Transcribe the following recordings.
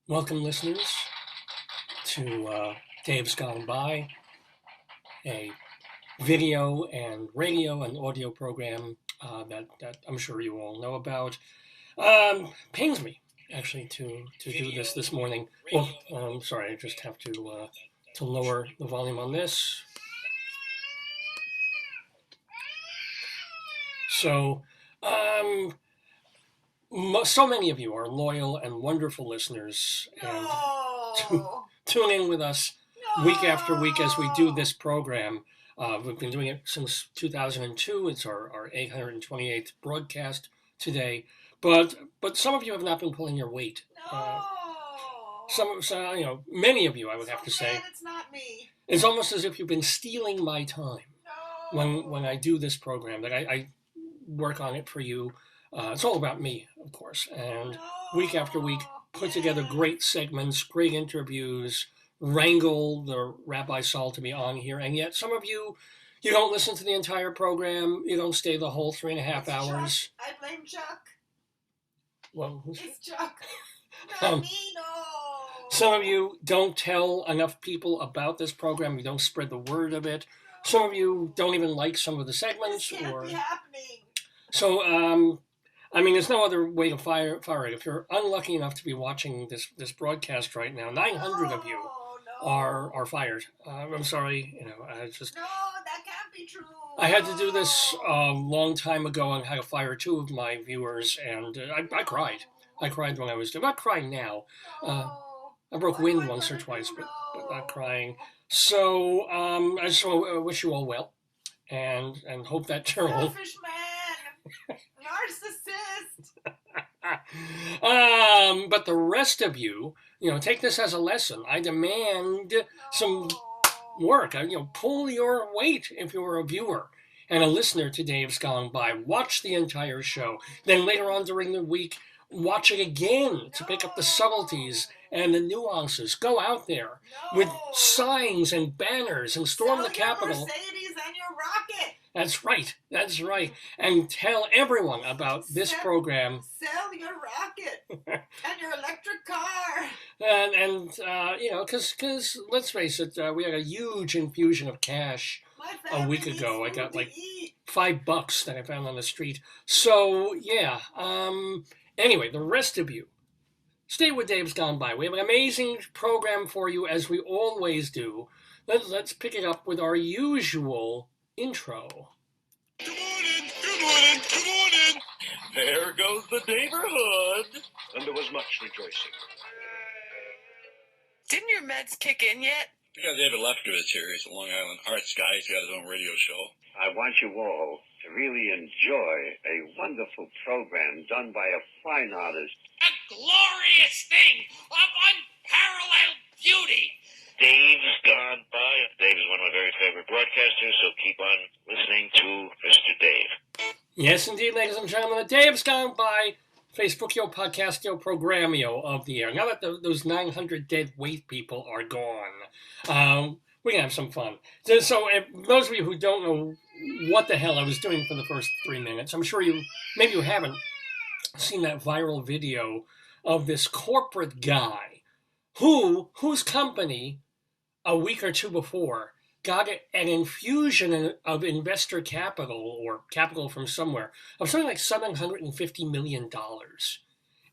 Welcome, listeners, to Dave's Gone By, a video and radio and audio program that I'm sure you all know about. Pains me, actually, to do this morning. Well, sorry, I just have to lower the volume on this. So, so many of you are loyal and wonderful listeners, and tune in with us week after week as we do this program. We've been doing it since 2002. It's our 828th broadcast today. But some of you have not been pulling your weight. Many of you, I would have to say. It's not me. It's almost as if you've been stealing my time when I do this program, that I work on it for you. It's all about me, of course, and week after week, put together great segments, great interviews, wrangle the Rabbi Saul to be on here, and yet some of you don't listen to the entire program, you don't stay the whole 3.5 hours. Chuck. I blame Chuck. Well, it's Chuck. Not me, no. Some of you don't tell enough people about this program, you don't spread the word of it. Some of you don't even like some of the segments. This can't be happening. So, there's no other way to fire it. If you're unlucky enough to be watching this broadcast right now, 900 of you are fired. I'm sorry, I just... No, that can't be true. I had to do this a long time ago and had to fire 2 of my viewers, and I cried. I cried when I was doing... I'm not crying now. I broke wind once or twice, but not crying. So, I just want to wish you all well, and hope that journal... Selfish man! Narcissist! But the rest of you, take this as a lesson. I demand some work. Pull your weight if you're a viewer and a listener to Dave's Gone By. Watch the entire show. Then later on during the week, watch it again to pick up the subtleties and the nuances. Go out there with signs and banners and storm the Capitol. Your Mercedes and your rocket. That's right. And tell everyone about this program. Sell your rocket and your electric car. And because let's face it, we had a huge infusion of cash a week ago. I got like $5 that I found on the street. So, yeah. Anyway, the rest of you, stay with Dave's Gone By. We have an amazing program for you, as we always do. Let's pick it up with our usual intro. Good morning. There goes the Daverhood. And there was much rejoicing. Didn't your meds kick in yet? Yeah, David Lefkowitz here. He's a Long Island Hearts guy. He's got his own radio show. I want you all to really enjoy a wonderful program done by a fine artist. A glorious thing of unparalleled beauty. Dave's Gone By. Dave is one of my very favorite broadcasters, so keep on listening to Mr. Dave. Yes, indeed, ladies and gentlemen, the Dave's Gone By, Facebookio, Podcastio, Programmio of the air. Now that those 900 dead weight people are gone, we can have some fun. So, those of you who don't know what the hell I was doing for the first 3 minutes, I'm sure maybe you haven't seen that viral video of this corporate guy whose company a week or two before got an infusion of investor capital, or capital from somewhere, of something like $750 million,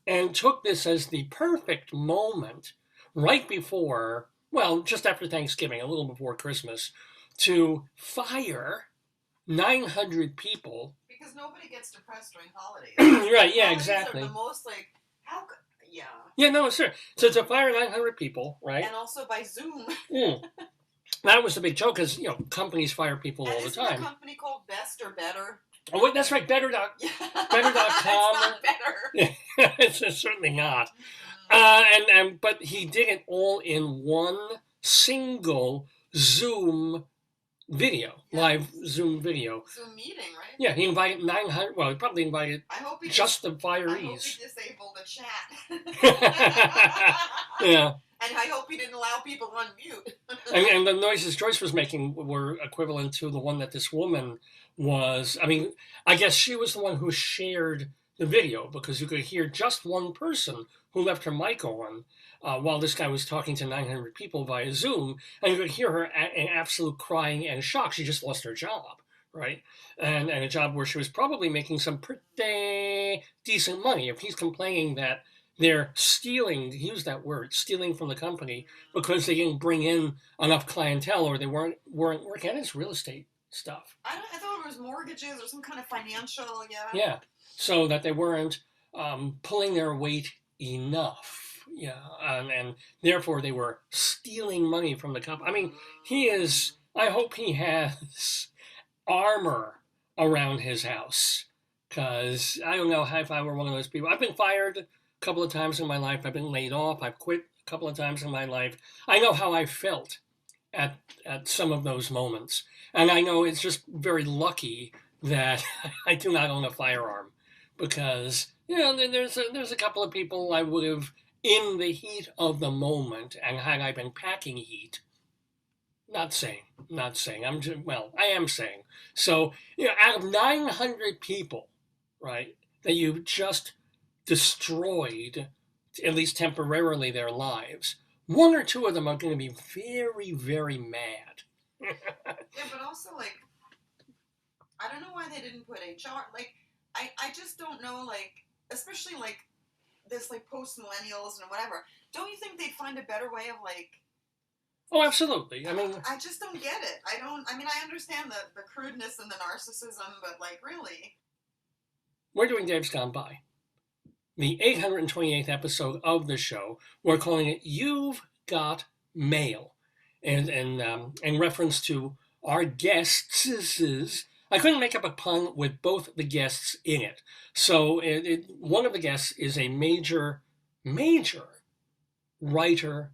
and took this as the perfect moment right before, well, just after Thanksgiving, a little before Christmas, to fire 900 people. Because nobody gets depressed during holidays. Right, yeah, holidays exactly. Are the most, how could... Yeah. Yeah, no, sure. So to fire 900 people, right? And also by Zoom. That was the big joke, because, companies fire people all the time. Isn't a company called Best or Better? Oh, wait, that's right, better.com. It's not better. It's certainly not. But he did it all in one single Zoom video, live Zoom video. Zoom meeting, right? Yeah, he invited 900, well, he probably invited just the firees. I hope he disabled the chat. Yeah. And I hope he didn't allow people on mute. and the noises Joyce was making were equivalent to the one that this woman was. I mean, I guess she was the one who shared the video because you could hear just one person who left her mic on while this guy was talking to 900 people via Zoom, and you could hear her in absolute crying and shock. She just lost her job, right? And a job where she was probably making some pretty decent money. If he's complaining that they're stealing, he used that word, stealing from the company because they didn't bring in enough clientele or they weren't working on his real estate stuff. I thought it was mortgages or some kind of financial, Yeah, so that they weren't pulling their weight enough. Yeah, and therefore they were stealing money from the company. I mean, I hope he has armor around his house, because I don't know if I were one of those people. I've been fired a couple of times in my life. I've been laid off. I've quit a couple of times in my life. I know how I felt at some of those moments. And I know it's just very lucky that I do not own a firearm, because, there's a couple of people I would have, in the heat of the moment, and had I been packing heat, not saying, I am saying. So, out of 900 people, right, that you just destroyed, at least temporarily, their lives, one or two of them are going to be very, very mad. Yeah, but also, I don't know why they didn't put HR. I just don't know, especially, this, post-millennials and whatever. Don't you think they'd find a better way of, Oh, absolutely. I mean, I just don't get it. I understand the crudeness and the narcissism, but, really. We're doing Dave's Gone By. The 828th episode of the show, we're calling it You've Got Mail. And in reference to our guests, I couldn't make up a pun with both the guests in it. So one of the guests is a major writer,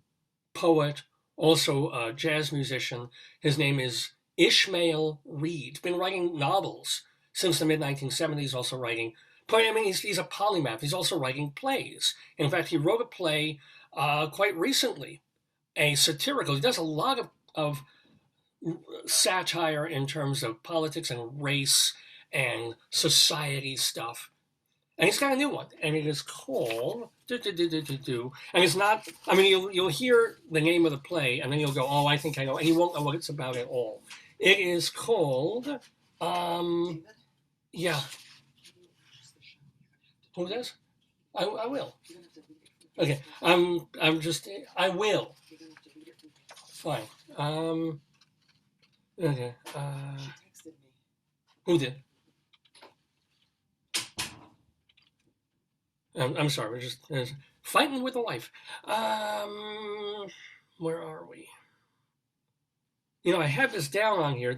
poet, also a jazz musician. His name is Ishmael Reed. He's been writing novels since the mid-1970s, also writing. He's a polymath. He's also writing plays. In fact, he wrote a play quite recently, a satirical. He does a lot of satire in terms of politics and race and society stuff. And he's got a new one, and it is called and it's not. You'll hear the name of the play, and then you'll go, "Oh, I think I know," and you won't know what it's about at all. It is called, yeah. Who does? I will. Okay. I will. Fine. Okay. Who did? I'm sorry. We're just fighting with the wife. Where are we? I have this down on here.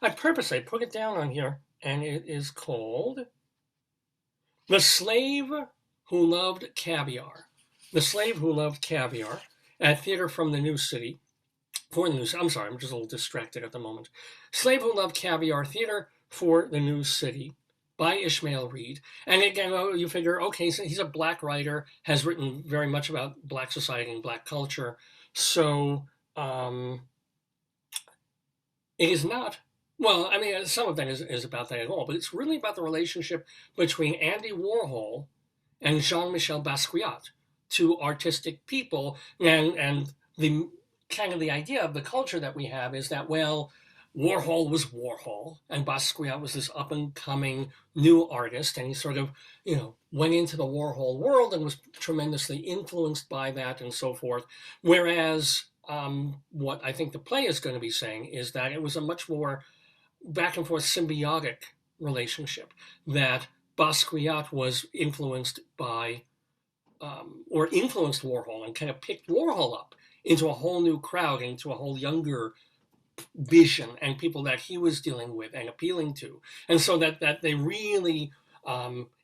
I purposely put it down on here, and it is called The Slave Who Loved Caviar. The Slave Who Loved Caviar at Theater from the New City. I'm sorry, I'm just a little distracted at the moment. Slave Who Loved Caviar, Theater for the New City by Ishmael Reed. And again, you figure, okay, so he's a black writer, has written very much about black society and black culture. So it is not, some of that is about that at all, but it's really about the relationship between Andy Warhol and Jean-Michel Basquiat, two artistic people, and the kind of the idea of the culture that we have is that, Warhol was Warhol, and Basquiat was this up-and-coming new artist, and he sort of, went into the Warhol world and was tremendously influenced by that and so forth. Whereas what I think the play is going to be saying is that it was a much more back-and-forth symbiotic relationship, that Basquiat was influenced by, or influenced Warhol and kind of picked Warhol up into a whole new crowd, into a whole younger vision and people that he was dealing with and appealing to. And so that they really,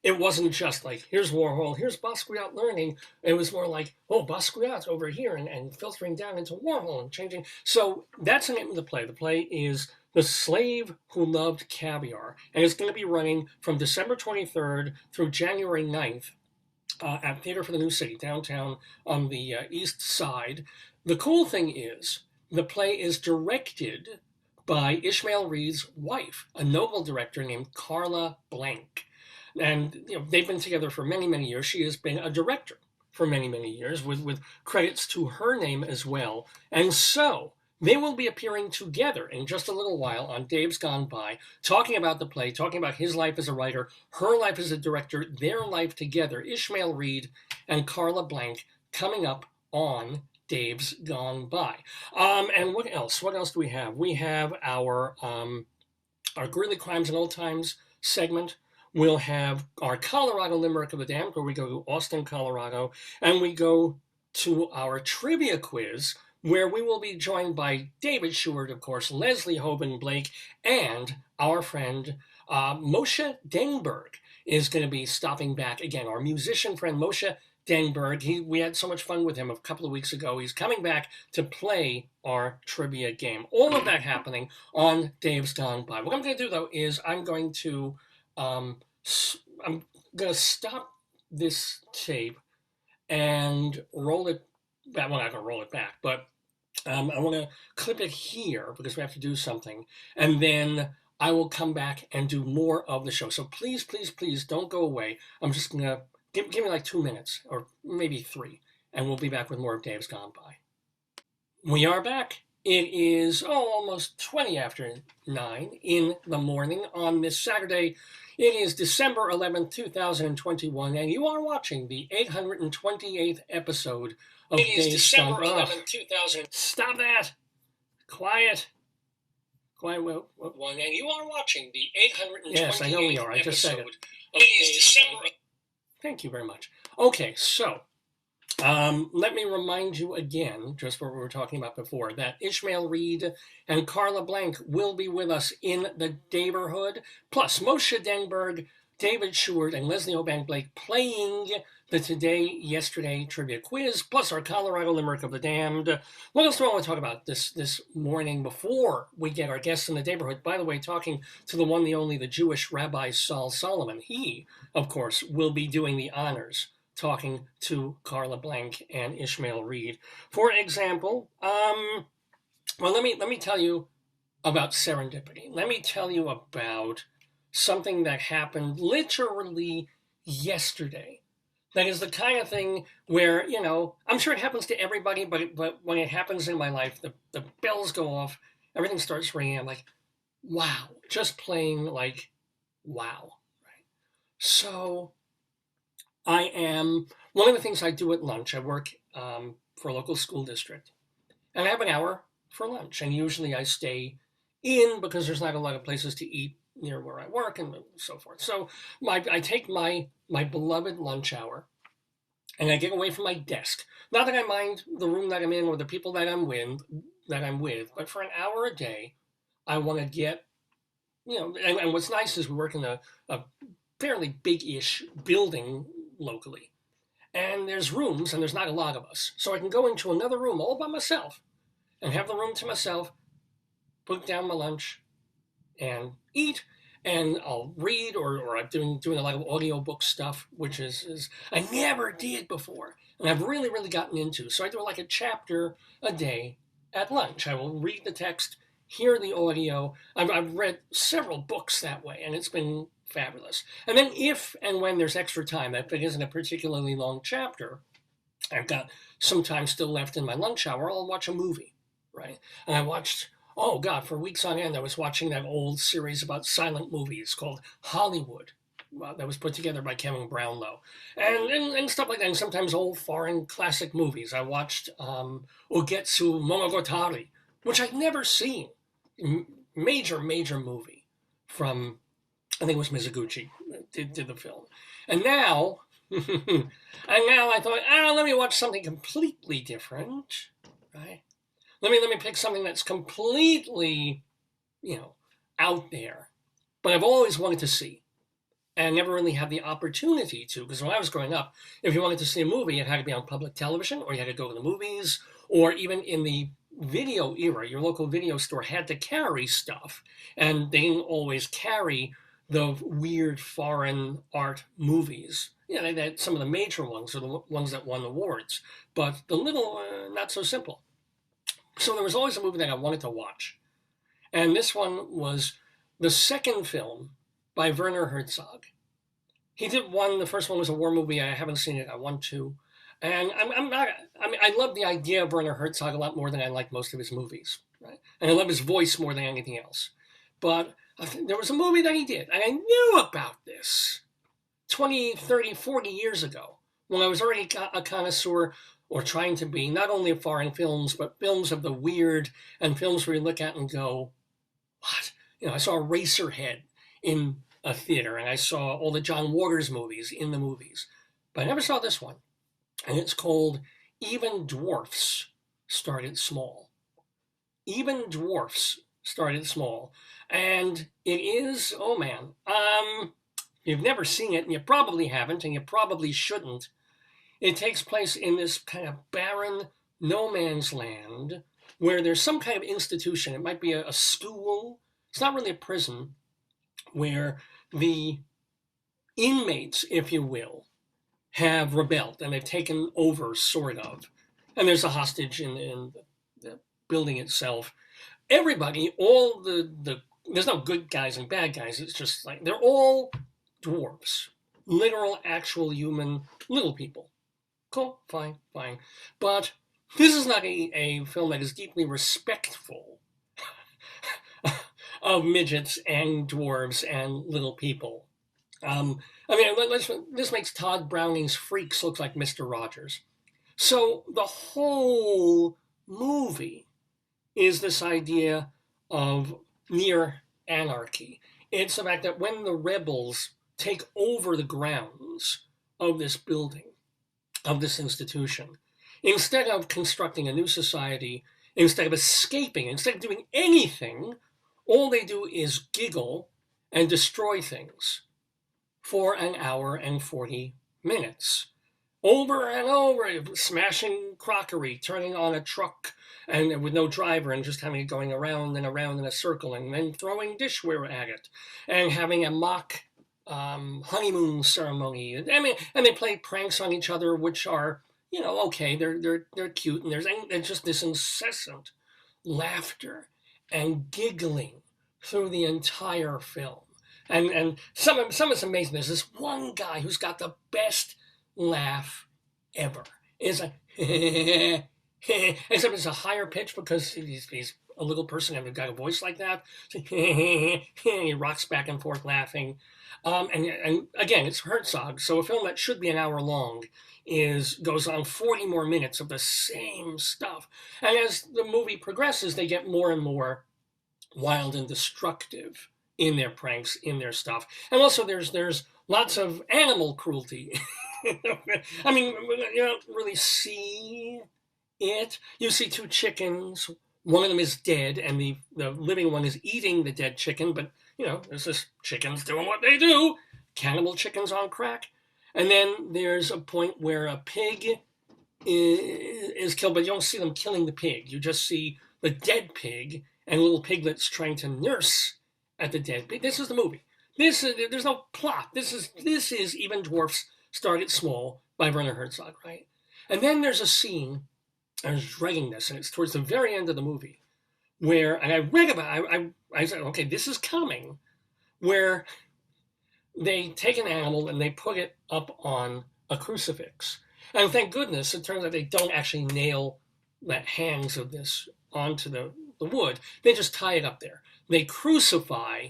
it wasn't just like, here's Warhol, here's Basquiat learning. It was more like, oh, Basquiat's over here and filtering down into Warhol and changing. So that's the name of the play. The play is The Slave Who Loved Caviar. And it's going to be running from December 23rd through January 9th at Theater for the New City, downtown on the east side. The cool thing is, the play is directed by Ishmael Reed's wife, a noble director named Carla Blank. And they've been together for many, many years. She has been a director for many, many years, with credits to her name as well. And so they will be appearing together in just a little while on Dave's Gone By, talking about the play, talking about his life as a writer, her life as a director, their life together. Ishmael Reed and Carla Blank coming up on Dave's Gone By. And what else? What else do we have? We have our Greeley Crimes and Old Times segment. We'll have our Colorado Limerick of the Damned, where we go to Austin, Colorado, and we go to our trivia quiz, where we will be joined by David Sheward, of course, Leslie Hoban Blake, and our friend Moshe Denburg is going to be stopping back again. Our musician friend Moshe Denburg, we had so much fun with him a couple of weeks ago. He's coming back to play our trivia game. All of that happening on Dave's Gone By. What I'm going to do, though, is I'm going to stop this tape and roll it back. Well, I'm not going to roll it back, but I want to clip it here because we have to do something. And then I will come back and do more of the show. So please, please, please don't go away. I'm just going to give me like 2 minutes or maybe 3, and we'll be back with more of Dave's Gone By. We are back. It is almost 20 after 9 in the morning on this Saturday. It is December 11th, 2021, and you are watching the 828th episode of Dave's Gone By. It is December 11th, 2000. Stop that! Quiet. Quiet. Well, and you are watching the 828th Yes, I know we are. I just said it. It is December. Thank you very much. Okay, so let me remind you again, just what we were talking about before, that Ishmael Reed and Carla Blank will be with us in the Daverhood, plus Moshe Denburg, David Sheward, and Leslie Hoban Blake playing the Today, Yesterday trivia quiz, plus our Colorado Limerick of the Damned. What else do I want to talk about this morning before we get our guests in the Daverhood? By the way, talking to the one, the only, the Jewish Rabbi Saul Solomon. He, of course, will be doing the honors, talking to Carla Blank and Ishmael Reed. For example, well, let me tell you about serendipity. Let me tell you about something that happened literally yesterday. That is the kind of thing where, I'm sure it happens to everybody, but when it happens in my life, the bells go off, everything starts ringing. I'm like, wow, just plain like, wow. Right? So one of the things I do at lunch, I work for a local school district, and I have an hour for lunch, and usually I stay in because there's not a lot of places to eat near where I work and so forth. So I take my beloved lunch hour and I get away from my desk. Not that I mind the room that I'm in or the people that I'm with, but for an hour a day, I want to get, and what's nice is we work in a fairly big-ish building locally. And there's rooms and there's not a lot of us. So I can go into another room all by myself and have the room to myself, put down my lunch, and eat, and I'll read, or I'm doing a lot of audiobook stuff, which is I never did before, and I've really, really gotten into. So I do like a chapter a day at lunch. I will read the text, hear the audio. I've read several books that way, and it's been fabulous. And then if and when there's extra time, if it isn't a particularly long chapter, I've got some time still left in my lunch hour, I'll watch a movie, right? And I watched, oh God, for weeks on end, I was watching that old series about silent movies called Hollywood. That was put together by Kevin Brownlow. And stuff like that, and sometimes old foreign classic movies. I watched Ugetsu Monogatari, which I'd never seen. Major movie from, I think it was Mizoguchi did the film. And now I thought, let me watch something completely different, right? Let me pick something that's completely, out there, but I've always wanted to see, and never really had the opportunity to, because when I was growing up, if you wanted to see a movie, it had to be on public television, or you had to go to the movies, or even in the video era, your local video store had to carry stuff, and they didn't always carry the weird foreign art movies. They had some of the major ones, or the ones that won awards, but the little, not so simple. So there was always a movie that I wanted to watch. And this one was the second film by Werner Herzog. He did one. The first one was a war movie. I haven't seen it. I want to. And I'm not. I mean, I love the idea of Werner Herzog a lot more than I like most of his movies. Right? And I love his voice more than anything else. But there was a movie that he did, and I knew about this 20, 30, 40 years ago when I was already a connoisseur, or trying to be, not only of foreign films, but films of the weird and films where you look at and go, what? You know, I saw Eraserhead in a theater, and I saw all the John Waters movies in the movies. But I never saw this one. And it's called Even Dwarfs Started Small. Even Dwarfs Started Small. And it is, oh man, you've never seen it, and you probably haven't, and you probably shouldn't. It takes place in this kind of barren no man's land where there's some kind of institution. It might be a school. It's not really a prison, where the inmates, if you will, have rebelled and they've taken over, sort of. And there's a hostage in the building itself. Everybody, all there's no good guys and bad guys. It's just like they're all dwarves, literal, actual human little people. Cool, fine. But this is not a film that is deeply respectful of midgets and dwarves and little people. This makes Todd Browning's Freaks look like Mr. Rogers. So the whole movie is this idea of near anarchy. It's the fact that when the rebels take over the grounds of this building, of this institution, instead of constructing a new society, instead of escaping, instead of doing anything, all they do is giggle and destroy things for an hour and 40 minutes. Over and over, smashing crockery, turning on a truck and with no driver and just having it going around and around in a circle, and then throwing dishware at it and having a mock honeymoon ceremony. And they play pranks on each other, which are, okay, they're cute, and there's just this incessant laughter and giggling through the entire film. And some of it's amazing. There's this one guy who's got the best laugh ever. It's like, except it's a higher pitch because he's a little person and he's got a voice like that. So he rocks back and forth laughing. And again, it's Herzog, so a film that should be an hour long goes on 40 more minutes of the same stuff. And as the movie progresses, they get more and more wild and destructive in their pranks, in their stuff. And also there's lots of animal cruelty. I mean, you don't really see it. You see two chickens. One of them is dead, and the living one is eating the dead chicken, but, there's just chickens doing what they do. Cannibal chickens on crack. And then there's a point where a pig is killed, but you don't see them killing the pig. You just see the dead pig and little piglets trying to nurse at the dead pig. This is the movie. There's no plot. This is Even Dwarfs Started Small by Werner Herzog, right? And then there's a scene, I was dreading this, and it's towards the very end of the movie, where, and I read about it, I said, okay, this is coming, where they take an animal and they put it up on a crucifix. And thank goodness, it turns out they don't actually nail the hands of this onto the wood. They just tie it up there. They crucify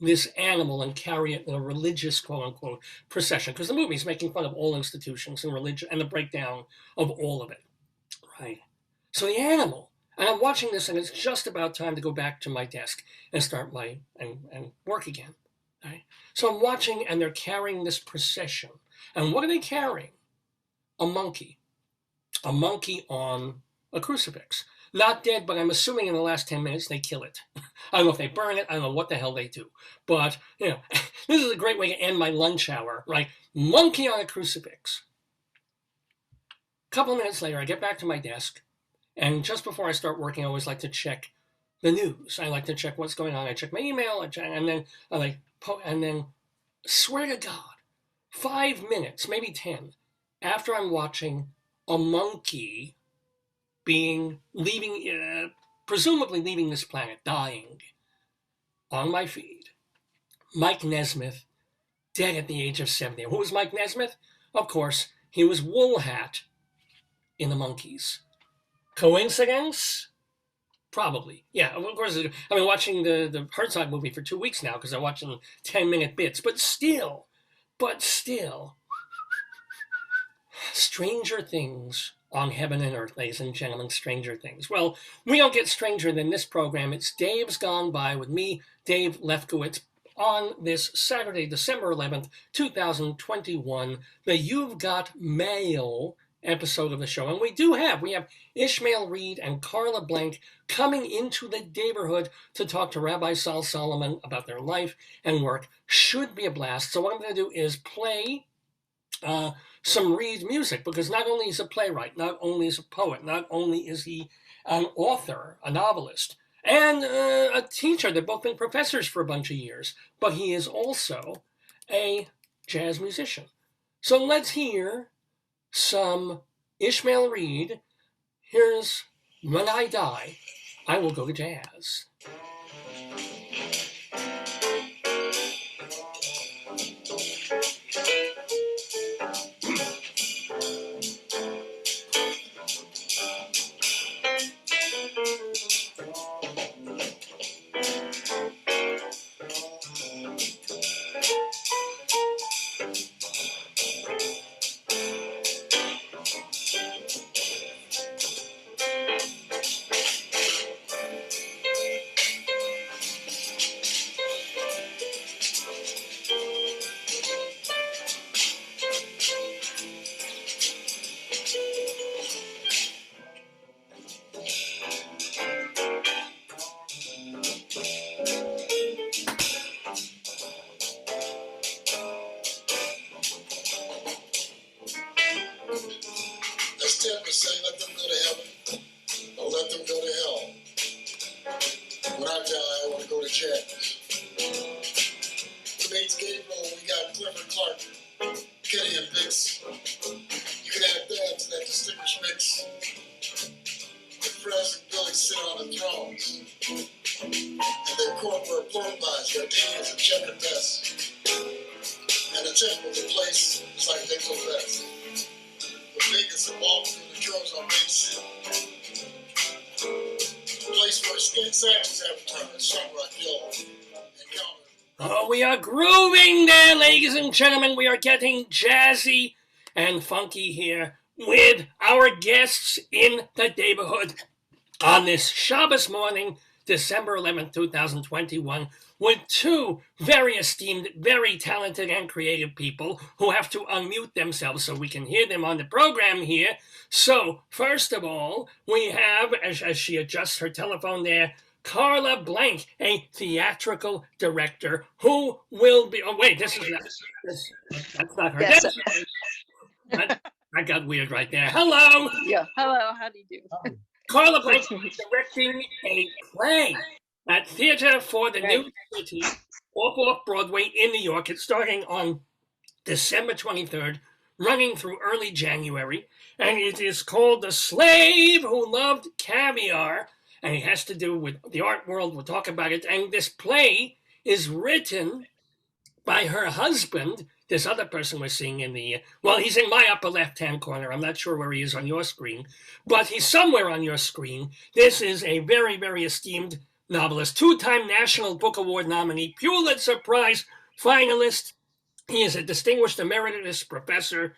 this animal and carry it in a religious, quote-unquote, procession, because the movie's making fun of all institutions and religion and the breakdown of all of it, right? So the animal, and I'm watching this, and it's just about time to go back to my desk and start and work again, right? So I'm watching, and they're carrying this procession. And what are they carrying? A monkey on a crucifix. Not dead, but I'm assuming in the last 10 minutes they kill it. I don't know if they burn it. I don't know what the hell they do. But, this is a great way to end my lunch hour, right? Monkey on a crucifix. A couple of minutes later, I get back to my desk, and just before I start working, I always like to check the news. I like to check what's going on. I check my email, and then, swear to God, 5 minutes, maybe 10, after I'm watching a monkey presumably leaving this planet, dying, on my feed, Mike Nesmith dead at the age of 70. Who was Mike Nesmith? Of course, he was Woolhat in the Monkees. Coincidence? Probably. Yeah, of course. I've been watching the Herzog movie for 2 weeks now because I'm watching 10-minute bits. But still, stranger things on heaven and earth, ladies and gentlemen, stranger things. Well, we don't get stranger than this program. It's Dave's Gone By with me, Dave Lefkowitz, on this Saturday, December 11th, 2021, the You've Got Mail episode of the show. And we have Ishmael Reed and Carla Blank coming into the Daverhood to talk to Rabbi Sal Solomon about their life and work. Should be a blast. So what I'm going to do is play some Reed music, because not only is he a playwright, not only is he a poet, not only is he an author, a novelist, and a teacher. They've both been professors for a bunch of years, but he is also a jazz musician. So let's hear some Ishmael Reed. Here's When I Die, I Will Go to Jazz. Oh, we are grooving there, ladies and gentlemen. We are getting jazzy and funky here with our guests in the neighborhood on this Shabbos morning, December 11th, 2021, with two very esteemed, very talented and creative people who have to unmute themselves so we can hear them on the program here. So, first of all, we have, as she adjusts her telephone there, Carla Blank, a theatrical director who will be... Oh, wait, this is not... that's not her. Yes. That got weird right there. Hello! Yeah, hello, how do you do? Carla Blank is directing a play at Theater for the New City off Broadway in New York. It's starting on December 23rd, running through early January, and it is called The Slave Who Loved Caviar, and it has to do with the art world. We'll talk about it. And this play is written by her husband, this other person we're seeing in the... Well, he's in my upper left-hand corner. I'm not sure where he is on your screen, but he's somewhere on your screen. This is a very, very esteemed novelist, two-time National Book Award nominee, Pulitzer Prize finalist. He is a distinguished emeritus professor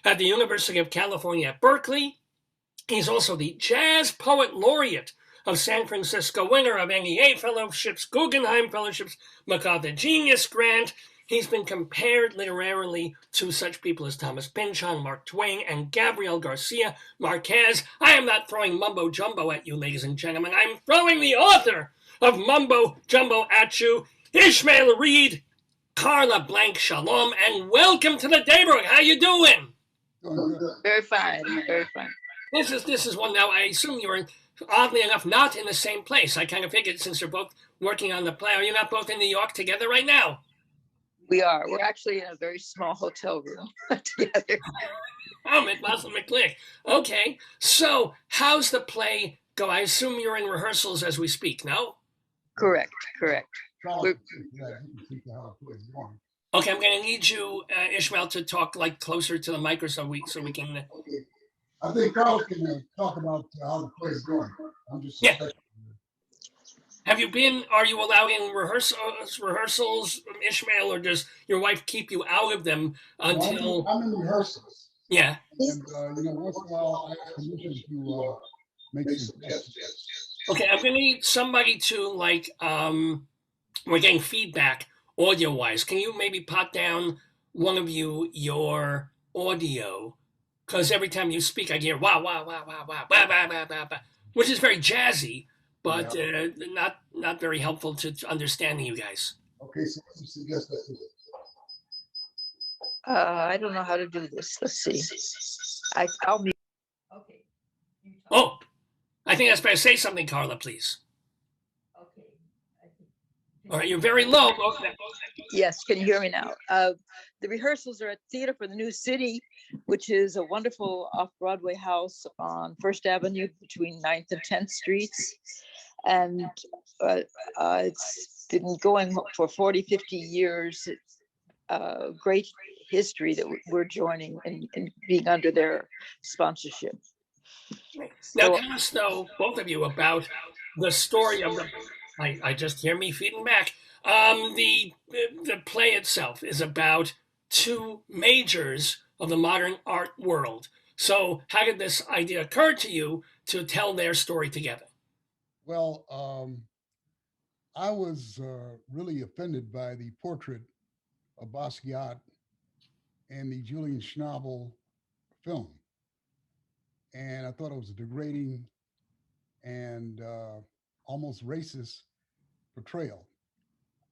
at the University of California at Berkeley. He's also the Jazz Poet Laureate of San Francisco, winner of NEA Fellowships, Guggenheim Fellowships, MacArthur Genius Grant. He's been compared literarily to such people as Thomas Pynchon, Mark Twain, and Gabriel Garcia Marquez. I am not throwing mumbo jumbo at you, ladies and gentlemen. I'm throwing the author of mumbo jumbo at you, Ishmael Reed. Carla Blank, shalom, and welcome to the Daybrook. How you doing? Very fine, very fine. This is one now. I assume you were, oddly enough, not in the same place. I kind of figured since you're both working on the play. Are you not both in New York together right now? We are. We're actually in a very small hotel room together. Oh, it mustn't click. Okay, so how's the play go? I assume you're in rehearsals as we speak, no? Correct. Okay, I'm going to need you, Ishmael, to talk like closer to the mic or so we can. Okay. I think Carl can talk about how the play is going. I'm just Yeah. suspecting. Have you been? Are you allowed in rehearsals, Ishmael, or does your wife keep you out of them until? I'm in rehearsals, Yeah. and once in a while I ask permission to make suggestions. Okay, I'm going to need somebody to like. We're getting feedback audio wise. Can you maybe pot down one of you your audio? Because every time you speak, I hear wow, wow, wow, wow, wow, wow, wow, wow, wow, wow, which is very jazzy, but not very helpful to understanding you guys. Okay, so what do you suggest that? I don't know how to do this. Let's see. I'll mute. Okay. Oh, I think that's better. Say something, Carla, please. Okay. All right, you're very low. Yes, can you hear me now? The rehearsals are at Theater for the New City, which is a wonderful off-Broadway house on First Avenue between 9th and 10th Streets. And it's been going for 40, 50 years. Great history that we're joining and being under their sponsorship. Now, tell us, though, both of you, about the story of the. I just hear me feeding back. The play itself is about two majors of the modern art world. So, how did this idea occur to you to tell their story together? Well, I was really offended by the portrait of Basquiat in the Julian Schnabel film, and I thought it was a degrading and almost racist portrayal.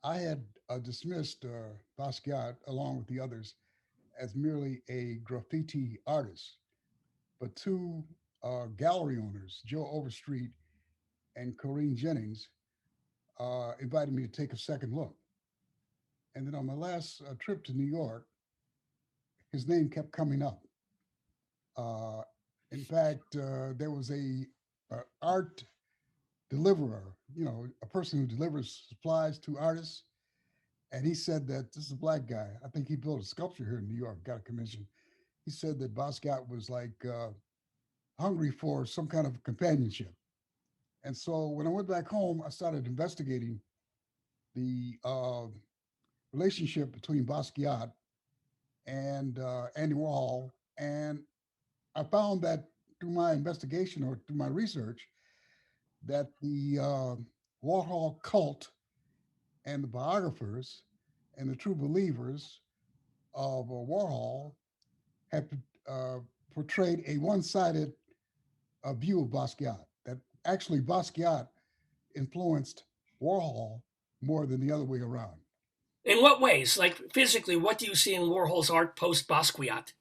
I had dismissed Basquiat, along with the others, as merely a graffiti artist. But two gallery owners, Joe Overstreet and Corinne Jennings, invited me to take a second look. And then on my last trip to New York, his name kept coming up. Uh, in fact, there was a art deliverer, a person who delivers supplies to artists. And he said that this is a black guy. I think he built a sculpture here in New York, got a commission. He said that Basquiat was like hungry for some kind of companionship. And so when I went back home, I started investigating the relationship between Basquiat and Andy Warhol. And I found that through my investigation or through my research, that the Warhol cult and the biographers and the true believers of Warhol have uh, portrayed a one-sided view of Basquiat. That actually Basquiat influenced Warhol more than the other way around. In what ways? Like physically, what do you see in Warhol's art post Basquiat?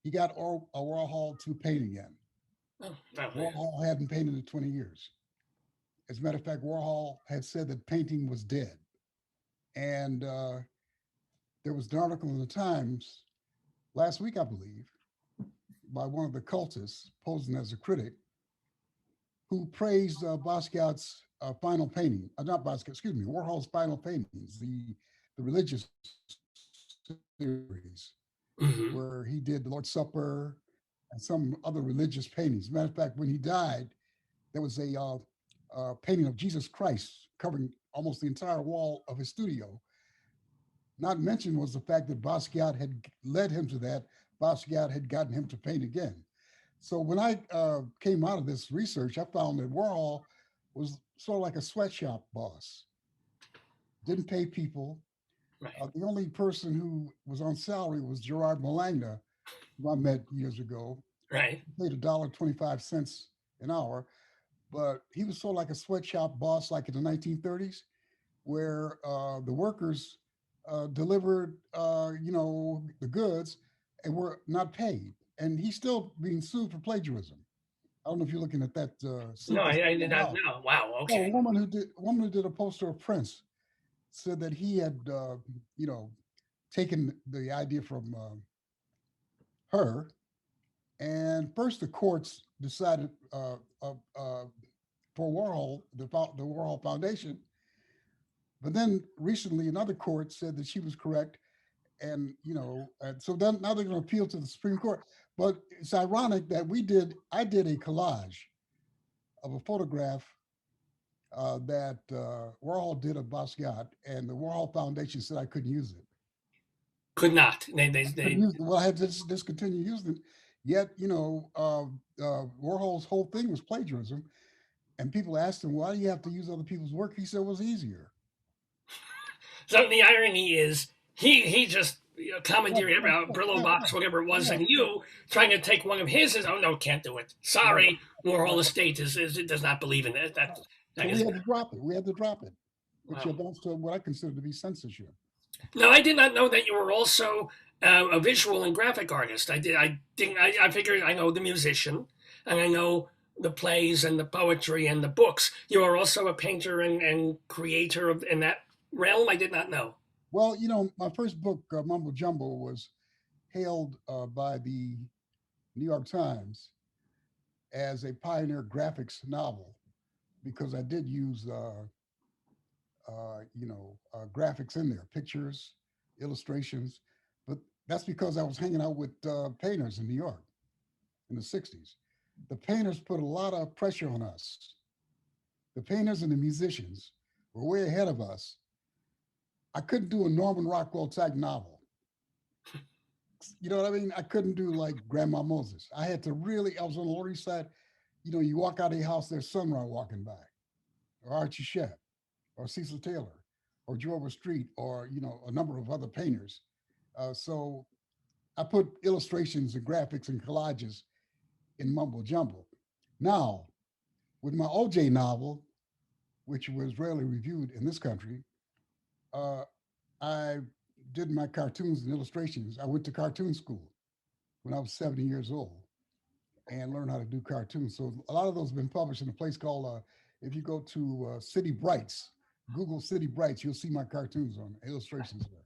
He got Warhol to paint again. Oh, Warhol hadn't painted in 20 years. As a matter of fact, Warhol had said that painting was dead. And there was an article in the Times last week, I believe, by one of the cultists posing as a critic who praised Basquiat's final painting, not Basquiat, excuse me, Warhol's final paintings, the religious series, where he did the Lord's Supper and some other religious paintings. As a matter of fact, when he died, there was a painting of Jesus Christ covering almost the entire wall of his studio. Not mentioned was the fact that Basquiat had led him to that. Basquiat had gotten him to paint again. So when I came out of this research, I found that Warhol was sort of like a sweatshop boss. Didn't pay people. Right. The only person who was on salary was Gerard Malagna, who I met years ago. Right. He paid $1.25 an hour, but he was sort of like a sweatshop boss, like in the 1930s, where the workers delivered, the goods and were not paid. And he's still being sued for plagiarism. I don't know if you're looking at that. No, I did not know. Wow. Okay. Oh, a woman who did a poster of Prince said that he had, taken the idea from her. And first, the courts decided for Warhol, the Warhol Foundation, But then recently, another court said that she was correct, and so then now they're going to appeal to the Supreme Court. But it's ironic that I did a collage of a photograph that Warhol did of Basquiat, and the Warhol Foundation said I couldn't use it. Could not. Well, I had to discontinue using it. Yet, Warhol's whole thing was plagiarism, and people asked him, "Why do you have to use other people's work?" He said it was easier. So the irony is, he just commandeered about Brillo box, whatever it was, and you trying to take one of his is, oh no, can't do it. Sorry, Warhol Estate it does not believe in it. We had to drop it. We had to drop it, which Wow. amounts to what I consider to be censorship. No, I did not know that you were also a visual and graphic artist. I figured I know the musician, and I know the plays and the poetry and the books. You are also a painter and creator in that realm. I did not know. Well, my first book, Mumbo Jumbo, was hailed by the New York Times as a pioneer graphics novel because I did use, graphics in there, pictures, illustrations. But that's because I was hanging out with painters in New York in the 60s. The painters put a lot of pressure on us. The painters and the musicians were way ahead of us. I couldn't do a Norman Rockwell type novel. You know what I mean? I couldn't do like Grandma Moses. I was on the Lower East Side. You walk out of your house, there's Sun Ra walking by, or Archie Shepp, or Cecil Taylor, or Joe Street, or, a number of other painters. So I put illustrations and graphics and collages in Mumbo Jumbo. Now, with my OJ novel, which was rarely reviewed in this country, I did my cartoons and illustrations. I went to cartoon school when I was 70 years old and learned how to do cartoons. So a lot of those have been published in a place called, if you go to City Brights, Google City Brights, you'll see my cartoons on illustrations there.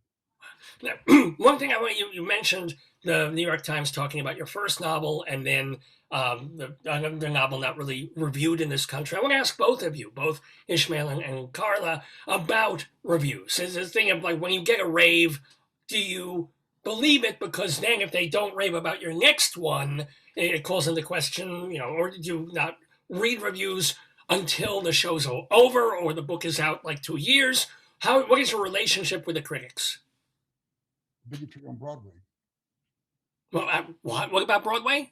Now, one thing I want you mentioned the New York Times talking about your first novel and then the novel not really reviewed in this country. I want to ask both of you, both Ishmael and Carla, about reviews. It's a thing of like when you get a rave, do you believe it? Because then if they don't rave about your next one, it calls into question, or do you not read reviews until the show's over or the book is out like 2 years? What is your relationship with the critics? Bigotry on Broadway. Well, what about Broadway?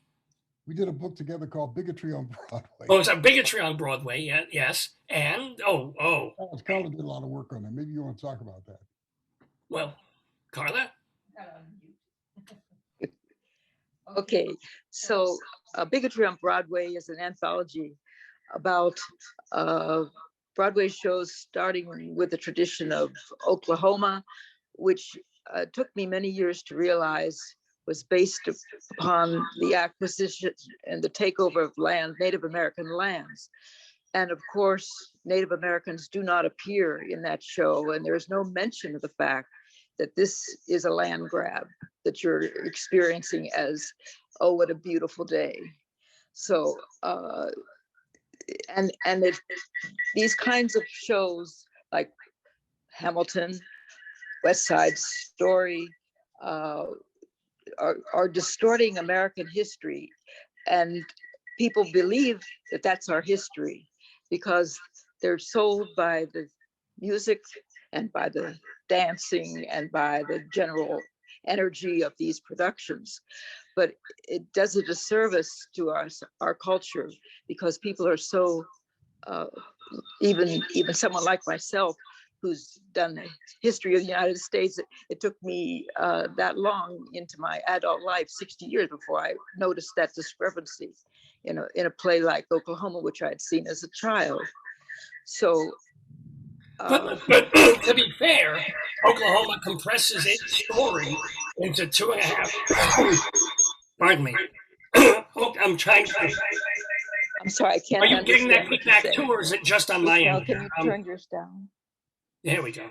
We did a book together called Bigotry on Broadway. Oh, it's a Bigotry on Broadway, yes. And, Carla did a lot of work on that. Maybe you want to talk about that. Well, Carla? Okay, so Bigotry on Broadway is an anthology about Broadway shows starting with the tradition of Oklahoma, which took me many years to realize was based upon the acquisition and the takeover of land, Native American lands. And of course, Native Americans do not appear in that show, and there is no mention of the fact that this is a land grab that you're experiencing as, oh, what a beautiful day. So, these kinds of shows like Hamilton, West Side Story, are distorting American history, and people believe that that's our history because they're sold by the music and by the dancing and by the general energy of these productions. But it does a disservice to our culture because people are so, even someone like myself, who's done the history of the United States, it took me that long into my adult life, 60 years before I noticed that discrepancy in a play like Oklahoma, which I had seen as a child. So, but to be fair, Oklahoma compresses its story into 2.5. Pardon me. I'm trying to. I'm sorry, I can't. Are you getting that feedback too, or is it just on my end? Can you turn yours down? There we go.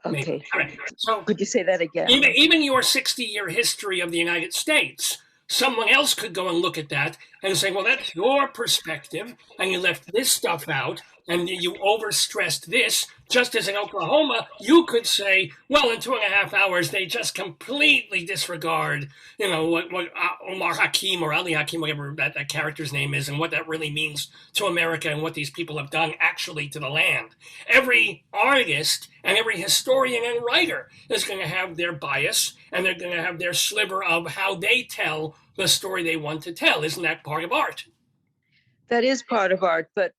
Okay. All right. So could you say that again? Even your 60-year history of the United States, someone else could go and look at that and say, well, that's your perspective, and you left this stuff out. and you overstressed this, just as in Oklahoma, you could say, well, in 2.5 hours, they just completely disregard, what Omar Hakim or Ali Hakim, whatever that character's name is, and what that really means to America and what these people have done actually to the land. Every artist and every historian and writer is going to have their bias, and they're going to have their sliver of how they tell the story they want to tell. Isn't that part of art? That is part of art, but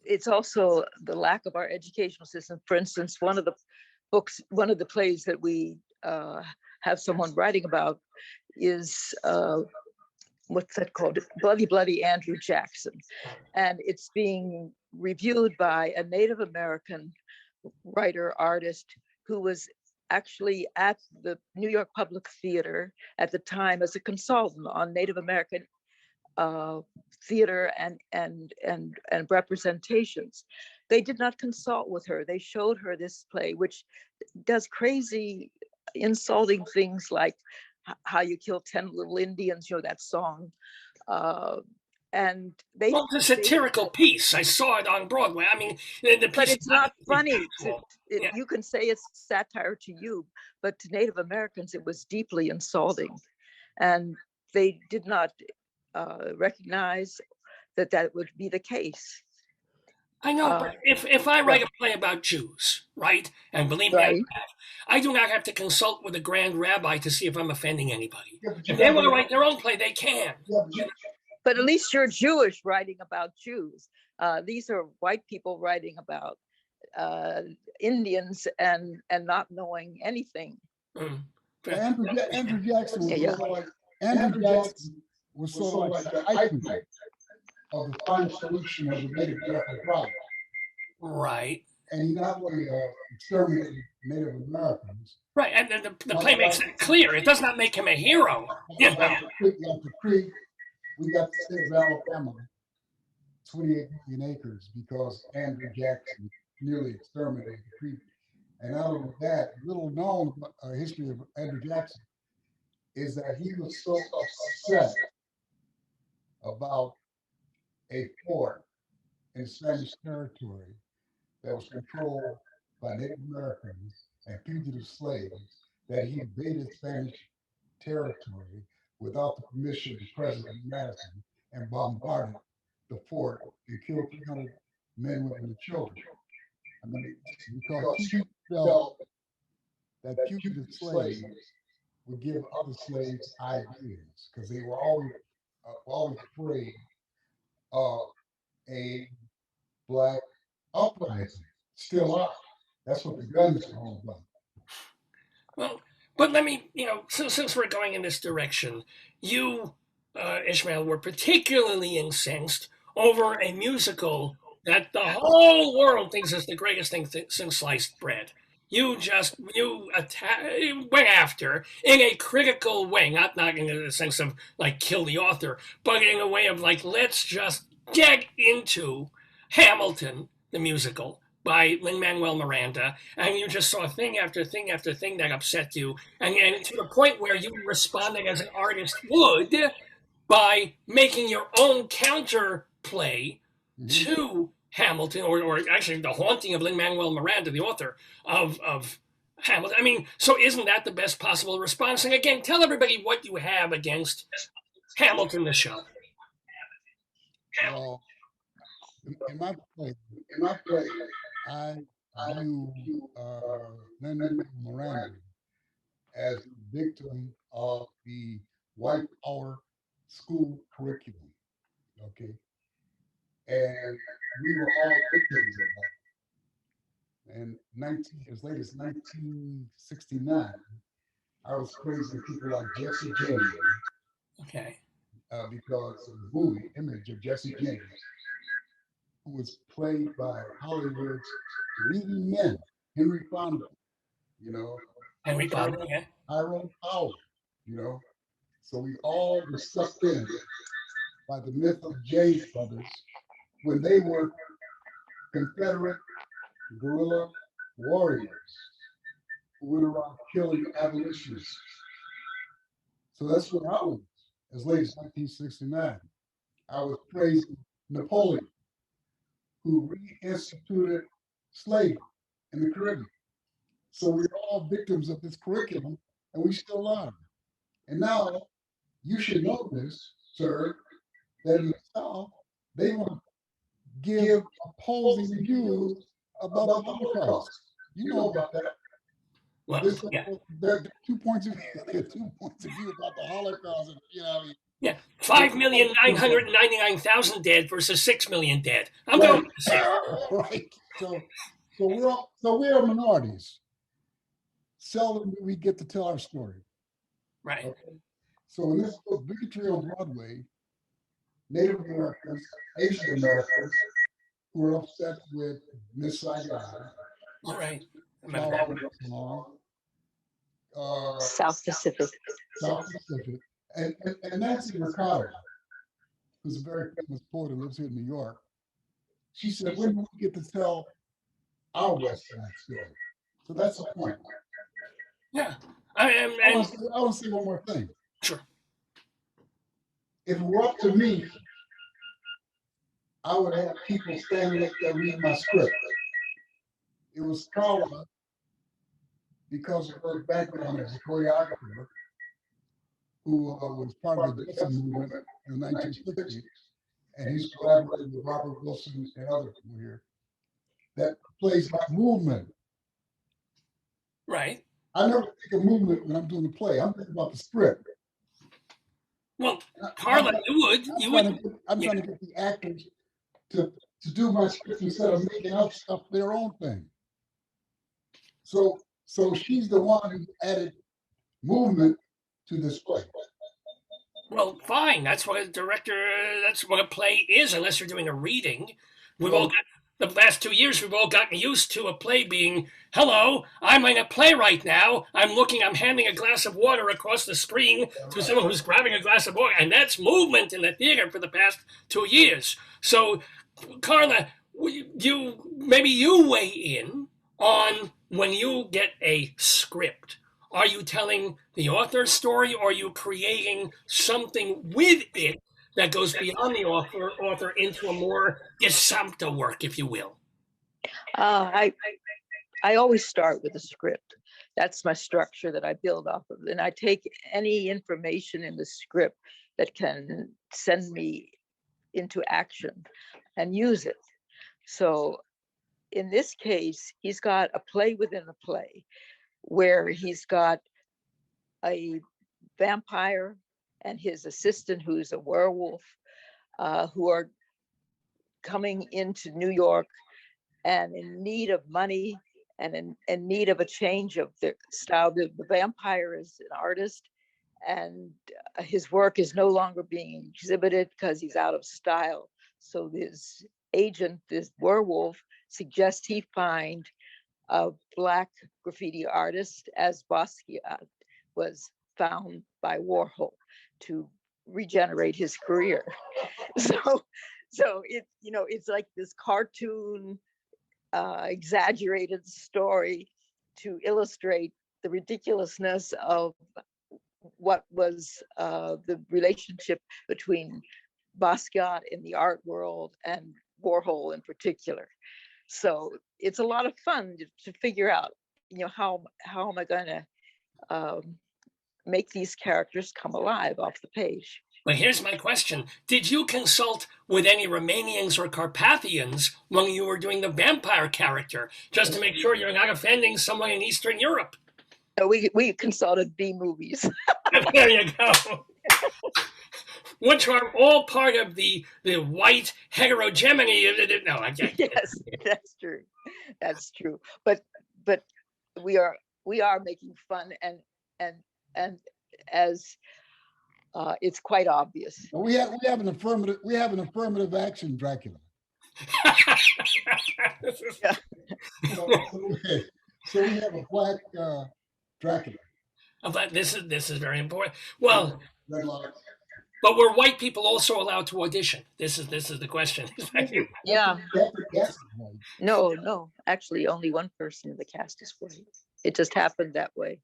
it's also the lack of our educational system. For instance, one of the plays that we have someone writing about is what's that called? Bloody, Bloody Andrew Jackson. And it's being reviewed by a Native American writer, artist, who was actually at the New York Public Theater at the time as a consultant on Native American theater and representations. They did not consult with her. They showed her this play, which does crazy, insulting things like how you kill 10 little Indians, that song. And well, it's a satirical piece. I saw it on Broadway. I mean, the piece, but it's not funny. You can say it's satire to you, but to Native Americans, it was deeply insulting. And they did not recognize that would be the case. I know, but if I write a play about Jews, right, and believe me, I do not have to consult with a grand rabbi to see if I'm offending anybody. If they want to write their own play, they can. But at least you're Jewish writing about Jews. These are white people writing about Indians and not knowing anything. Andrew Jackson was sort of like the icon of the final solution of the Native American problem. Right. And he not only exterminated Native Americans. Right, and the play makes it clear. It does not make him a hero. Like the Creek, we got the state of Alabama, 28 million acres, because Andrew Jackson nearly exterminated the Creek. And out of that, little known history of Andrew Jackson is that he was so upset about a fort in Spanish territory that was controlled by Native Americans and fugitive slaves that he invaded Spanish territory without the permission of President Madison and bombarded the fort and killed 300 men, women, and children. I mean, because he felt that fugitive slaves would give other slaves ideas because they were always afraid of a black uprising. Still are. That's what the guns are all about. Well, but let me, since we're going in this direction, you, Ishmael, were particularly incensed over a musical that the whole world thinks is the greatest thing since sliced bread. You went after in a critical way, not in the sense of like kill the author, but in a way of like, let's just get into Hamilton, the musical, by Lin-Manuel Miranda, and you just saw thing after thing after thing that upset you, and to the point where you responded as an artist would by making your own counter play to Hamilton, or actually the haunting of Lin-Manuel Miranda, the author of Hamilton. I mean, so isn't that the best possible response? And again, tell everybody what you have against Hamilton, the show. Well, in my play, I view Lin-Manuel Miranda as a victim of the white power school curriculum. Okay. And we were all victims of that. And as late as 1969, I was praising people like Jesse James. Okay. Because of the movie image of Jesse James, who was played by Hollywood's leading men, Henry Fonda, Henry Fonda, yeah. Tyrone Power, So we all were sucked in by the myth of James Brothers when they were Confederate guerrilla warriors who went around killing abolitionists. So that's what I was as late as 1969. I was praising Napoleon who reinstituted slavery in the Caribbean. So we're all victims of this curriculum, and we still are. And now you should know this, sir, that in the South, they want to give opposing views about the Holocaust. You know about that. Well, yeah. There are 2 points of view. There are 2 points of view about the Holocaust, and Yeah, 5,999,000 dead versus 6 million dead. I'm right. going to say right. So we're minorities. Seldom do we get to tell our story. Right. Okay. So in this book, Bigotry on Broadway, Native Americans, Asian Americans who were upset with Miss Saigon. All right. South Pacific. South Pacific. And Nancy Ricardo, who's a very famous poet who lives here in New York, she said, when do we get to tell our West Side story? So that's the point. Yeah. I want to say one more thing. Sure. If it were up to me, I would have people standing up there reading my script. It was Carla, because of her background as a choreographer, who was part of the dancing movement in the 1960s, and he's collaborated with Robert Wilson and other people here, that plays by movement. Right. I never think of movement when I'm doing the play. I'm thinking about the script. Well, Carla, I'm trying to get the actors to do my script instead of making up stuff their own thing. So she's the one who added movement to this play. Well, fine. That's what that's what a play is, unless you're doing a reading. The last 2 years, we've all gotten used to a play being, hello, I'm in a play right now. I'm handing a glass of water across the screen to someone who's grabbing a glass of water. And that's movement in the theater for the past 2 years. So, Carla, maybe you weigh in on when you get a script. Are you telling the author's story, or are you creating something with it that goes beyond the author into a more gesamte work, if you will? I always start with a script. That's my structure that I build off of. And I take any information in the script that can send me into action and use it. So in this case, he's got a play within a play where he's got a vampire and his assistant, who's a werewolf, who are coming into New York and in need of money and in need of a change of their style. The vampire is an artist, and his work is no longer being exhibited because he's out of style. So this agent, this werewolf, suggests he find a Black graffiti artist, as Basquiat was found by Warhol, to regenerate his career. So it's like this cartoon, exaggerated story to illustrate the ridiculousness of what was the relationship between Basquiat in the art world and Warhol in particular. So it's a lot of fun to figure out, how am I going to make these characters come alive off the page. Well, here's my question. Did you consult with any Romanians or Carpathians when you were doing the vampire character, just to make sure you're not offending someone in Eastern Europe? No, we consulted B movies. There you go. Which are all part of the white heterogeneity. No, I can't. Yes, that's true. That's true. But we are making fun, and as it's quite obvious. We have an affirmative action Dracula. Yeah. So we have a Black Dracula. But this is very important. Well, but were white people also allowed to audition? This is the question. Yeah. No. Actually, only one person in the cast is white. It just happened that way.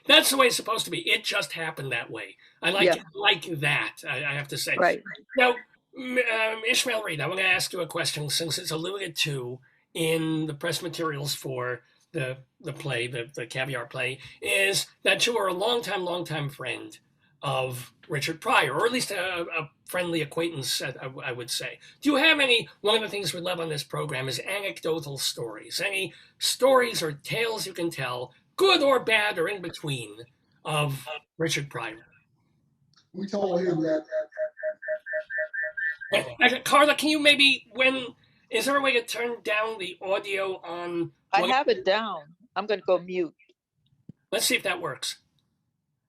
That's the way it's supposed to be. It just happened that way. I like that. I have to say. Right. Now, Ishmael Reed, I want to ask you a question since it's alluded to in the press materials for the play, the Caviar play, is that you are a long time friend of Richard Pryor, or at least a friendly acquaintance, I would say. Do you have any, one of the things we love on this program is anecdotal stories, any stories or tales you can tell, good or bad or in between, of Richard Pryor? We told him that Carla, can you maybe, is there a way to turn down the audio on? I have it down. I'm going to go mute. Let's see if that works.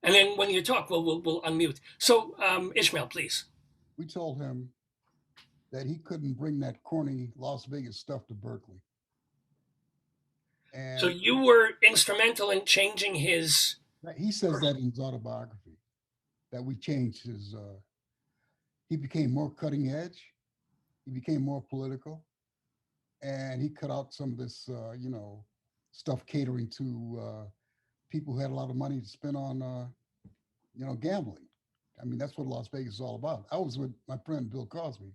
And then when you talk, we'll unmute. So, Ishmael, please. we told him that he couldn't bring that corny Las Vegas stuff to Berkeley. And So you were instrumental in changing his. he says that in his autobiography, that we changed his, he became more cutting edge, he became more political, and he cut out some of this, stuff catering to people who had a lot of money to spend on, gambling. I mean, that's what Las Vegas is all about. I was with my friend Bill Cosby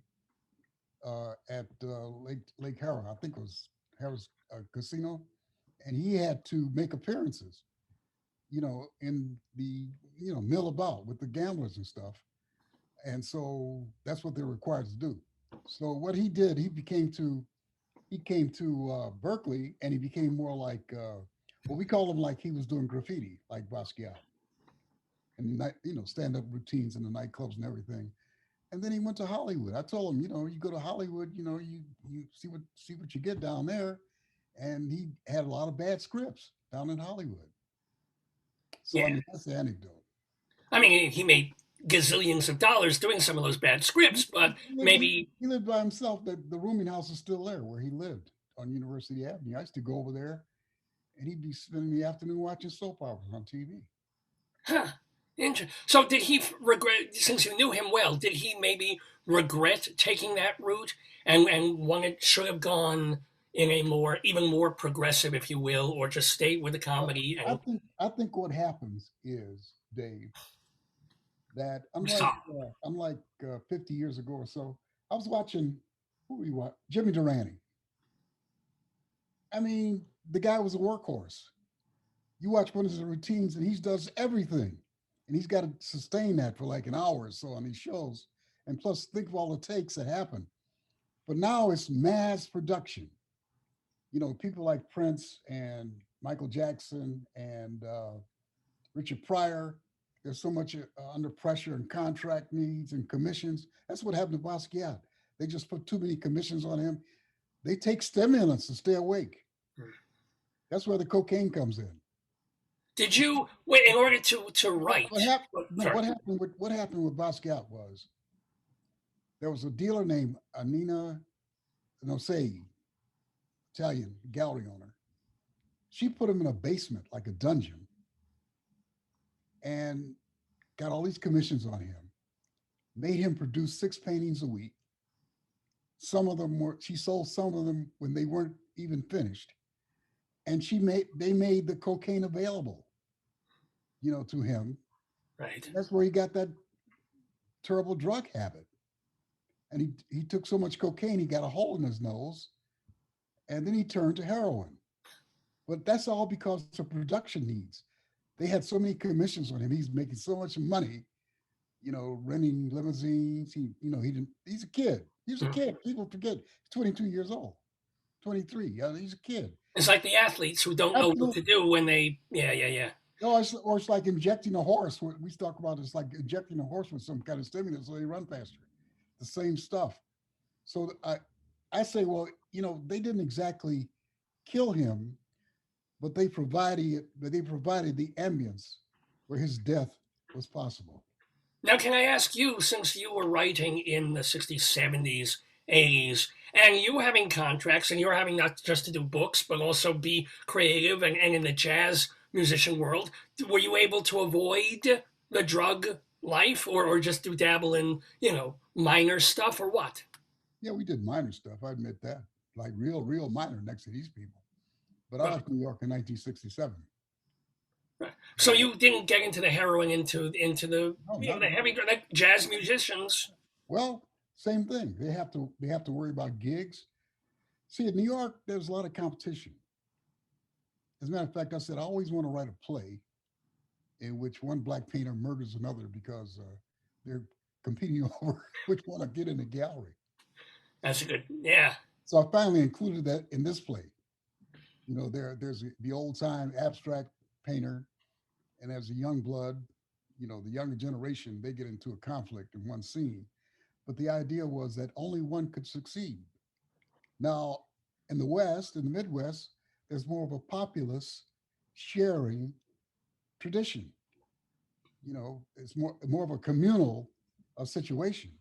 at Lake Harrow. I think it was Harrow's Casino, and he had to make appearances, in the mill about with the gamblers and stuff. And so that's what they're required to do. So what he did, he came to Berkeley, and he became more like we call him like he was doing graffiti, like Basquiat, and stand-up routines in the nightclubs and everything. And then he went to Hollywood. I told him, you go to Hollywood, you see what you get down there. And he had a lot of bad scripts down in Hollywood. So Yeah. I mean, that's the anecdote. I mean, he made gazillions of dollars doing some of those bad scripts, but maybe he lived by himself. The rooming house is still there where he lived on University Avenue. I used to go over there, and he'd be spending the afternoon watching soap operas on TV. Huh. So did he regret, since you knew him well, did he maybe regret taking that route and wanted, should have gone in a even more progressive, if you will, or just stayed with the comedy? And I think what happens is, Dave, that unlike 50 years ago or so, I was watching, Jimmy Durante. I mean, the guy was a workhorse. You watch one of his routines and he does everything. And he's got to sustain that for like an hour or so on these shows. And plus, think of all the takes that happen. But now it's mass production. People like Prince and Michael Jackson and Richard Pryor, there's so much under pressure and contract needs and commissions. That's what happened to Basquiat. They just put too many commissions on him. They take stimulants to stay awake. That's where the cocaine comes in. Did you wait in order to write? What happened with Basquiat was there was a dealer named Nina Nosei, Italian gallery owner. She put him in a basement, like a dungeon, and got all these commissions on him, made him produce 6 paintings a week. She sold some of them when they weren't even finished. And they made the cocaine available, to him. Right. That's where he got that terrible drug habit. And he took so much cocaine, he got a hole in his nose, and then he turned to heroin. But that's all because of production needs. They had so many commissions on him. He's making so much money, renting limousines. He's a kid. He's a kid. People forget he's 22 years old, 23. He's a kid. It's like the athletes who don't know what to do when they, yeah. No, it's like injecting a horse. We talk about it's like injecting a horse with some kind of stimulant so they run faster. The same stuff. So I say, well, they didn't exactly kill him, but they provided the ambience where his death was possible. Now, can I ask you, since you were writing in the 60s, 70s, 80s, and you having contracts, and you're having not just to do books, but also be creative and in the jazz musician world, were you able to avoid the drug life or just do dabble in, minor stuff or what? Yeah, we did minor stuff. I admit that. Like real minor next to these people. But I left New York in 1967. Right. So you didn't get into the heroin, into the the heavy, like jazz musicians. Well, same thing. They have to worry about gigs. See, in New York, there's a lot of competition. As a matter of fact, I said I always want to write a play in which one black painter murders another because they're competing over which one to get in the gallery. That's a good, yeah. So I finally included that in this play. You know, there's the old time abstract painter, and as a young blood, you know, the younger generation, they get into a conflict in one scene. But the idea was that only one could succeed. Now, in the West, in the Midwest, there's more of a populist sharing tradition. You know, it's more of a communal situation.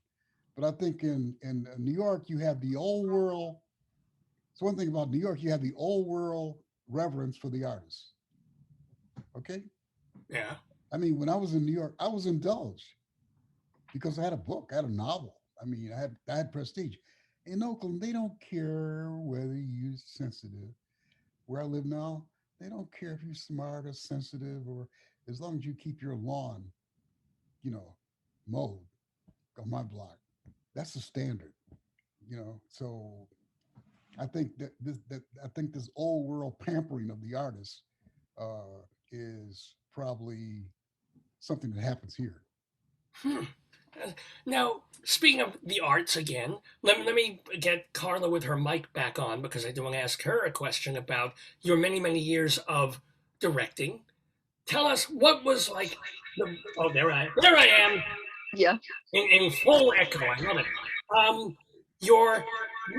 But I think in New York, you have the old world. It's one thing about New York, you have the old world reverence for the artist. Okay? Yeah. I mean, when I was in New York, I was indulged because I had a book, I had a novel. I mean, I had prestige. In Oakland, they don't care whether you're sensitive. Where I live now, they don't care if you're smart or sensitive, or as long as you keep your lawn, you know, mowed on my block. That's the standard, you know. So I think this old world pampering of the artist is probably something that happens here. Now, speaking of the arts again, let me get Carla with her mic back on because I do want to ask her a question about your many, many years of directing. Tell us what was like there I am. Yeah. In full echo. I love it. Your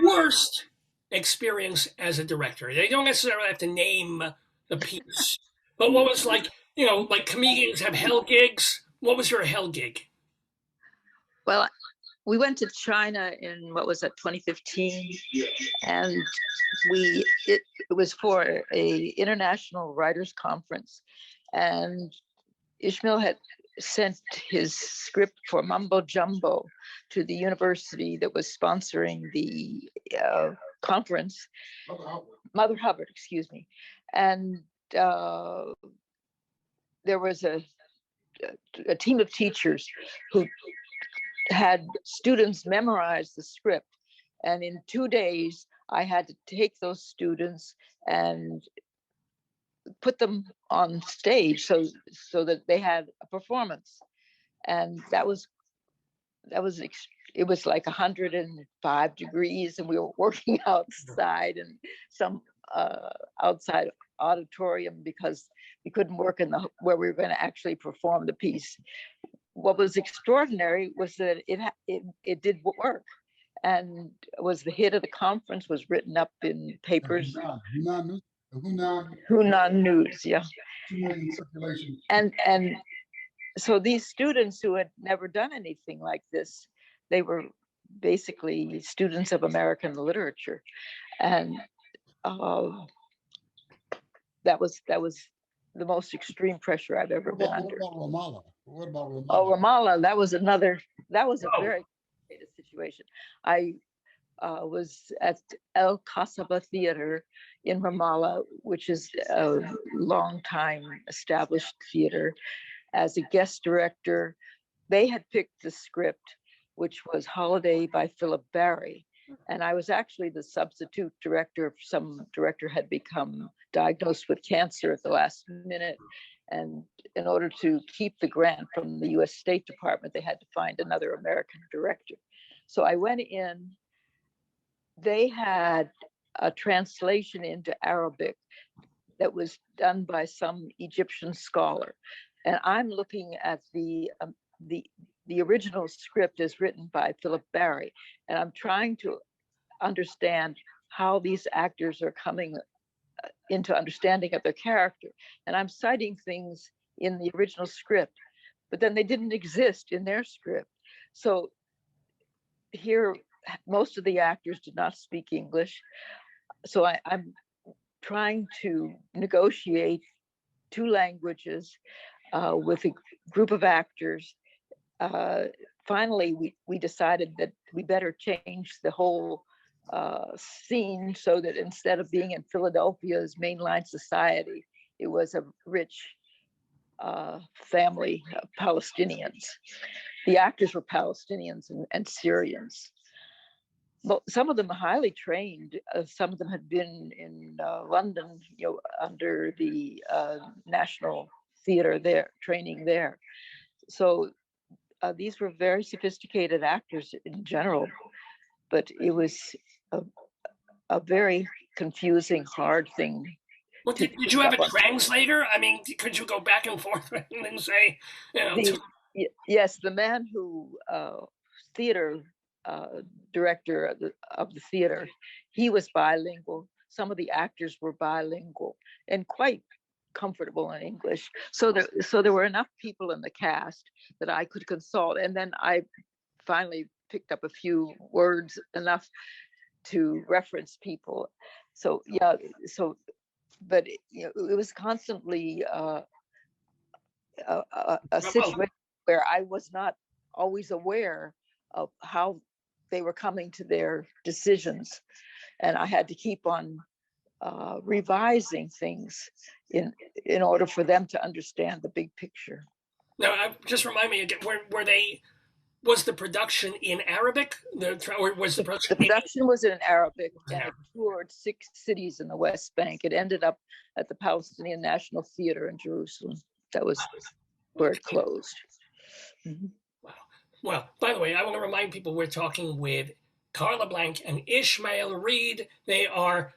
worst experience as a director. You don't necessarily have to name the piece, but what was like, you know, like comedians have hell gigs. What was your hell gig? Well, we went to China in, what was that, 2015, and it was for a international writers conference, and Ishmael had sent his script for Mumbo Jumbo to the university that was sponsoring the conference, Mother Hubbard, excuse me, and there was a team of teachers who had students memorize the script, and in 2 days I had to take those students and put them on stage so that they had a performance. And it was like 105 degrees, and we were working outside in some outside auditorium because we couldn't work where we were going to actually perform the piece. What was extraordinary was that it did work, and was the hit of the conference, was written up in papers. Hunan News, yeah. And so these students who had never done anything like this, they were basically students of American literature, and that was the most extreme pressure I've ever been under. What about Ramallah? Oh, Ramallah, that was a very complicated situation. I was at El Kasaba Theater in Ramallah, which is a long-time established theater, as a guest director. They had picked the script, which was Holiday by Philip Barry. And I was actually the substitute director. Some director had become diagnosed with cancer at the last minute. And in order to keep the grant from the US State Department, they had to find another American director. So I went in. They had a translation into Arabic that was done by some Egyptian scholar. And I'm looking at the original script as written by Philip Barry, and I'm trying to understand how these actors are coming into understanding of their character. And I'm citing things in the original script, but then they didn't exist in their script. So here, most of the actors did not speak English. So I'm trying to negotiate two languages with a group of actors. Finally, we decided that we better change the whole scene so that instead of being in Philadelphia's mainline society, it was a rich family of Palestinians. the actors were Palestinians and Syrians. Well, some of them are highly trained. Some of them had been in London, under the National Theatre there, training there. So these were very sophisticated actors in general, but it was a very confusing, hard thing. Well, did you have a translator? I mean, could you go back and forth and then say, yes, the man who theater director of the theater, he was bilingual. Some of the actors were bilingual and quite comfortable in English. So there were enough people in the cast that I could consult. And then I finally picked up a few words enough to reference people. So yeah, but it was constantly a situation where I was not always aware of how they were coming to their decisions, and I had to keep on revising things in order for them to understand the big picture. Now, just remind me again, was the production in Arabic? Or was the production? The production was in Arabic, and it toured 6 cities in the West Bank. It ended up at the Palestinian National Theater in Jerusalem. That was where it closed. Mm-hmm. Wow. Well, by the way, I want to remind people we're talking with Carla Blank and Ishmael Reed. They are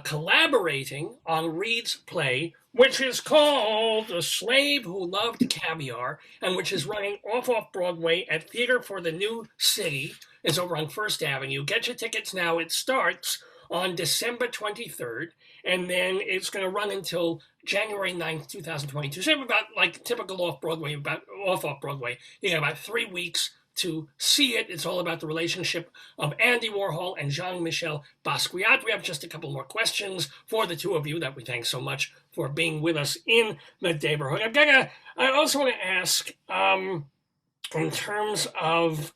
collaborating on Reed's play, which is called The Slave Who Loved Caviar, and which is running off Broadway at Theater for the New City. It's over on First Avenue. Get your tickets now. It starts on December 23rd, and then it's going to run until January 9th, 2022. So about like typical off-Broadway, you got about 3 weeks to see it. It's all about the relationship of Andy Warhol and Jean-Michel Basquiat. We have just a couple more questions for the two of you that we thank so much for being with us in the Daverhood. I also want to ask, in terms of,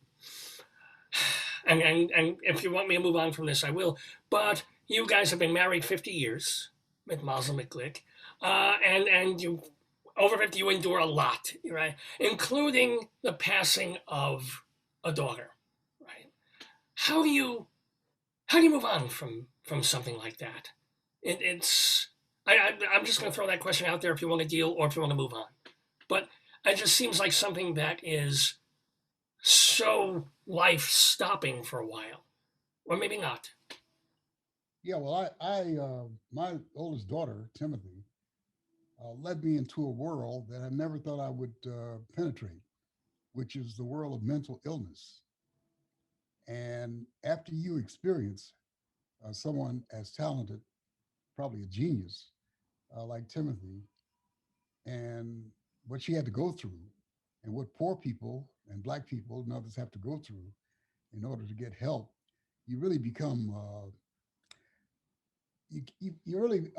and if you want me to move on from this, I will, but you guys have been married 50 years, mit Mazel Miklik, and you over 50, you endure a lot, right? Including the passing of a daughter, right? How do you move on from something like that? I'm just going to throw that question out there if you want to deal or if you want to move on. But it just seems like something that is so life-stopping for a while, or maybe not. Yeah, well, my oldest daughter, Timothy, led me into a world that I never thought I would penetrate, which is the world of mental illness. And after you experience someone as talented, probably a genius, like Timothy, and what she had to go through, and what poor people and Black people and others have to go through in order to get help, you really become, you really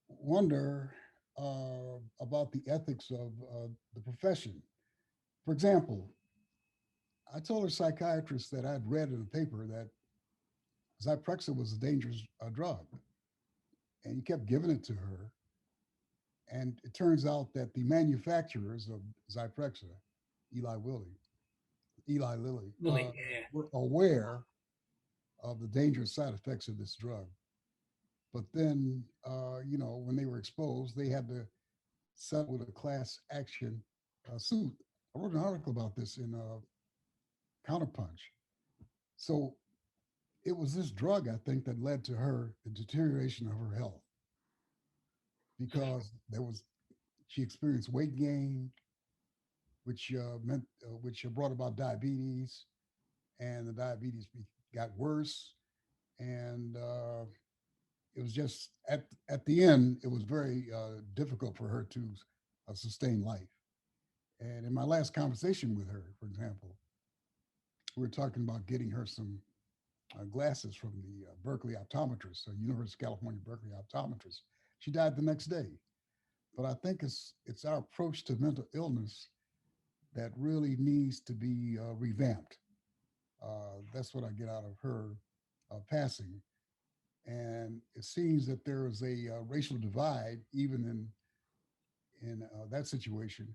wonder about the ethics of the profession. For example, I told her psychiatrist that I'd read in a paper that Zyprexa was a dangerous drug, and he kept giving it to her. And it turns out that the manufacturers of Zyprexa, Eli Lilly, were aware of the dangerous side effects of this drug. But then, when they were exposed, they had to settle with a class action suit. I wrote an article about this in Counterpunch. So it was this drug, I think, that led to the deterioration of her health, because she experienced weight gain, which brought about diabetes, and the diabetes got worse, and it was just at the end, it was very difficult for her to sustain life. And in my last conversation with her, for example, we were talking about getting her some glasses from the Berkeley optometrist, University of California, Berkeley optometrist. She died the next day. But I think it's our approach to mental illness that really needs to be revamped. That's what I get out of her passing. And it seems that there is a racial divide, even in that situation,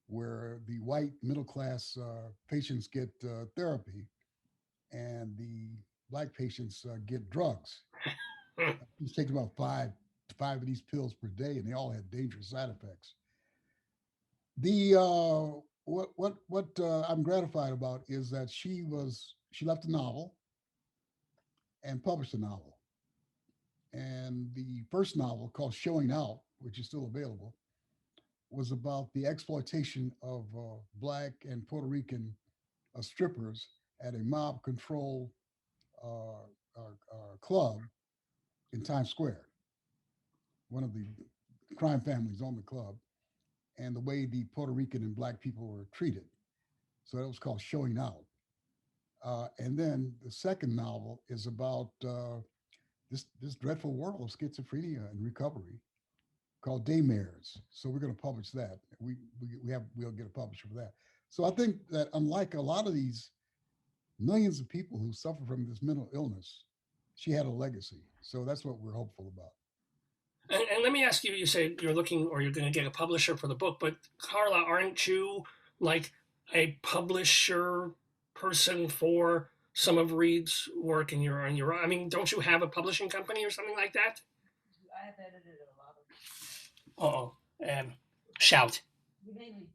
where the white middle class patients get therapy and the black patients get drugs. He's taking about five of these pills per day, and they all had dangerous side effects. The what I'm gratified about is that she left a novel and published a novel, and the first novel called Showing Out, which is still available, was about the exploitation of black and Puerto Rican strippers at a mob-controlled club in Times Square. One of the crime families owned the club, and the way the Puerto Rican and black people were treated. So that was called Showing Out. And then the second novel is about this dreadful world of schizophrenia and recovery called Daymares. So we're going to publish that. We'll get a publisher for that. So I think that unlike a lot of these millions of people who suffer from this mental illness, she had a legacy. So that's what we're hopeful about. And let me ask you, you said you're looking or you're going to get a publisher for the book, but Carla, aren't you like a publisher person for some of Reed's work and you're on your own? I mean, don't you have a publishing company or something like that? I have edited a lot of. Shout. We mainly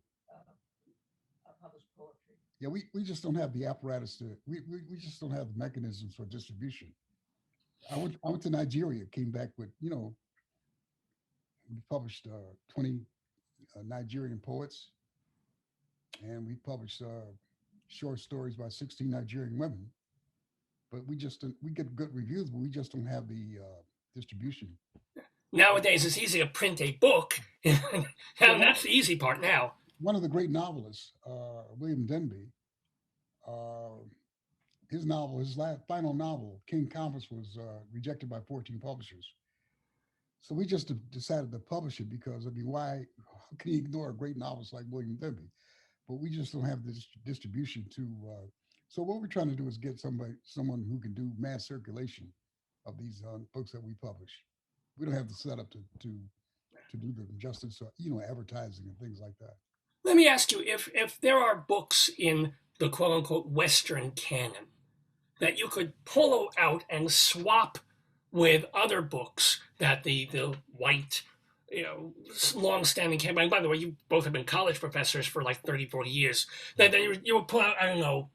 publish poetry. Yeah, we just don't have the apparatus we just don't have the mechanisms for distribution. I went to Nigeria, came back with, we published 20 Nigerian poets, and we published short stories by 16 Nigerian women. But we get good reviews, but we just don't have the distribution. Nowadays, it's easy to print a book. That's the easy part now. One of the great novelists, William Denby, his final novel, King Compass, was rejected by 14 publishers. So we just decided to publish it because, how can you ignore a great novelist like William Denby? But we just don't have the distribution to. So what we're trying to do is get someone who can do mass circulation of these books that we publish. We don't have the setup to do them justice, advertising and things like that. Let me ask you, if there are books in the quote unquote Western canon that you could pull out and swap with other books that the white, long-standing canon, by the way, you both have been college professors for like 30, 40 years, that you would pull out, I don't know,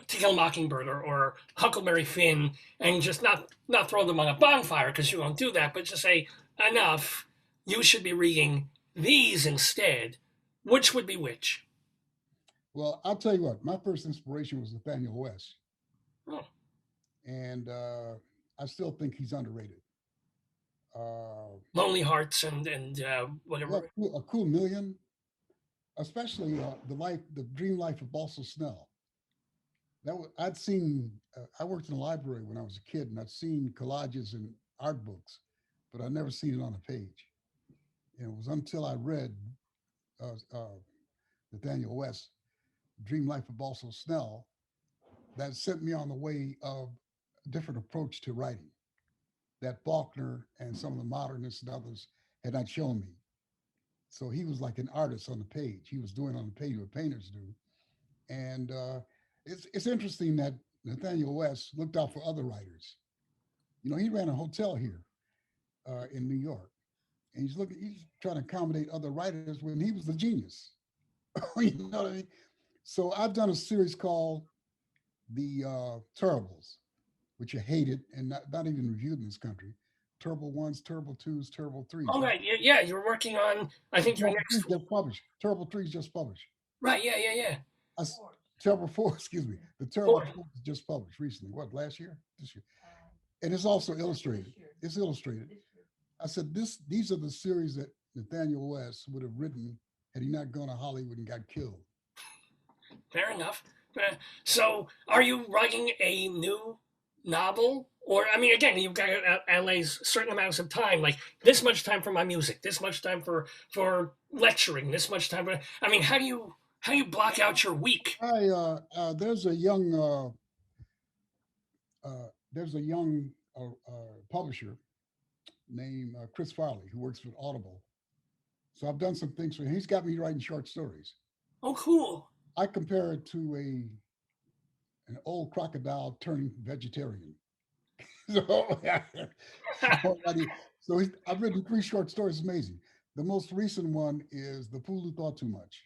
To Kill a Mockingbird or Huckleberry Finn and just not throw them on a bonfire because you won't do that, but just say, enough, you should be reading these instead. Which would be which? Well, I'll tell you what, my first inspiration was Nathaniel West. Oh. And I still think he's underrated. Lonely Hearts and whatever. A Cool Million, especially the Dream Life of Balsall Snell. I worked in a library when I was a kid, and I'd seen collages and art books, but I'd never seen it on a page. And it was until I read Nathaniel West, Dream Life of Balsall Snell, that sent me on the way of a different approach to writing that Faulkner and some of the modernists and others had not shown me. So he was like an artist on the page. He was doing on the page what painters do. And it's interesting that Nathaniel West looked out for other writers. He ran a hotel here in New York, and he's trying to accommodate other writers when he was the genius. You know what I mean? So I've done a series called The Terribles, which are hated and not even reviewed in this country. Terrible Ones, Terrible Twos, Terrible Threes. Oh, right. Yeah, you're working on, I think your next... Just published. Terrible Threes just published. Right, yeah. Terrible Four, excuse me. The Terrible Four was just published recently. What, last year? This year. And it's also illustrated. It's illustrated. I said, these are the series that Nathaniel West would have written had he not gone to Hollywood and got killed. Fair enough. So are you writing a new novel? Or, I mean, again, you've got LA's certain amounts of time, like this much time for my music, this much time for lecturing, this much time for, I mean, how do you block out your week? There's a young publisher named Chris Farley who works with Audible. So I've done some things for him. He's got me writing short stories. Oh, cool. I compare it to an old crocodile turning vegetarian. So, I've written 3 short stories. It's amazing. The most recent one is The Fool Who Thought Too Much.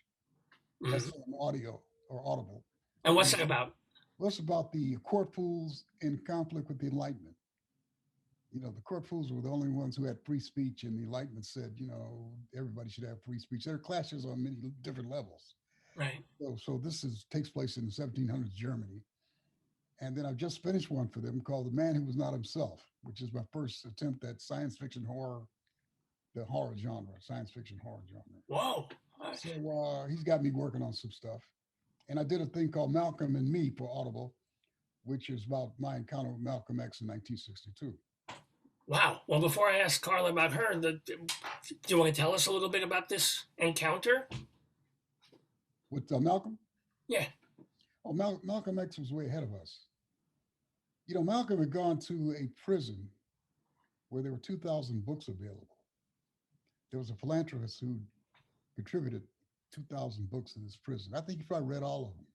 That's on audio or audible. And what's it about? Well, it's about the court fools in conflict with the Enlightenment. You know, the court fools were the only ones who had free speech, and the Enlightenment said, you know, everybody should have free speech. There are clashes on many different levels. Right. So this takes place in 1700s Germany. And then I've just finished one for them called The Man Who Was Not Himself, which is my first attempt at science fiction horror, the horror genre, science fiction horror genre. Whoa. So he's got me working on some stuff. And I did a thing called Malcolm and Me for Audible, which is about my encounter with Malcolm X in 1962. Wow. Well, before I ask Carla about her, do you want to tell us a little bit about this encounter? With Malcolm? Yeah. Oh, Malcolm X was way ahead of us. You know, Malcolm had gone to a prison where there were 2,000 books available. There was a philanthropist who contributed 2,000 books in this prison. I think he probably read all of them.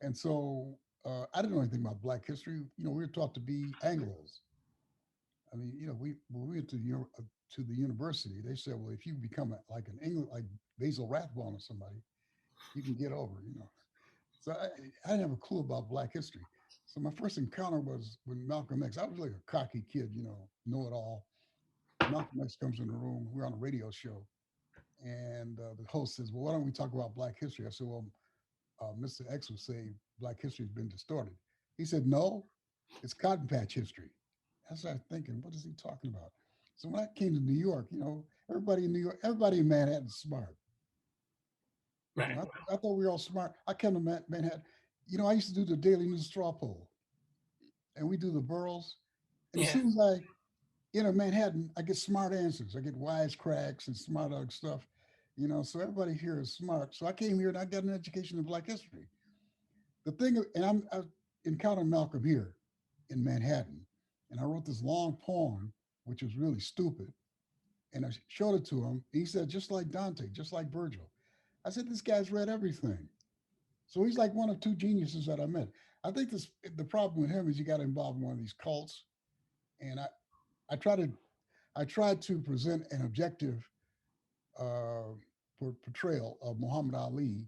And so I didn't know anything about Black history. You know, we were taught to be Anglos. I mean, you know, when we went to the university, they said, well, if you become like Basil Rathbone or somebody, you can get over, you know. So I didn't have a clue about Black history. So my first encounter was with Malcolm X. I was like a cocky kid, you know it all. Malcolm X comes in the room. We're on a radio show. And the host says, well, why don't we talk about Black history? I said, well, Mr. X would say Black history has been distorted. He said, no, it's cotton patch history. I started thinking, what is he talking about? So when I came to New York, you know, everybody in Manhattan is smart. Right. You know, I thought we were all smart. I came to Manhattan. You know, I used to do the Daily News straw poll, and we do the boroughs. And as soon as I enter Manhattan, I get smart answers. I get wisecracks and smart other stuff. You know, so everybody here is smart. So I came here and I got an education in Black history. The thing, and I encountered Malcolm here in Manhattan, and I wrote this long poem, which was really stupid. And I showed it to him. He said, just like Dante, just like Virgil. I said, this guy's read everything. So he's like one of 2 geniuses that I met. I think the problem with him is you got involved in one of these cults. And I tried to present an objective portrayal of Muhammad Ali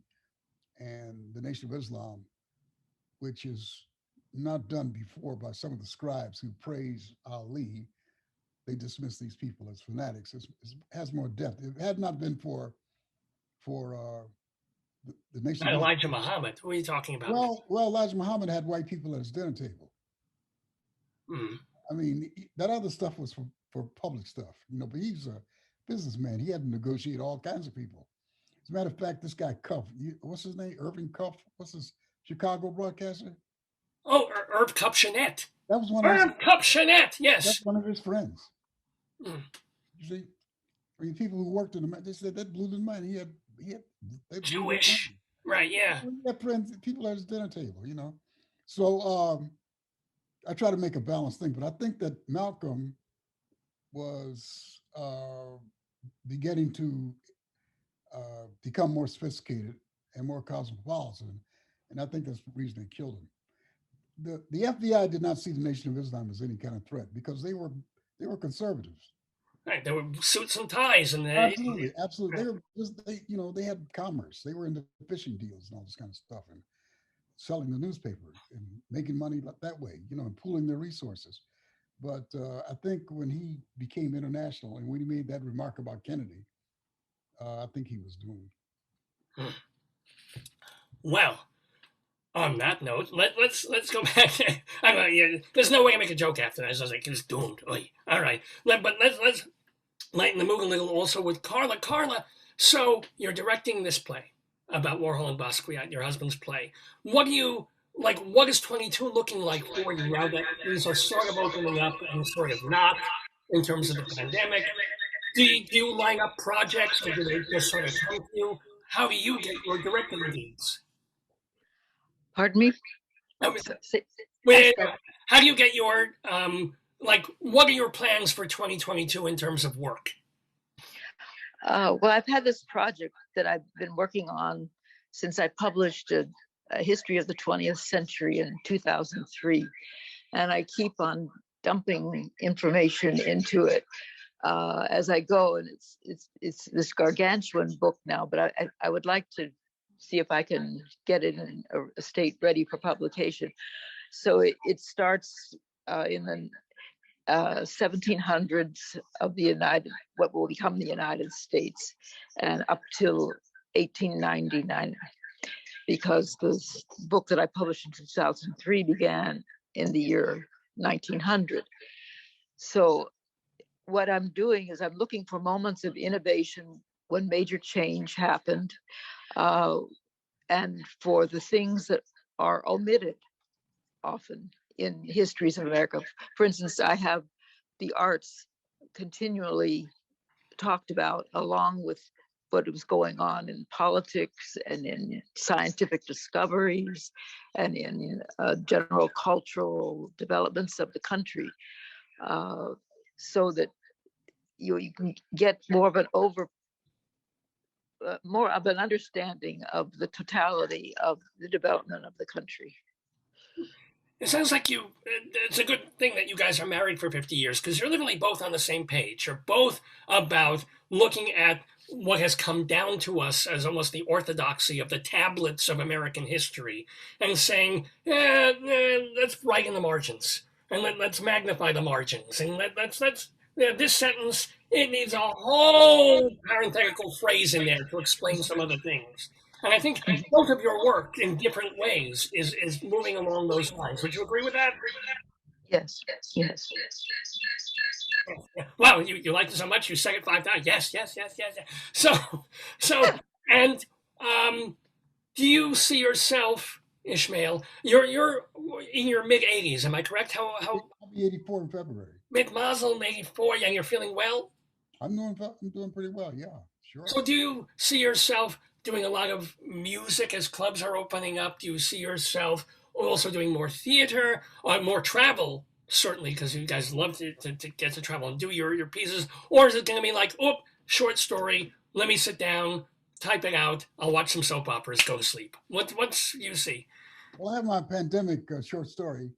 and the Nation of Islam, which is not done before by some of the scribes who praise Ali. They dismiss these people as fanatics. It has more depth. If it had not been for the Nation. Not Elijah Muhammad. Who are you talking about? Well, Elijah Muhammad had white people at his dinner table. I mean, that other stuff was for public stuff, you know, but he's a businessman. He had to negotiate all kinds of people. As a matter of fact, this guy Cuff, what's his name? Irving Cuff? What's his Chicago broadcaster? Oh, Herb Cupchinette. That was one of Herb Cupchinette, yes. That's one of his friends. You see, I mean, people who worked in the, they said that blew his mind. He had Jewish, right? Yeah. He had friends, people at his dinner table, you know. So I try to make a balanced thing, but I think that Malcolm was beginning to become more sophisticated and more cosmopolitan, and I think that's the reason they killed him. The FBI did not see the Nation of Islam as any kind of threat because they were conservatives. Right, there were suits and ties, and absolutely. They were they had commerce. They were into fishing deals and all this kind of stuff, and selling the newspaper and making money that way, you know, and pooling their resources. But I think when he became international and when he made that remark about Kennedy, I think he was doomed. Well, on that note, let's go back. There's no way I make a joke after that. I was like, it's doomed. Oy. All right, but let's lighten the mood a little also with Carla. Carla, so you're directing this play about Warhol and Basquiat, your husband's play. What is 22 looking like for you now that things are sort of opening up and sort of not in terms of the pandemic? Do you line up projects or do they just sort of come to you? How do you get your directing leads? Pardon me? How do you get your, what are your plans for 2022 in terms of work? Well, I've had this project that I've been working on since I published a history of the 20th century in 2003. And I keep on dumping information into it as I go. And it's this gargantuan book now, but I would like to see if I can get it in a state ready for publication. So it starts in the 1700s of what will become the United States, and up till 1899, because the book that I published in 2003 began in the year 1900. So what I'm doing is I'm looking for moments of innovation when major change happened, and for the things that are omitted often in histories of America. For instance, I have the arts continually talked about along with what was going on in politics and in scientific discoveries and in general cultural developments of the country, so that you can get more of an understanding of the totality of the development of the country. It sounds like it's a good thing that you guys are married for 50 years, because you're literally both on the same page. You're both about looking at what has come down to us as almost the orthodoxy of the tablets of American history and saying, let's write in the margins and let's magnify the margins. And this sentence, it needs a whole parenthetical phrase in there to explain some other things. And I think both of your work in different ways is moving along those lines. Would you agree with that? Yes. Wow, you liked it so much you sang it 5 times. Yes. So, and do you see yourself, Ishmael? You're in your mid 80s. Am I correct? How? I'll be 84 in February. Mid Mazel, 84, and you're feeling well. I'm doing pretty well. Yeah, sure. So, do you see yourself doing a lot of music as clubs are opening up? Do you see yourself also doing more theater or more travel? Certainly, because you guys love to get to travel and do your pieces. Or is it going to be like, short story, let me sit down, type it out, I'll watch some soap operas, go to sleep. What's you see? Well, I have my pandemic short story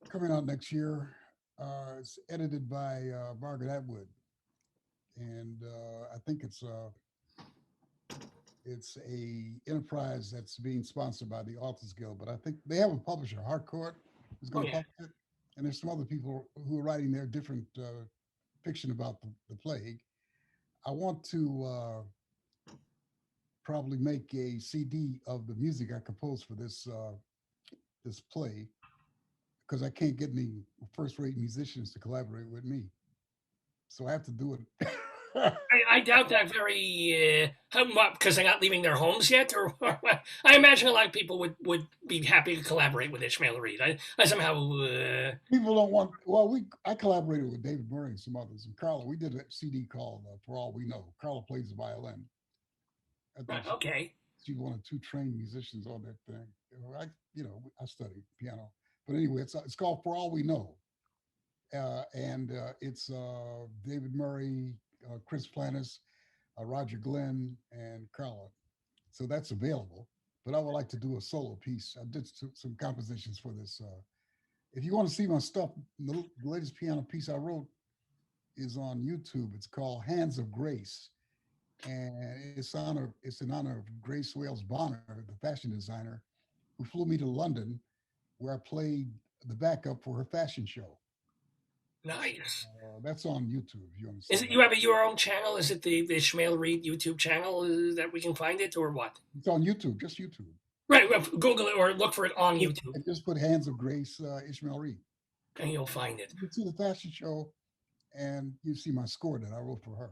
coming out next year. It's edited by Margaret Atwood. And I think it's a enterprise that's being sponsored by the Authors Guild, but I think they have a publisher, Harcourt, who's going to publish it. And there's some other people who are writing their different fiction about the plague. I want to probably make a CD of the music I composed for this play, because I can't get any first-rate musicians to collaborate with me. So I have to do it. I doubt that very, because they're not leaving their homes yet, or I imagine a lot of people would be happy to collaborate with Ishmael Reed. I somehow people don't want. Well, I collaborated with David Murray and some others, and Carla. We did a CD called "For All We Know." Carla plays the violin. Okay. She's one of 2 trained musicians on that thing. I studied piano, but anyway, it's called "For All We Know," and it's David Murray, Chris Planis, Roger Glenn, and Carla. So that's available. But I would like to do a solo piece. I did some compositions for this. If you want to see my stuff, the latest piano piece I wrote is on YouTube. It's called Hands of Grace. And it's in honor of Grace Wales Bonner, the fashion designer, who flew me to London, where I played the backup for her fashion show. Nice. That's on YouTube. If you want to see Is it you have your own channel? Is it the Ishmael Reed YouTube channel that we can find it, or what? It's on YouTube, just YouTube. Right, Google it or look for it on YouTube. And just put Hands of Grace, Ishmael Reed, and you'll find it. You see the fashion show, and you see my score that I wrote for her.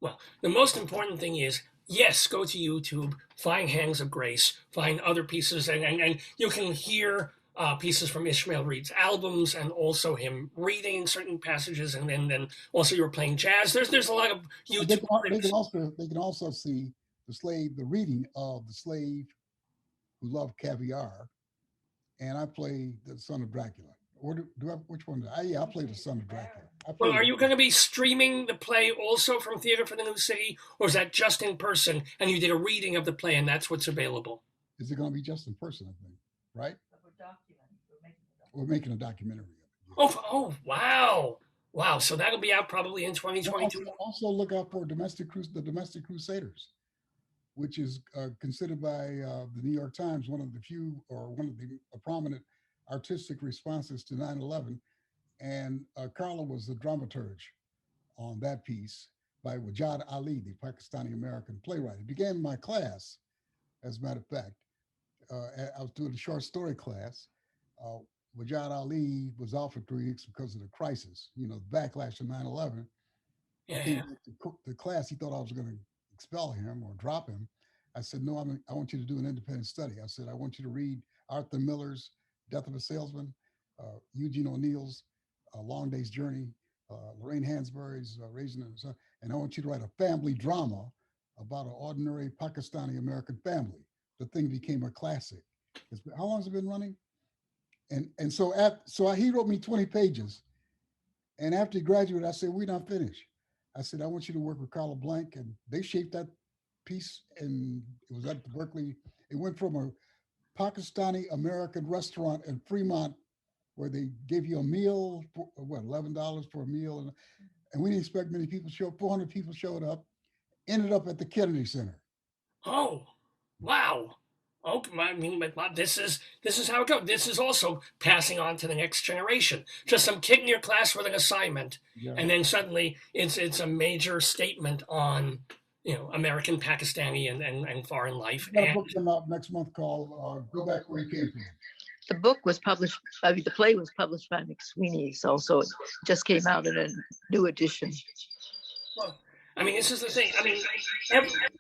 Well, the most important thing is, yes, go to YouTube, find Hands of Grace, find other pieces, and you can hear pieces from Ishmael Reed's albums, and also him reading certain passages, and then also you're playing jazz. There's a lot of YouTube. They can also see the reading of The Slave Who Loved Caviar, and I play the Son of Dracula. Or do I? Which one? I play the Son of Dracula. Well, are you going to be streaming the play also from Theater for the New City, or is that just in person and you did a reading of the play and that's what's available? Is it going to be just in person, I think, right? We're making a documentary of it. Yeah. Oh, wow. Wow. So that'll be out probably in 2022. Also look out for the Domestic Crusaders, which is considered by the New York Times one of the prominent artistic responses to 9/11. And Carla was the dramaturge on that piece by Wajad Ali, the Pakistani-American playwright. It began in my class, as a matter of fact. I was doing a short story class. Wajad Ali was off for 3 weeks because of the crisis, the backlash of 9/11. Yeah. Came to the class, he thought I was going to expel him or drop him. I said, no, I want you to do an independent study. I said, I want you to read Arthur Miller's Death of a Salesman, Eugene O'Neill's A Long Day's Journey, Lorraine Hansberry's Raising the Sun, and I want you to write a family drama about an ordinary Pakistani-American family. The thing became a classic. How long has it been running? And so he wrote me 20 pages. And after he graduated, I said, we're not finished. I said, I want you to work with Carla Blank. And they shaped that piece, and it was at the Berkeley. It went from a Pakistani-American restaurant in Fremont where they gave you a meal, for, what, $11 for a meal. And we didn't expect many people to show up. 400 people showed up, ended up at the Kennedy Center. Oh, wow. Okay, I mean, but this is how it goes. This is also passing on to the next generation. Just some kid in your class with an assignment, and then suddenly it's a major statement on American, Pakistani, and foreign life. Got a book coming out next month called "Go Back Where You Came From." The book was published. The play was published by McSweeney's. Also, it just came out in a new edition. Well, I mean, this is the thing. I mean,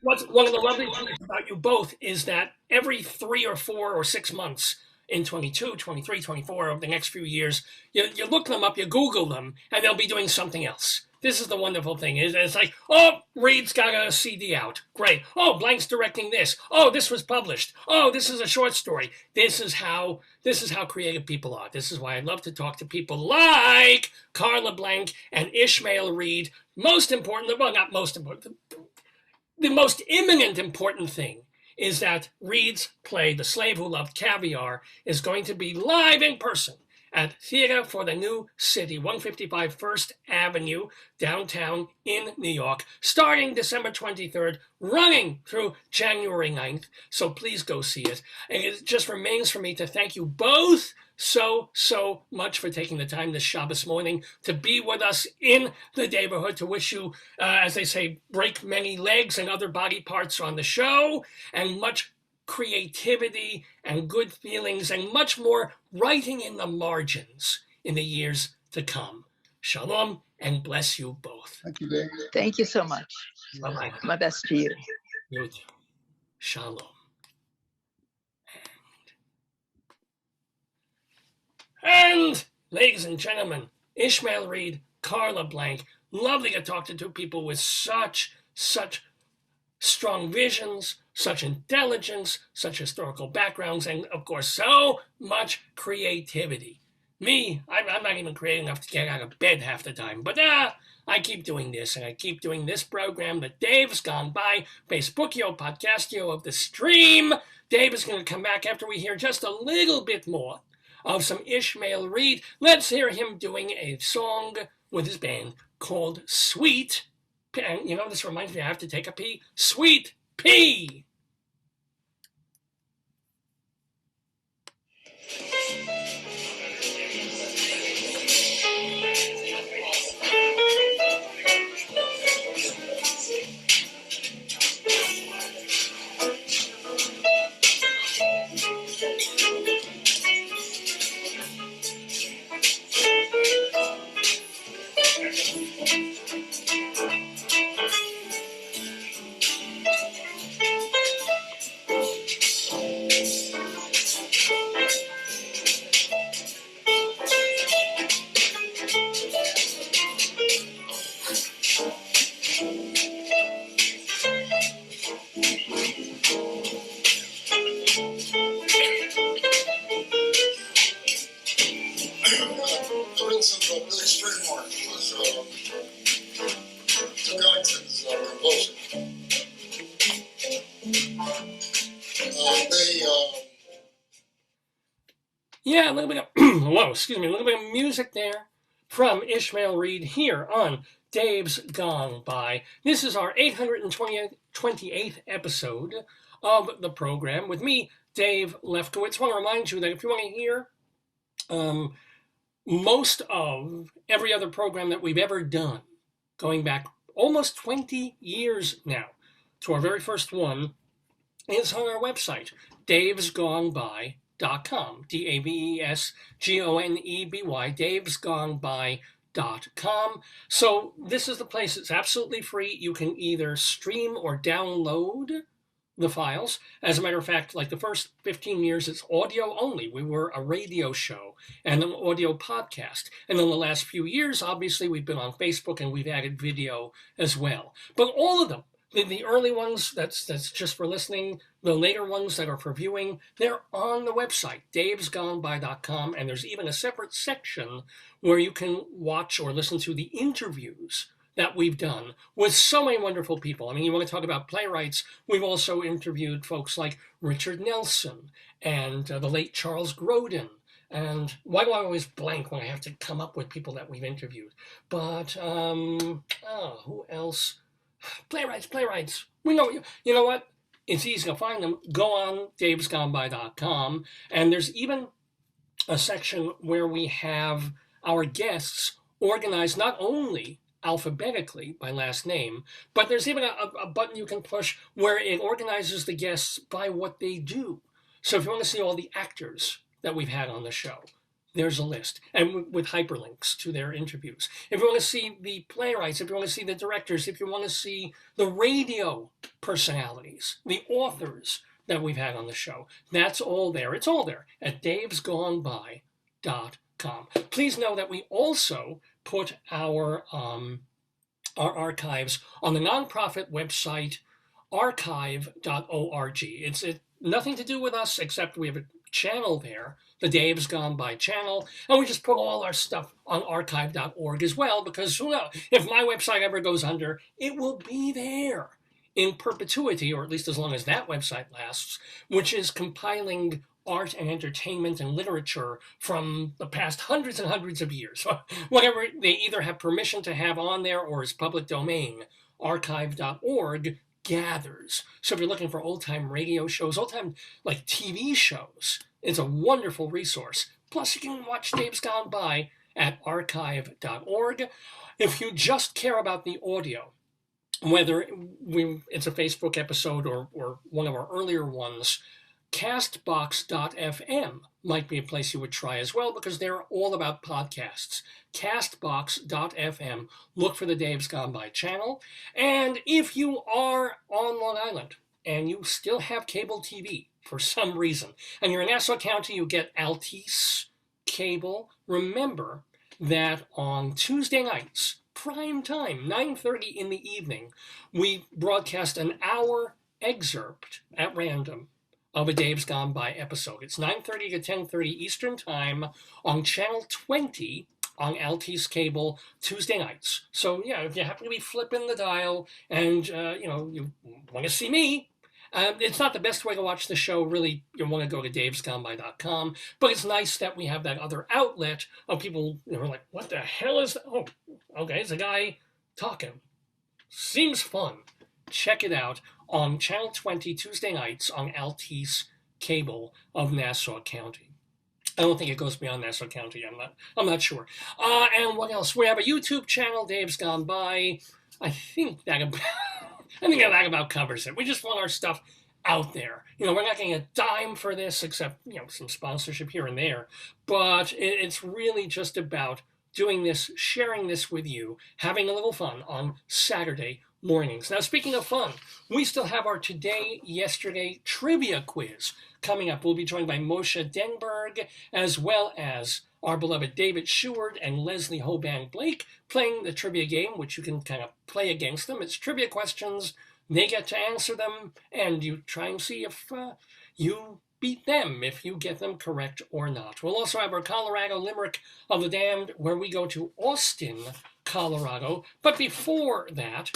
what's one of the lovely things about you both is that every 3 or 4 or 6 months in 22, 23, 24 of the next few years, you look them up, you Google them, and they'll be doing something else. This is the wonderful thing. It's like, oh, Reed's got a CD out. Great. Oh, Blank's directing this. Oh, this was published. Oh, this is a short story. This is how creative people are. This is why I love to talk to people like Carla Blank and Ishmael Reed. Most important, well, not most important, the most imminent important thing is that Reed's play, The Slave Who Loved Caviar, is going to be live in person at Theater for the New City, 155 First Avenue, downtown in New York, starting December 23rd, running through January 9th. So please go see it. And it just remains for me to thank you both so much for taking the time this Shabbos morning to be with us in the Daverhood, to wish you, as they say, break many legs and other body parts on the show, and much creativity and good feelings and much more writing in the margins in the years to come. Shalom and bless you both. Thank you, Dave. Thank you so much. Bye-bye. My best to you. You too. Shalom. And ladies and gentlemen, Ishmael Reed, Carla Blank, lovely to talk to two people with such strong visions, such intelligence, such historical backgrounds, and of course, so much creativity. Me, I'm not even creative enough to get out of bed half the time, but I keep doing this, and I keep doing this program. The Dave's gone by, Facebookio, Podcastio of the stream. Dave is going to come back after we hear just a little bit more of some Ishmael Reed. Let's hear him doing a song with his band called Sweet. And this reminds me, I have to take a pee. Sweet Pea. For instance, a big spring mark was Yeah, a little bit of whoa, excuse me, a little bit of music there from Ishmael Reed here on Dave's Gone By. This is our 828th episode of the program with me, Dave Lefkowitz. I want to remind you that if you want to hear most of every other program that we've ever done, going back almost 20 years now to our very first one, is on our website, davesgoneby.com, DAVESGONEBY, davesgoneby.com. So this is the place. It's absolutely free. You can either stream or download the files. As a matter of fact, like the first 15 years, it's audio only. We were a radio show and an audio podcast. And in the last few years, obviously, we've been on Facebook and we've added video as well. But all of them, the early ones, that's just for listening. The later ones that are for viewing, they're on the website, davesgoneby.com. And there's even a separate section where you can watch or listen to the interviews that we've done with so many wonderful people. I mean, you want to talk about playwrights, we've also interviewed folks like Richard Nelson and the late Charles Grodin. And why do I always blank when I have to come up with people that we've interviewed? But, who else? Playwrights. We know, you know what? It's easy to find them. Go on davesgoneby.com. And there's even a section where we have our guests organized not only alphabetically by last name, but there's even a button you can push where it organizes the guests by what they do. So if you want to see all the actors that we've had on the show, there's a list, and with hyperlinks to their interviews. If you want to see the playwrights, if you want to see the directors, if you want to see the radio personalities, the authors that we've had on the show, that's all there. It's all there at davesgoneby.com. Please know that we also put our archives on the nonprofit website archive.org. It's nothing to do with us except we have a channel there, the Dave's Gone By channel, and we just put all our stuff on archive.org as well, because who knows, if my website ever goes under, it will be there in perpetuity, or at least as long as that website lasts, which is compiling art and entertainment and literature from the past hundreds and hundreds of years. Whatever they either have permission to have on there or is public domain, archive.org gathers. So if you're looking for old-time radio shows, old-time like TV shows, it's a wonderful resource. Plus you can watch Dave's Gone By at archive.org. If you just care about the audio, whether it's a Facebook episode or one of our earlier ones, Castbox.fm might be a place you would try as well, because they're all about podcasts. Castbox.fm. Look for the Dave's Gone By channel. And if you are on Long Island and you still have cable TV for some reason, and you're in Nassau County, you get Altice cable, remember that on Tuesday nights, prime time, 9:30 in the evening, we broadcast an hour excerpt at random of a Dave's Gone By episode. It's 9:30 to 10:30 Eastern Time on Channel 20 on Altice Cable Tuesday nights. So, yeah, if you happen to be flipping the dial and, you want to see me, it's not the best way to watch the show. Really, you want to go to davesgoneby.com. But it's nice that we have that other outlet of people who are like, what the hell is that? Oh, okay, it's a guy talking. Seems fun. Check it out on Channel 20 Tuesday nights on Altice Cable of Nassau County. I don't think it goes beyond Nassau County. I'm not sure. And what else? We have a YouTube channel, Dave's Gone By. I think that about covers it. We just want our stuff out there. We're not getting a dime for this, except some sponsorship here and there. But it's really just about doing this, sharing this with you, having a little fun on Saturday mornings. Now, speaking of fun, we still have our Today, Yesterday trivia quiz coming up. We'll be joined by Moshe Denburg, as well as our beloved David Sheward and Leslie Hoban Blake, playing the trivia game, which you can kind of play against them. It's trivia questions. They get to answer them, and you try and see if you beat them, if you get them correct or not. We'll also have our Colorado Limerick of the Damned, where we go to Austin, Colorado. But before that,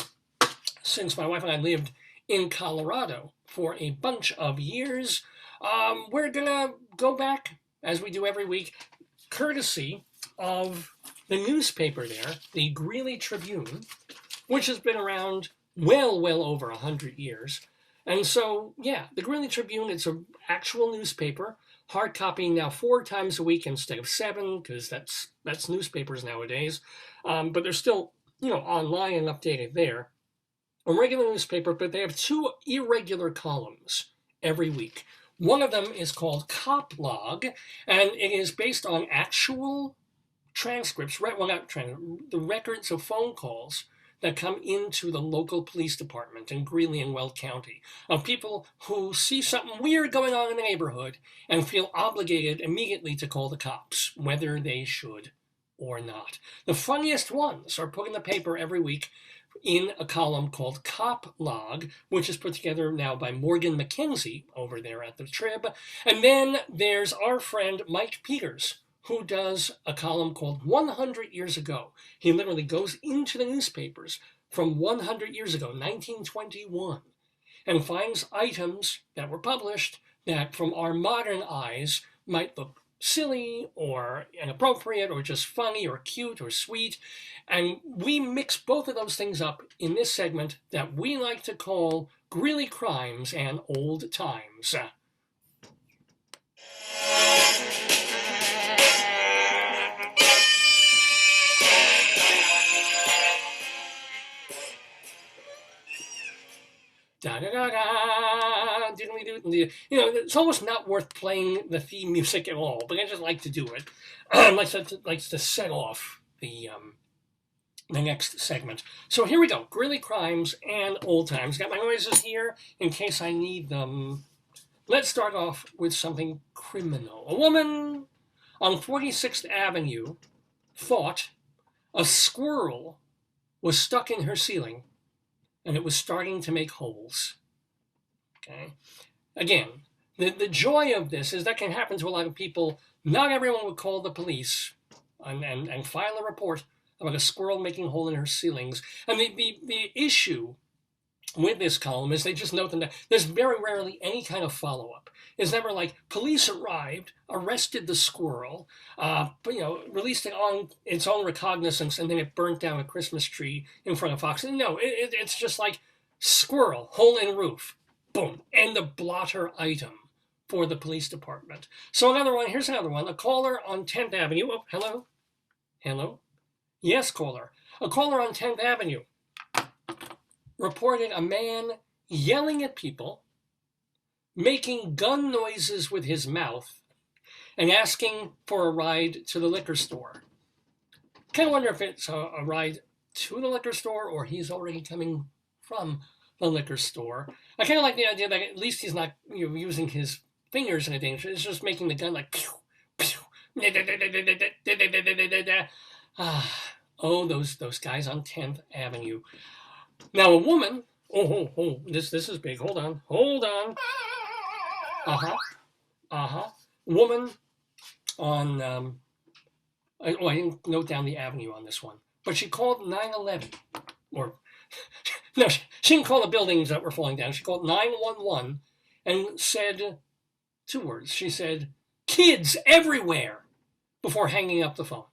since my wife and I lived in Colorado for a bunch of years. We're going to go back, as we do every week, courtesy of the newspaper there, the Greeley Tribune, which has been around well over 100 years. And so, yeah, the Greeley Tribune, it's an actual newspaper, hard copying now 4 times a week instead of 7, because that's newspapers nowadays. But they're still, online and updated there. A regular newspaper, but they have 2 irregular columns every week. One of them is called Cop Log, and it is based on actual transcripts, the records of phone calls that come into the local police department in Greeley and Weld County of people who see something weird going on in the neighborhood and feel obligated immediately to call the cops, whether they should or not. The funniest ones are put in the paper every week in a column called Cop Log, which is put together now by Morgan McKenzie over there at the Trib. And then there's our friend Mike Peters, who does a column called 100 Years Ago. He literally goes into the newspapers from 100 years ago, 1921, and finds items that were published that from our modern eyes might look silly or inappropriate or just funny or cute or sweet. And we mix both of those things up in this segment that we like to call Greeley Crimes and Old Times. Da da da da, diddly-doo. It's almost not worth playing the theme music at all, but I just like to do it. Likes to set off the next segment. So here we go, Greeley Crimes and Old Times. Got my noises here in case I need them. Let's start off with something criminal. A woman on 46th Avenue thought a squirrel was stuck in her ceiling and it was starting to make holes. Okay. Again, the joy of this is that can happen to a lot of people. Not everyone would call the police and file a report about a squirrel making a hole in her ceilings. And the issue with this column is they just note that there's very rarely any kind of follow-up. It's never like police arrived, arrested the squirrel, released it on its own recognizance, and then it burnt down a Christmas tree in front of Fox. No, it's just like squirrel, hole in roof, boom, and the blotter item for the police department. So here's another one. A caller on 10th Avenue. Oh, hello? Hello? Yes, caller. A caller on 10th Avenue reported a man yelling at people, making gun noises with his mouth, and asking for a ride to the liquor store. Kind of wonder if it's a ride to the liquor store or he's already coming from the liquor store. I kind of like the idea that at least he's not using his fingers in a danger. It's just making the gun like pew, pew. Oh, those guys on 10th Avenue. Now a woman, this is big. Hold on. Woman on, I didn't note down the avenue on this one, but she called 911, or, no, she didn't call the buildings that were falling down. She called 911 and said 2 words. She said, "Kids everywhere," before hanging up the phone.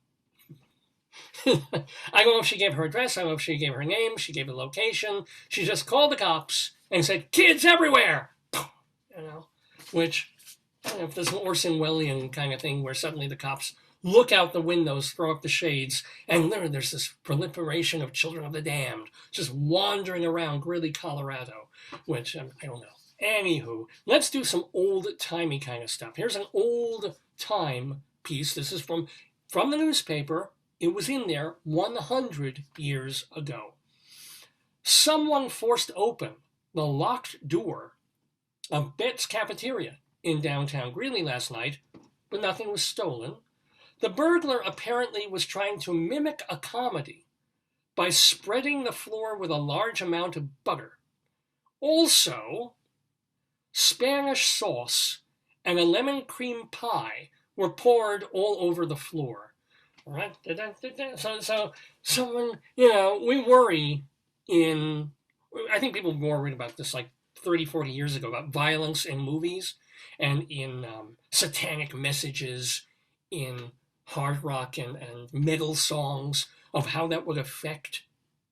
I don't know if she gave her address. I don't know if she gave her name. She gave a location. She just called the cops and said, "Kids everywhere," which, I don't know if there's an Orson Welles kind of thing where suddenly the cops look out the windows, throw up the shades, and there's this proliferation of children of the damned just wandering around Greeley, Colorado, which I don't know. Anywho, let's do some old-timey kind of stuff. Here's an old-time piece. This is from the newspaper. It was in there 100 years ago. Someone forced open the locked door of Bet's Cafeteria in downtown Greeley last night, but nothing was stolen. The burglar apparently was trying to mimic a comedy by spreading the floor with a large amount of butter. Also, Spanish sauce and a lemon cream pie were poured all over the floor. Right? So someone, we worry in I think people were more worried about this like 30, 40 years ago, about violence in movies and in satanic messages in hard rock and metal songs, of how that would affect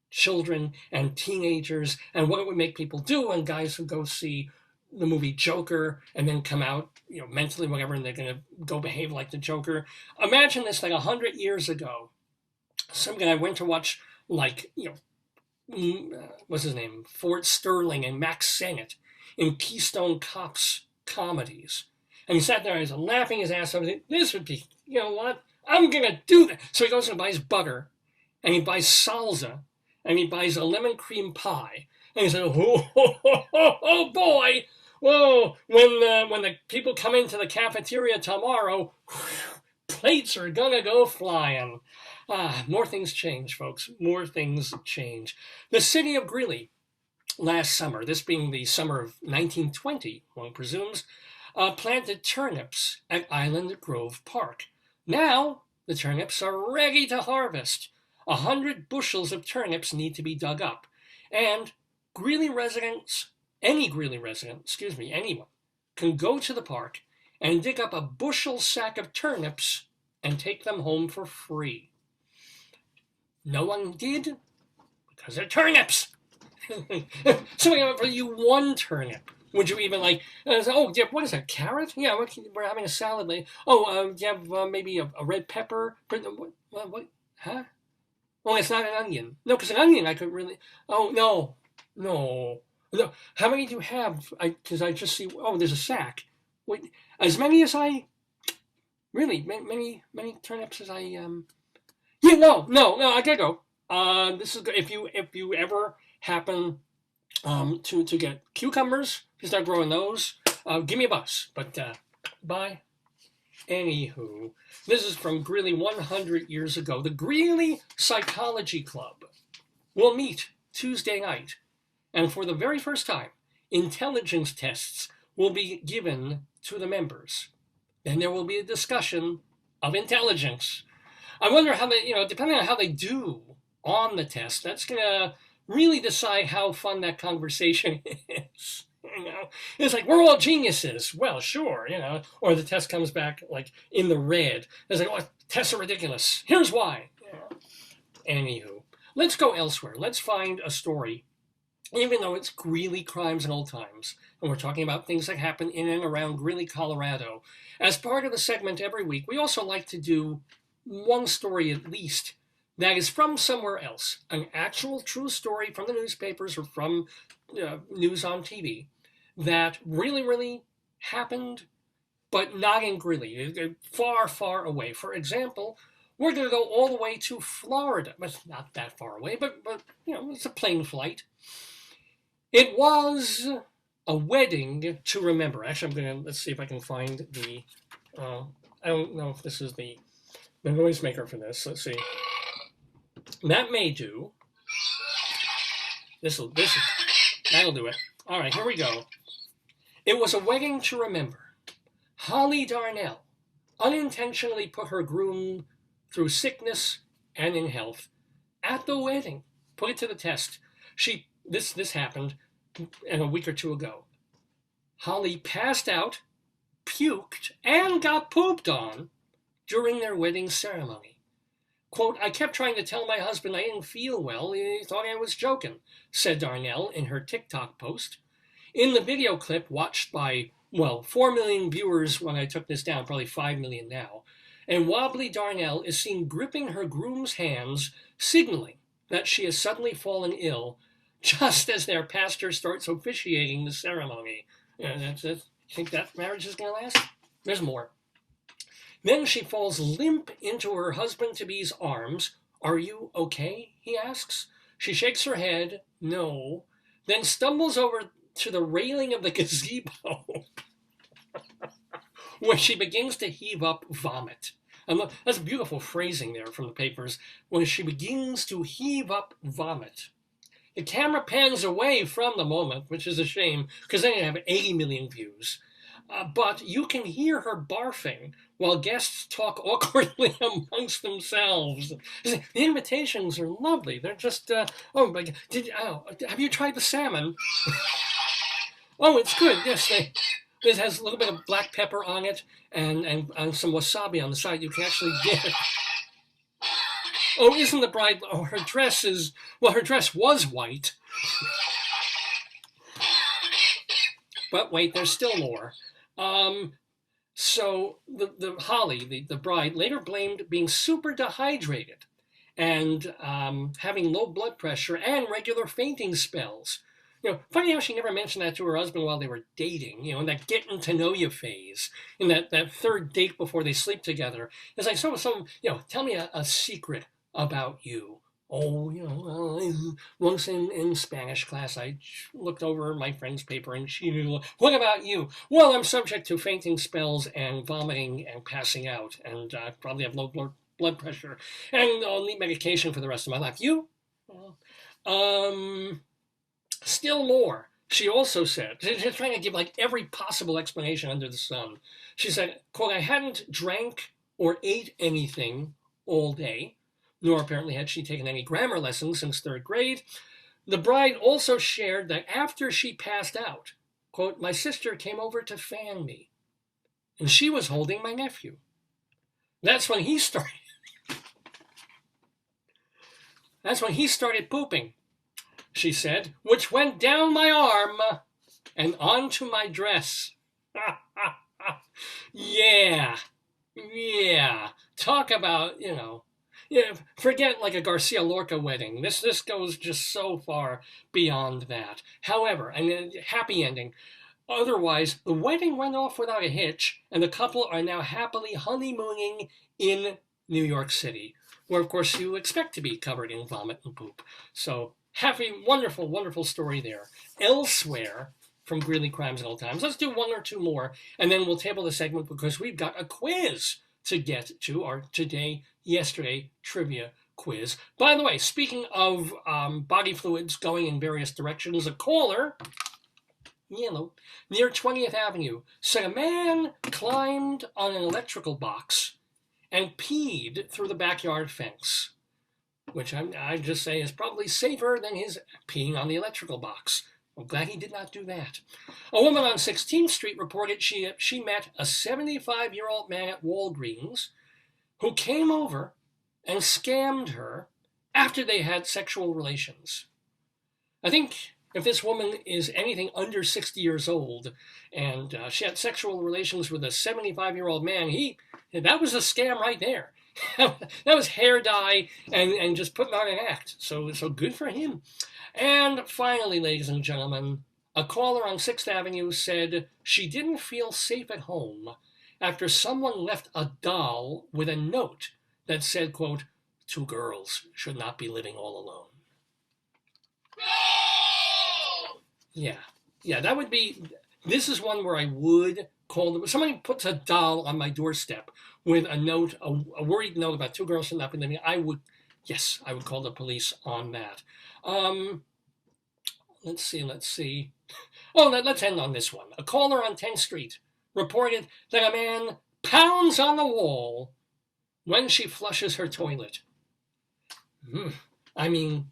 children and teenagers and what it would make people do, and guys who go see the movie Joker and then come out, mentally whatever, and they're going to go behave like the Joker. Imagine this like 100 years ago. Some guy went to watch, like, what's his name? Fort Sterling and Max Sennett in Keystone Cops comedies. And he sat there and he's laughing his ass off. This would be, you know what? I'm going to do that. So he goes and buys butter, and he buys salsa, and he buys a lemon cream pie. And he said, oh boy, whoa, when the people come into the cafeteria tomorrow, plates are going to go flying. More things change, folks. More things change. The city of Greeley last summer, this being the summer of 1920, one presumes, planted turnips at Island Grove Park. Now, the turnips are ready to harvest. 100 bushels of turnips need to be dug up. And Greeley residents, anyone, can go to the park and dig up a bushel sack of turnips and take them home for free. No one did, because they're turnips. So we offer you one turnip. Would you even like, yeah, what is that, carrot? Yeah, we're having a salad. Do you have maybe a red pepper? What? Huh? Oh, it's not an onion. No, because an onion I could really, no. How many do you have? Because I just see, there's a sack. Wait, as many as really, many turnips as I, no, I gotta go. This is if you ever happen to get cucumbers, you start growing those, give me a buzz. But bye. Anywho, this is from Greeley 100 years ago. The Greeley Psychology Club will meet Tuesday night, and for the very first time, intelligence tests will be given to the members. Then there will be a discussion of intelligence. I wonder how they, depending on how they do on the test, that's going to really decide how fun that conversation is. It's like, we're all geniuses. Well, sure, or the test comes back like in the red. It's like, tests are ridiculous. Here's why. Anywho, let's go elsewhere. Let's find a story, even though it's Greeley Crimes and Old Times, and we're talking about things that happen in and around Greeley, Colorado. As part of the segment every week, we also like to do one story at least that is from somewhere else, an actual true story from the newspapers or from news on TV that really, really happened, but not in Greeley, far, far away. For example, we're going to go all the way to Florida. Well, not that far away, but it's a plane flight. It was a wedding to remember. Actually, let's see if I can find the, I don't know if this is the noisemaker for this. Let's see. That may do. That'll do it. All right, here we go. It was a wedding to remember. Holly Darnell unintentionally put her groom through sickness and in health at the wedding. Put it to the test. This happened a week or two ago. Holly passed out, puked, and got pooped on during their wedding ceremony. Quote, I kept trying to tell my husband I didn't feel well. He thought I was joking, said Darnell in her TikTok post. In the video clip, watched by, 4 million viewers when I took this down, probably 5 million now, and wobbly Darnell is seen gripping her groom's hands, signaling that she has suddenly fallen ill, just as their pastor starts officiating the ceremony. That's it. You think that marriage is going to last? There's more. Then she falls limp into her husband-to-be's arms. Are you okay? He asks. She shakes her head, no, then stumbles over to the railing of the gazebo where she begins to heave up vomit. And look, that's beautiful phrasing there from the papers, when she begins to heave up vomit. The camera pans away from the moment, which is a shame, because then you have 80 million views. but you can hear her barfing while guests talk awkwardly amongst themselves. The invitations are lovely. They're just, oh my God, have you tried the salmon? Oh, it's good. Yes, it has a little bit of black pepper on it and some wasabi on the side. You can actually get it. Oh, isn't the bride, her dress was white. But wait, there's still more. So the Holly, the bride, later blamed being super dehydrated and having low blood pressure and regular fainting spells. Funny how she never mentioned that to her husband while they were dating, in that getting to know you phase, in that third date before they sleep together. It's like tell me a secret about you. Oh, once in Spanish class, I looked over my friend's paper and she knew, what about you? Well, I'm subject to fainting spells and vomiting and passing out, and I probably have low blood pressure, and I'll need medication for the rest of my life. You? Still more. She also said, she's trying to give like every possible explanation under the sun. She said, quote, I hadn't drank or ate anything all day, nor apparently had she taken any grammar lessons since third grade. The bride also shared that after she passed out, quote, my sister came over to fan me, and she was holding my nephew. That's when he started. That's when he started pooping, she said, which went down my arm and onto my dress. Yeah. Talk about, forget like a Garcia Lorca wedding. This goes just so far beyond that. However, and a happy ending. Otherwise, the wedding went off without a hitch, and the couple are now happily honeymooning in New York City, where, of course, you expect to be covered in vomit and poop. So, happy, wonderful, wonderful story there. Elsewhere, from Greeley Crimes at All Times, let's do one or two more, and then we'll table the segment because we've got a quiz to get to, our yesterday trivia quiz. By the way, speaking of body fluids going in various directions, a caller, near 20th Avenue, said a man climbed on an electrical box and peed through the backyard fence, which I just say is probably safer than his peeing on the electrical box. I'm glad he did not do that. A woman on 16th Street reported she met a 75-year-old man at Walgreens who came over and scammed her after they had sexual relations. I think if this woman is anything under 60 years old and she had sexual relations with a 75-year-old man, that was a scam right there. That was hair dye and just putting on an act. So good for him. And finally, ladies and gentlemen, a caller on 6th Avenue said she didn't feel safe at home after someone left a doll with a note that said, quote, 2 girls should not be living all alone. Yeah, that would be, this is one where I would call, somebody puts a doll on my doorstep with a note, a worried note about 2 girls should not be living, I would call the police on that. Let's see. Oh, let's end on this one. A caller on 10th Street reported that a man pounds on the wall when she flushes her toilet. I mean,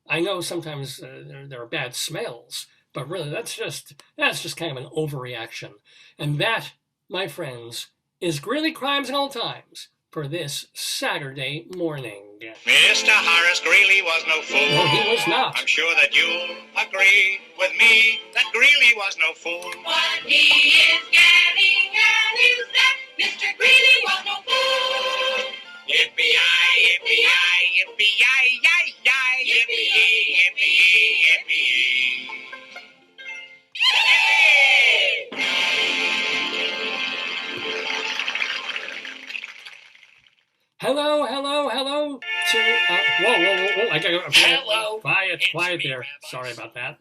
I know sometimes there are bad smells, but really that's just kind of an overreaction. And that, my friends, is Greeley Crimes at All Times for this Saturday morning. Mr. Horace Greeley was no fool. No, he was not. I'm sure that you'll agree with me that Greeley was no fool. What he is getting at is that Mr. Greeley was no fool. Yippee-yi, yippee-yi, yippee-yi-yi-yi, yippee-yi, yippee-yi, yippee-yi. Hello to, whoa, I gotta, Hello. Quiet there. Sorry about that.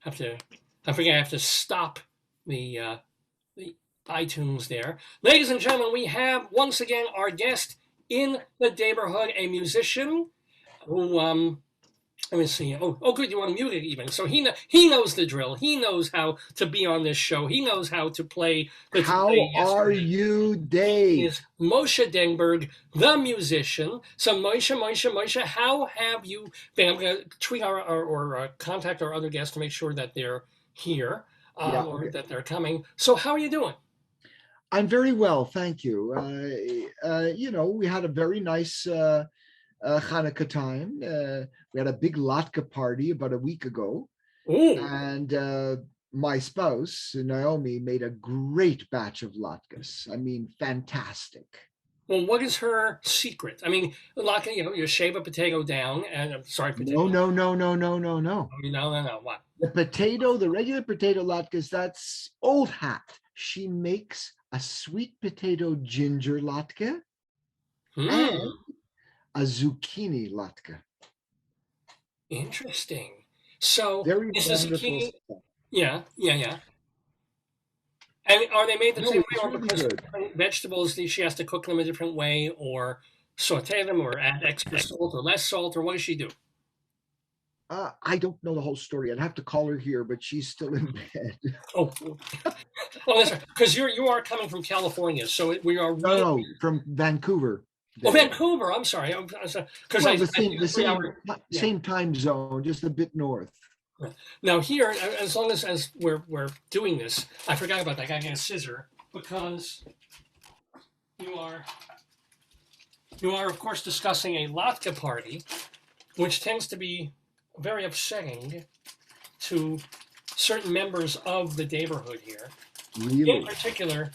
I think I have to stop the iTunes there. Ladies and gentlemen, we have once again our guest in the Daverhood, a musician who Let me see. Oh, good. You unmuted even. So he knows the drill. He knows how to be on this show. He knows how to play the How are you, He Dave? is Moshe Denburg, the musician. So Moshe, how have you been? I'm going to tweet or contact our other guests to make sure that they're here Yeah, or okay. that they're coming. So how are you doing? I'm very well, thank you. We had a very nice Hanukkah time. We had a big latke party about a week ago, Ooh. and my spouse Naomi made a great batch of latkes. I mean, fantastic. Well, what is her secret? I mean, latke, you shave a potato down, and I'm sorry, potato. No. No. What? The regular potato latkes, that's old hat. She makes a sweet potato ginger latke and a zucchini latke. Interesting. So Very is the zucchini? stuff. Yeah. And are they made the same way, or really because good. different vegetables, she has to cook them a different way, or saute them, or add extra salt or less salt, or what does she do? I don't know the whole story. I'd have to call her here, but she's still in bed. Oh, that's right. Because you are coming from California, so we are. No, from Vancouver. Oh, Vancouver. I'm sorry. Because same time zone, just a bit north. Now here, as long as we're doing this, I forgot about that. I gotta get a scissor because you are of course discussing a latke party, which tends to be very upsetting to certain members of the Daverhood here. Really? In particular,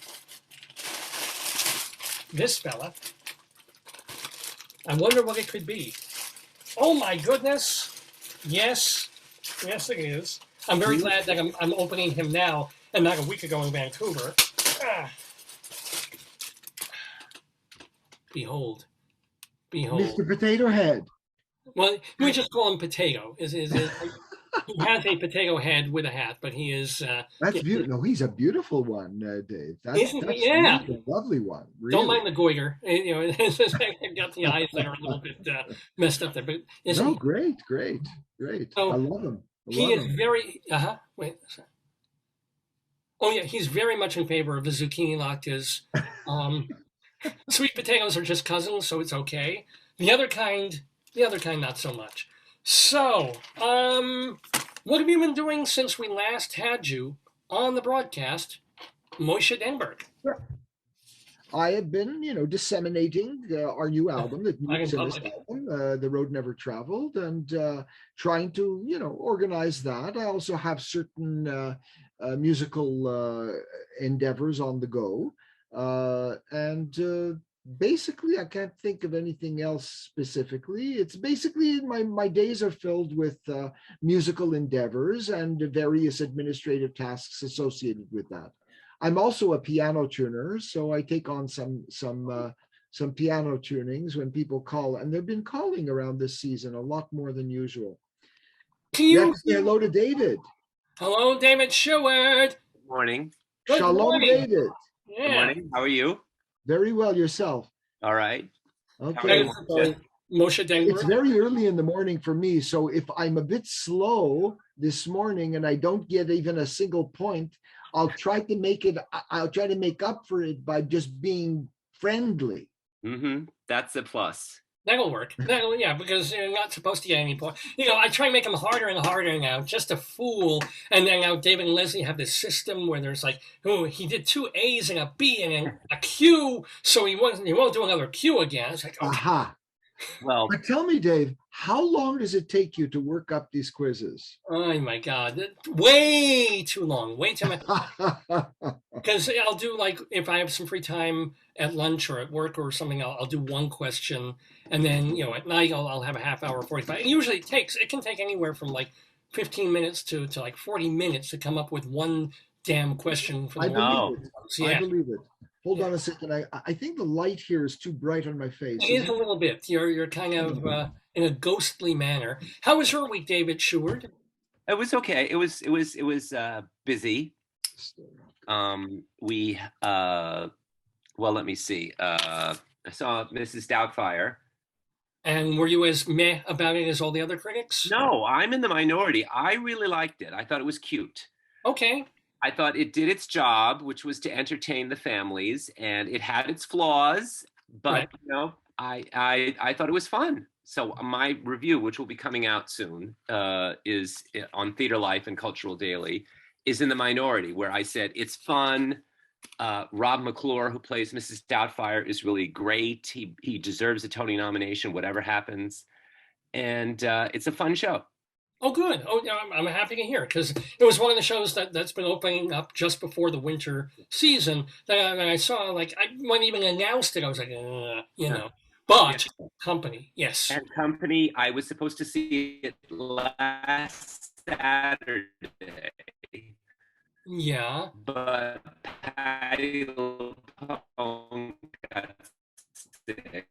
this fella. I wonder what it could be. Oh my goodness! Yes, it is. I'm very glad that I'm opening him now and not a week ago in Vancouver. Behold. Mr. Potato Head. Well, we just call him Potato. He has a potato head with a hat, but he is. That's beautiful. No, he's a beautiful one, Dave. That's really a lovely one. Really. Don't mind the goiter. Got the eyes that are a little bit messed up there, but no, great. So, I love him. He is very. Wait. Sorry. Oh yeah, he's very much in favor of the zucchini latkes. Sweet potatoes are just cousins, so it's okay. The other kind, not so much. So, what have you been doing since we last had you on the broadcast, Moshe Denburg? I have been, disseminating our new album, The Road Never Traveled, and trying to, organize that. I also have certain musical endeavors on the go. And basically, I can't think of anything else specifically. It's basically my days are filled with musical endeavors and various administrative tasks associated with that. I'm also a piano tuner, so I take on some piano tunings when people call, and they've been calling around this season a lot more than usual. You have to say hello to David. Hello, David Sheward. Good morning. Shalom, morning. David. Yeah. Good morning. How are you? Very well, yourself. All right. Okay. So Moshe Denburg. it's very early in the morning for me, so if I'm a bit slow this morning and I don't get even a single point, I'll try to make up for it by just being friendly. Mm-hmm. That's a plus. That'll work. Because you're not supposed to get any points. I try and make them harder and harder now, just to fool. And then now David and Leslie have this system where there's like, he did 2 A's and a B and a Q, so he won't do another Q again. It's like, okay. Aha. Well, but tell me, Dave, how long does it take you to work up these quizzes? Oh my God, way too long, way too much. Because I'll do, like, if I have some free time at lunch or at work or something, I'll do one question, and then at night I'll have a half hour, 45. And usually it can take anywhere from like 15 minutes to like 40 minutes to come up with one damn question. I believe it. I believe it. Hold on a second. I think the light here is too bright on my face. It is a little bit. You're kind of in a ghostly manner. How was your week, David Sheward? It was okay. It was busy. Well, let me see. I saw Mrs. Doubtfire And were you as meh about it as all the other critics? No, I'm in the minority. I really liked it. I thought it was cute. Okay. I thought it did its job, which was to entertain the families, and it had its flaws, but Right. I thought it was fun. So my review, which will be coming out soon, is on Theater Life and Cultural Daily, is in the minority, where I said it's fun. Rob McClure, who plays Mrs. Doubtfire, is really great. He deserves a Tony nomination, whatever happens, and it's a fun show. Oh, good. Oh, yeah, I'm happy to hear it, because it was one of the shows that's been opening up just before the winter season that I saw. Like, when even announced it, I was like, you know. But Yeah. Company, yes. And Company, I was supposed to see it last Saturday. Yeah. But Patty LuPone got sick.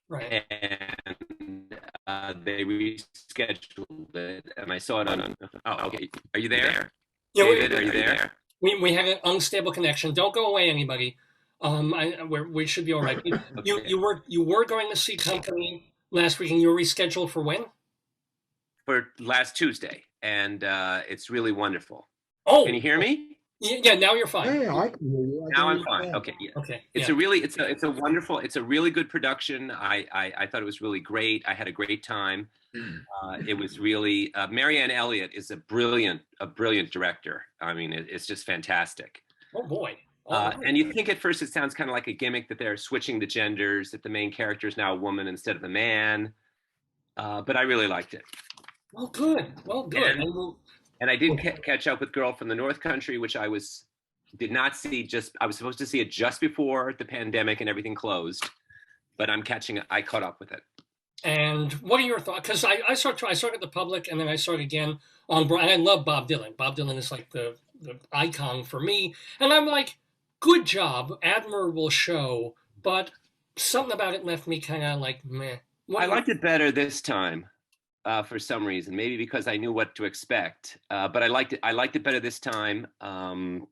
Right. And they rescheduled it, and I saw it on. Oh, okay. Are you there? Yeah, David, are you there? We had an unstable connection. Don't go away, anybody. We should be all right. Okay. You were going to see Company last week, and you were rescheduled for when? For last Tuesday, and it's really wonderful. Oh, can you hear me? Yeah, now you're fine. Yeah, I can hear you. Now I'm fine. Okay, yeah. Okay. It's a wonderful, it's a really good production. I thought it was really great. I had a great time. It was really Marianne Elliott is a brilliant director. I mean, it's just fantastic. Oh boy. And you think at first it sounds kind of like a gimmick that they're switching the genders, that the main character is now a woman instead of a man. But I really liked it. Well, good. And I did catch up with Girl from the North Country, which did not see I was supposed to see it just before the pandemic and everything closed, but I caught up with it. And what are your thoughts? Because I saw it at the Public, and then I saw it again on Broadway. And I love Bob Dylan. Bob Dylan is like the icon for me. And I'm like, good job, admirable show, but something about it left me kind of like, meh. I liked it better this time. For some reason, maybe because I knew what to expect, but I liked it better this time, and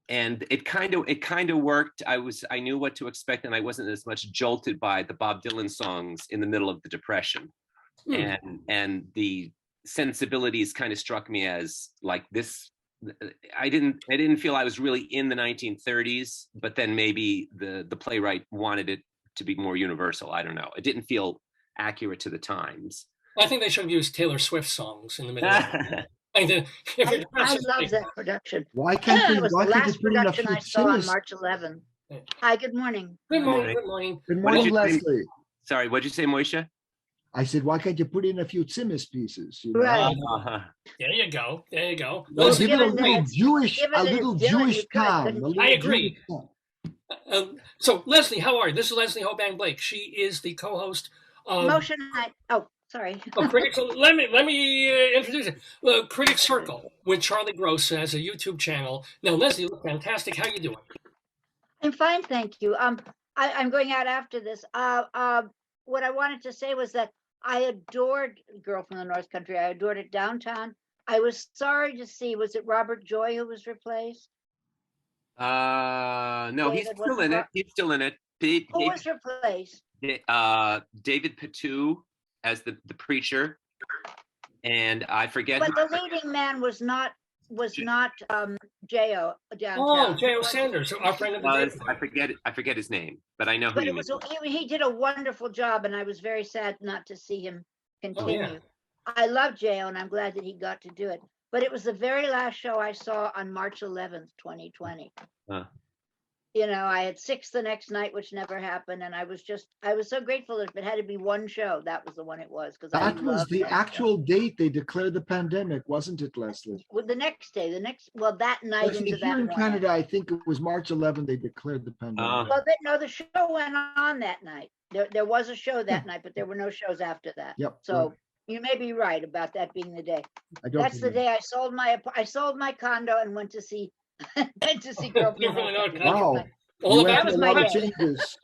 it kind of worked. I knew what to expect, and I wasn't as much jolted by the Bob Dylan songs in the middle of the Depression, and the sensibilities kind of struck me as like this. I didn't feel I was really in the 1930s, but then maybe the playwright wanted it to be more universal. I don't know. It didn't feel accurate to the times. I think they should have used Taylor Swift songs in the middle. I love that production. Why can't it was the last production I saw on March 11th. Hi, good morning. Good morning. Good morning. Good morning, Leslie. Sorry, what'd you say, Moishe? I said, why can't you put in a few Tzimmis pieces? You know? Right. There you go. There you go. Well, give it a little Jewish town. I agree. So, Leslie, how are you? This is Leslie Hoban Blake. She is the co-host of Motion Night. Oh, sorry. Let me introduce it. Critics Circle with Charlie Gross as a YouTube channel. Now, Leslie, you look fantastic. How you doing? I'm fine, thank you. I'm going out after this. What I wanted to say was that I adored Girl from the North Country. I adored it downtown. I was sorry to see, was it Robert Joy who was replaced? No, David, he's still in it. He's still in it. Who was replaced? David Patu as the preacher, and I forget. But the leading man was not J.O. downtown. Oh, J.O. Sanders, our friend of the day. I forget his name, but I know who But you mean. he did a wonderful job, and I was very sad not to see him continue. Oh, yeah. I love J.O., and I'm glad that he got to do it. But it was the very last show I saw on March 11th, 2020. You know, I had 6 the next night, which never happened. And I was so grateful that if it had to be one show, that was the one it was. Because that was the actual date they declared the pandemic, wasn't it, Leslie? Well, the next day, that night into that here in one. Canada, I think it was March 11th they declared the pandemic. Well, the show went on that night. There was a show that night, but there were no shows after that. Yep. So you may be right about that being the day. That's the day I sold my condo and went to see Girl from the North Country. Wow. All about that was my day. changes.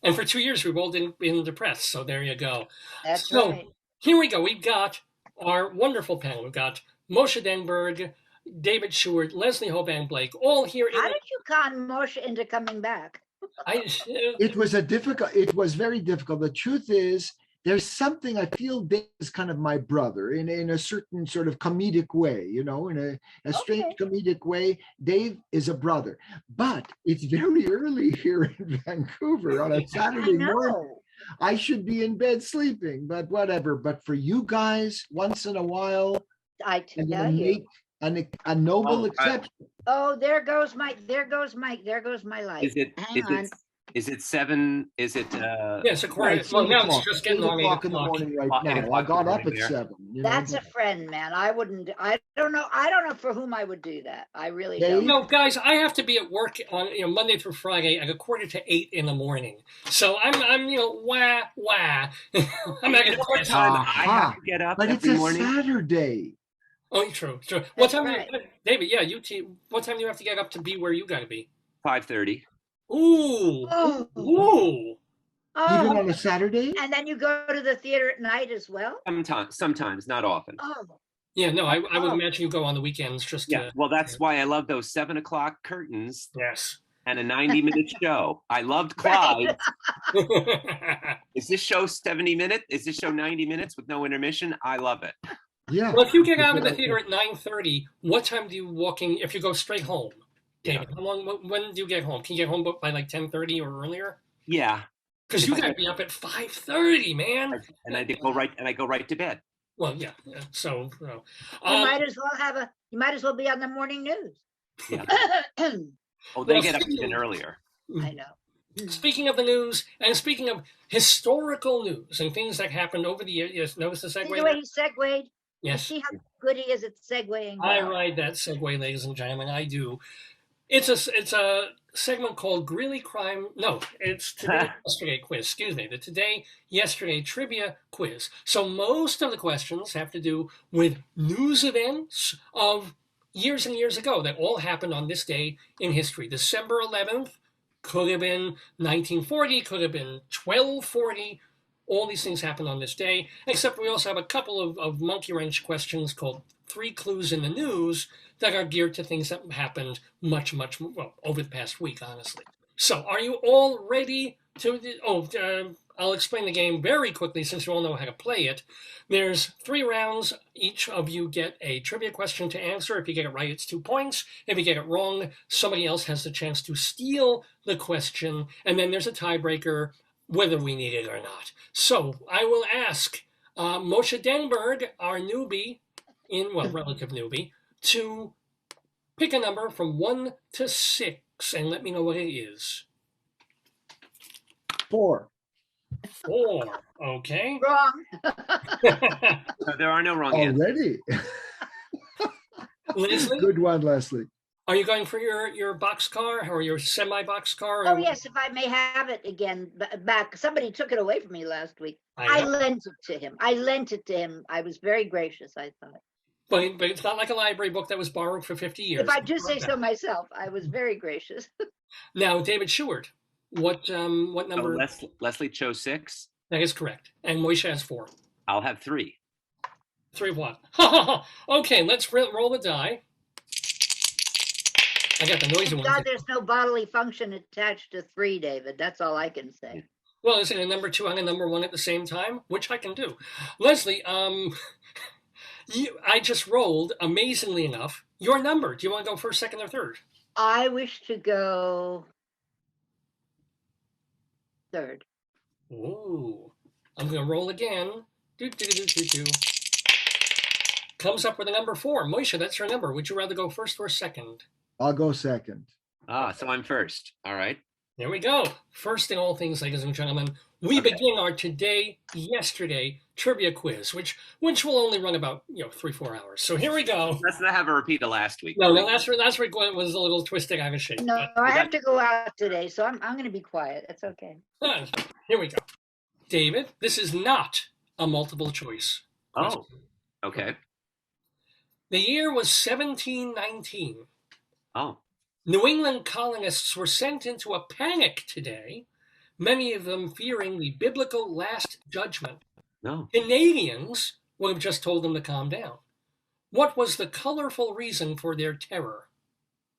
And for 2 years, we've all been depressed. So there you go. That's right. Here we go. We've got our wonderful panel. We've got Moshe Denburg, David Sheward, Leslie Hoban Blake, all here. How did you con Moshe into coming back? It was very difficult. The truth is, there's something I feel Dave is kind of my brother in a certain sort of comedic way, in a strange comedic way. Dave is a brother, but it's very early here in Vancouver on a Saturday morning. I should be in bed sleeping, but whatever. But for you guys, once in a while, I'm gonna tell you. make a noble exception. Oh, there goes Mike. There goes my light. Is it 7? Is it? Yes, well, now it's just getting on 8 o'clock in the morning right now. I got up at 7. That's a friend, man. I don't know for whom I would do that. I really don't. No, guys, I have to be at work on Monday through Friday at 7:45 in the morning. So I'm wah. I'm not going to time. I have to get up but every morning. It's a Saturday. Oh, true. What time? David? Yeah, what time do you have to get up to be where you got to be? 5:30. Ooh. Ooh. Even on a Saturday? And then you go to the theater at night as well? Sometimes, not often. Oh. Yeah, no, I would imagine you go on the weekends just to... Well, that's why I love those 7 o'clock curtains. Yes. And a 90-minute show. I loved Clyde. Is this show 70 minutes? Is this show 90 minutes with no intermission? I love it. Yeah. Well, if you get out of the theater at 9:30, what time do you walking if you go straight home? David, when do you get home? Can you get home by like 10:30 or earlier? Yeah. Because you got to be up at 5:30, man. And I go right to bed. Well, yeah. So you might as well be on the morning news. Yeah. They get up even earlier. I know. Speaking of the news, and speaking of historical news and things that happened over the years, notice the segue? See the way he segued? Yes. See how good he is at segueing? I ride that segue, ladies and gentlemen. I do. It's a segment called Greeley Crime. No, it's Today Yesterday Quiz. Excuse me, the Today Yesterday Trivia Quiz. So most of the questions have to do with news events of years and years ago that all happened on this day in history. December 11th could have been 1940, could have been 1240. All these things happened on this day, except we also have a couple of monkey wrench questions called 3 Clues in the News that are geared to things that happened much over the past week, honestly. So are you all ready to... I'll explain the game very quickly since you all know how to play it. There's 3 rounds. Each of you get a trivia question to answer. If you get it right, it's 2 points. If you get it wrong, somebody else has the chance to steal the question. And then there's a tiebreaker, whether we need it or not. So I will ask Moshe Denburg, our newbie, relative newbie, to pick a number from 1 to 6 and let me know what it is. 4. 4. Okay. Wrong. No, there are no wrong answers. Already. Leslie? Good one, Leslie. Are you going for your boxcar or your semi-box car? Oh, yes, if I may have it again back. Somebody took it away from me last week. I lent it to him. I was very gracious, I thought. But it's not like a library book that was borrowed for 50 years. If I do say so myself, I was very gracious. Now, David Sheward, what number? Leslie chose 6. That is correct. And Moshe has 4. I'll have 3. 3 what? Okay, let's roll the die. I got the noisy one. God, there's no bodily function attached to 3, David. That's all I can say. Well, is it a number 2 and a number 1 at the same time? Which I can do. Leslie, I just rolled, amazingly enough, your number. Do you want to go first, second, or third? I wish to go 3rd. Ooh. I'm going to roll again. Comes up with a number 4. Moshe, that's your number. Would you rather go first or second? I'll go second. So I'm first. All right. There we go. First in all things, ladies and gentlemen, we begin our Today Yesterday trivia quiz, which will only run about 3-4 hours. So here we go. Let's not have a repeat of last week. No, last week was a little twisted out of shape. No, I have to go out today, so I'm going to be quiet. It's okay. Here we go. David, this is not a multiple choice question. Oh, okay. The year was 1719. Oh. New England colonists were sent into a panic today, many of them fearing the biblical Last Judgment. No. Canadians would have just told them to calm down. What was the colorful reason for their terror?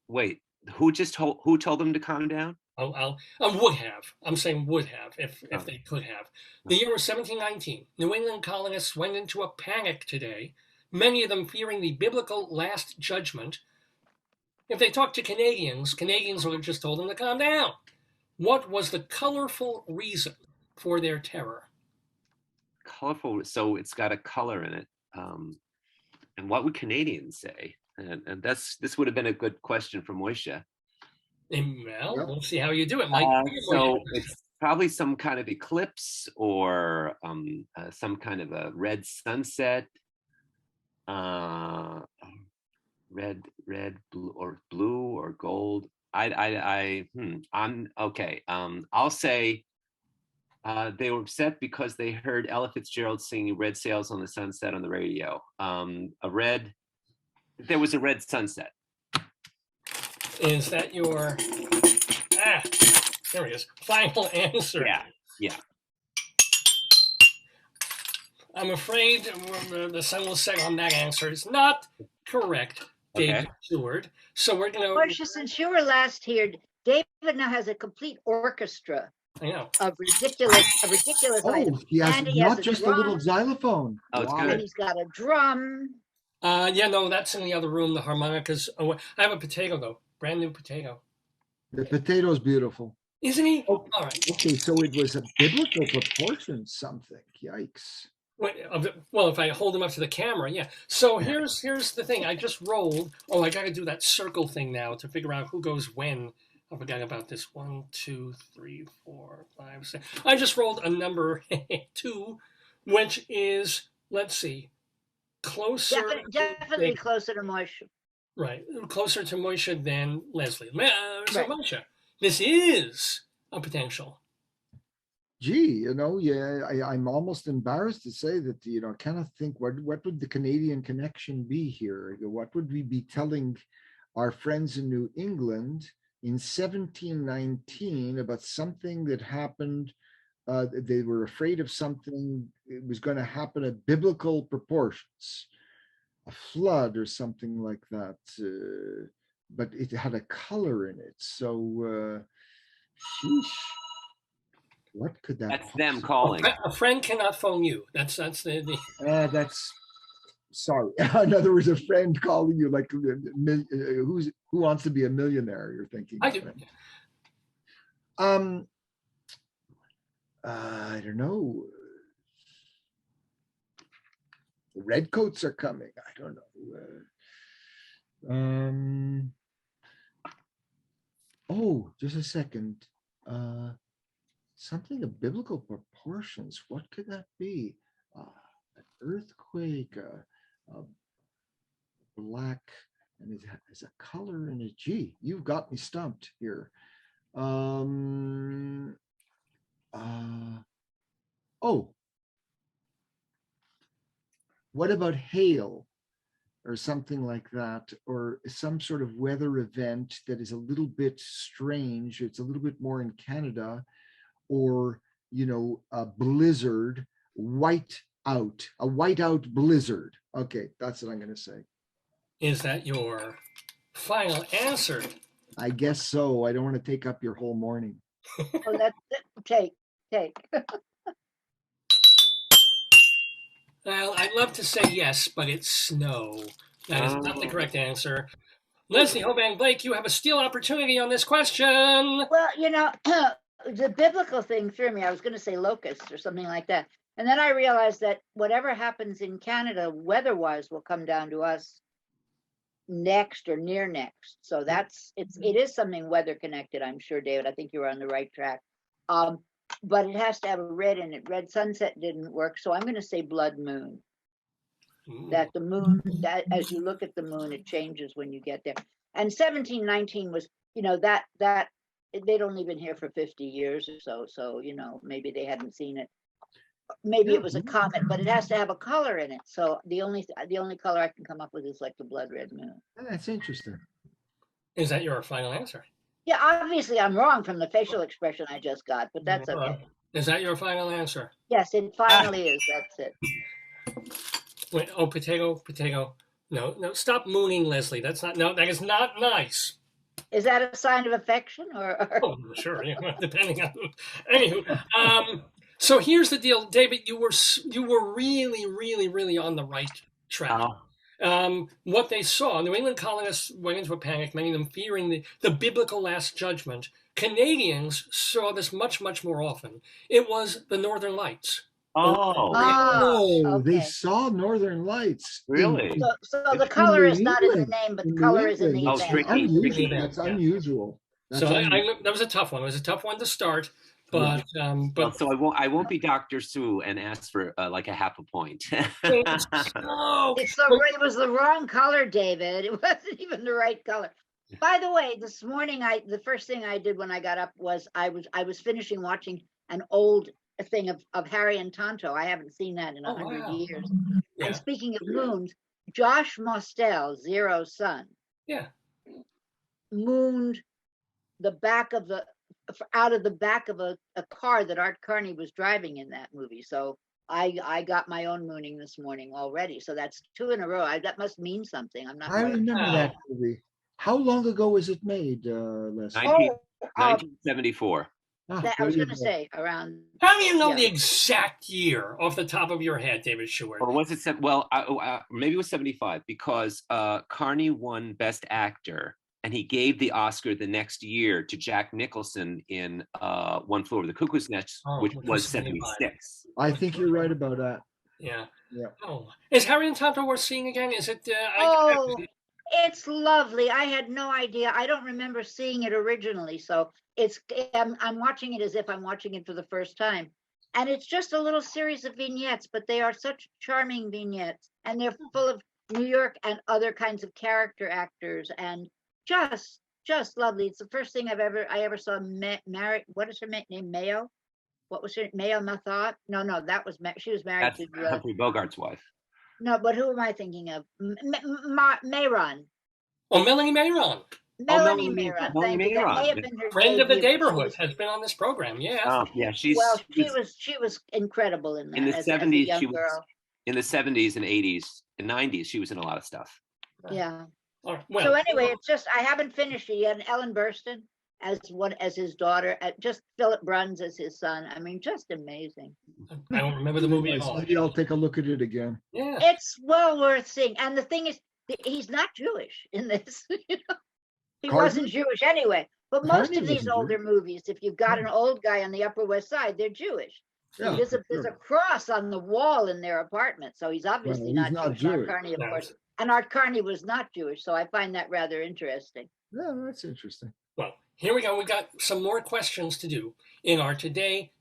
Wait, who told them to calm down? I would have. I'm saying would have if they could have. The year was 1719. New England colonists went into a panic today, many of them fearing the biblical Last Judgment. If they talked to Canadians, Canadians would have just told them to calm down. What was the colorful reason for their terror? Colorful, so it's got a color in it. And what would Canadians say? And this would have been a good question for Moshe. Well, we'll see how you do it, Mike. So it's probably some kind of eclipse or some kind of a red sunset, red, blue or gold. I'm okay. I'll say they were upset because they heard Ella Fitzgerald singing "Red Sails on the Sunset" on the radio. There was a red sunset. Is that your there it is. Final answer? Yeah. I'm afraid the sun will set on that answer. It's not correct, David Sheward. So we're going to... Moshe, since you were last here, David now has a complete orchestra. I know. Of ridiculous items. He has not just a little xylophone. Oh, it's good. And he's got a drum. No, that's in the other room, the harmonicas. Oh, I have a potato, though. Brand new potato. The potato's beautiful. Isn't he? Oh, all right. Okay, so it was a biblical proportion something. Yikes. Well, if I hold him up to the camera, yeah. So here's the thing. I just rolled. Oh, I got to do that circle thing now to figure out who goes when. I forgot about this. 1, 2, 3, 4, 5, 6. I just rolled a number 2, which is, let's see, closer. Definitely closer to Moshe. Right, closer to Moshe than Leslie. So Moshe, this is a potential. Gee, I'm almost embarrassed to say that, I cannot think what would the Canadian connection be here? What would we be telling our friends in New England in 1719 about something that happened? They were afraid of something. It was going to happen at biblical proportions, a flood or something like that. But it had a color in it. So, sheesh. What could that? That's them calling. A friend cannot phone you. That's the. That's sorry. In other words, a friend calling you, like who wants to be a millionaire? You're thinking. I do. I don't know. The redcoats are coming. I don't know. Oh, just a second. Something of biblical proportions. What could that be? An earthquake, a black, and it has a color in it. Gee, you've got me stumped here. What about hail or something like that, or some sort of weather event that is a little bit strange? It's a little bit more in Canada. Or, a blizzard, a whiteout blizzard. Okay, that's what I'm going to say. Is that your final answer? I guess so. I don't want to take up your whole morning. Oh, that's it. Take. Well, I'd love to say yes, but it's snow. That is not the correct answer. Leslie Hoban Blake, you have a steal opportunity on this question. Well, the biblical thing threw me. I was going to say locusts or something like that. And then I realized that whatever happens in Canada weather-wise will come down to us next or near next. So it is something weather connected, I'm sure, David. I think you were on the right track. But it has to have a red in it. Red sunset didn't work. So I'm going to say blood moon. That the moon, that as you look at the moon, it changes when you get there. And 1719 was, that they'd only been here for 50 years or so. So, maybe they hadn't seen it. Maybe it was a comet, but it has to have a color in it. So the only color I can come up with is like the blood red moon. That's interesting. Is that your final answer? Yeah, obviously I'm wrong from the facial expression I just got, but that's okay. Is that your final answer? Yes, it finally is. That's it. Wait, potato. No, stop mooning, Leslie. That is not nice. Is that a sign of affection or? Oh, sure, yeah, depending on who. Anywho, so here's the deal, David. You were really, really, really on the right track. What they saw, New England colonists went into a panic, many of them fearing the biblical last judgment. Canadians saw this much, much more often. It was the Northern Lights. Oh, they saw Northern Lights. Really? So the color is not in the name, but the color is in the It's event. unusual. That's unusual. So that was a tough one. It was a tough one to start, but so I won't be Dr. Sue and ask for like a half a point. It was the wrong color, David. It wasn't even the right color. By the way, this morning the first thing I did when I got up was I was finishing watching an old thing of Harry and Tonto. I haven't seen that in 100 years. Yeah. And speaking of moons, Josh Mostel, Zero's son, mooned the back of out of the back of a car that Art Carney was driving in that movie. So I got my own mooning this morning already. So that's 2 in a row. That must mean something. I'm not. I remember that movie. How long ago was it made, Leslie? 1974. I was going to say around. How do you know the exact year off the top of your head, David Sheward? Or was it? Maybe it was 75 because Carney won Best Actor, and he gave the Oscar the next year to Jack Nicholson in One Flew Over the Cuckoo's Nest, which was 76. I think you're right about that. Yeah. Yeah. Oh, is Harry and Tonto worth seeing again? Is it? It's lovely. I had no idea. I don't remember seeing it originally, so I'm watching it as if I'm watching it for the first time. And it's just a little series of vignettes, but they are such charming vignettes, and they're full of New York and other kinds of character actors, and just lovely. It's the first thing I ever saw. What is her name? Mayo? What was her Mayo Mathot? No, that was she was married to Humphrey Bogart's wife. No, but who am I thinking of? Mayron. Oh, Melanie Mayron. Melanie Mayron. Thank you. That may have been her friend of the debut. Daverhood has been on this program. Yeah. Oh, yeah. She was incredible in that. In the as 70s, as a she young girl. In the 70s and 80s and 90s, she was in a lot of stuff. Yeah. Well, so anyway, it's just I haven't finished it yet. Ellen Burstyn as his daughter, just Philip Bruns as his son. I mean, just amazing. I don't remember the movie at all. Maybe I'll take a look at it again. Yeah. It's well worth seeing. And the thing is, he's not Jewish in this. He wasn't Jewish anyway. But most of these older movies, if you've got an old guy on the Upper West Side, they're Jewish. Yeah, there's a cross on the wall in their apartment, so he's obviously not Jewish. Art Carney, of course. And Art Carney was not Jewish, so I find that rather interesting. Yeah, that's interesting. Well, here we go. We got some more questions to do in our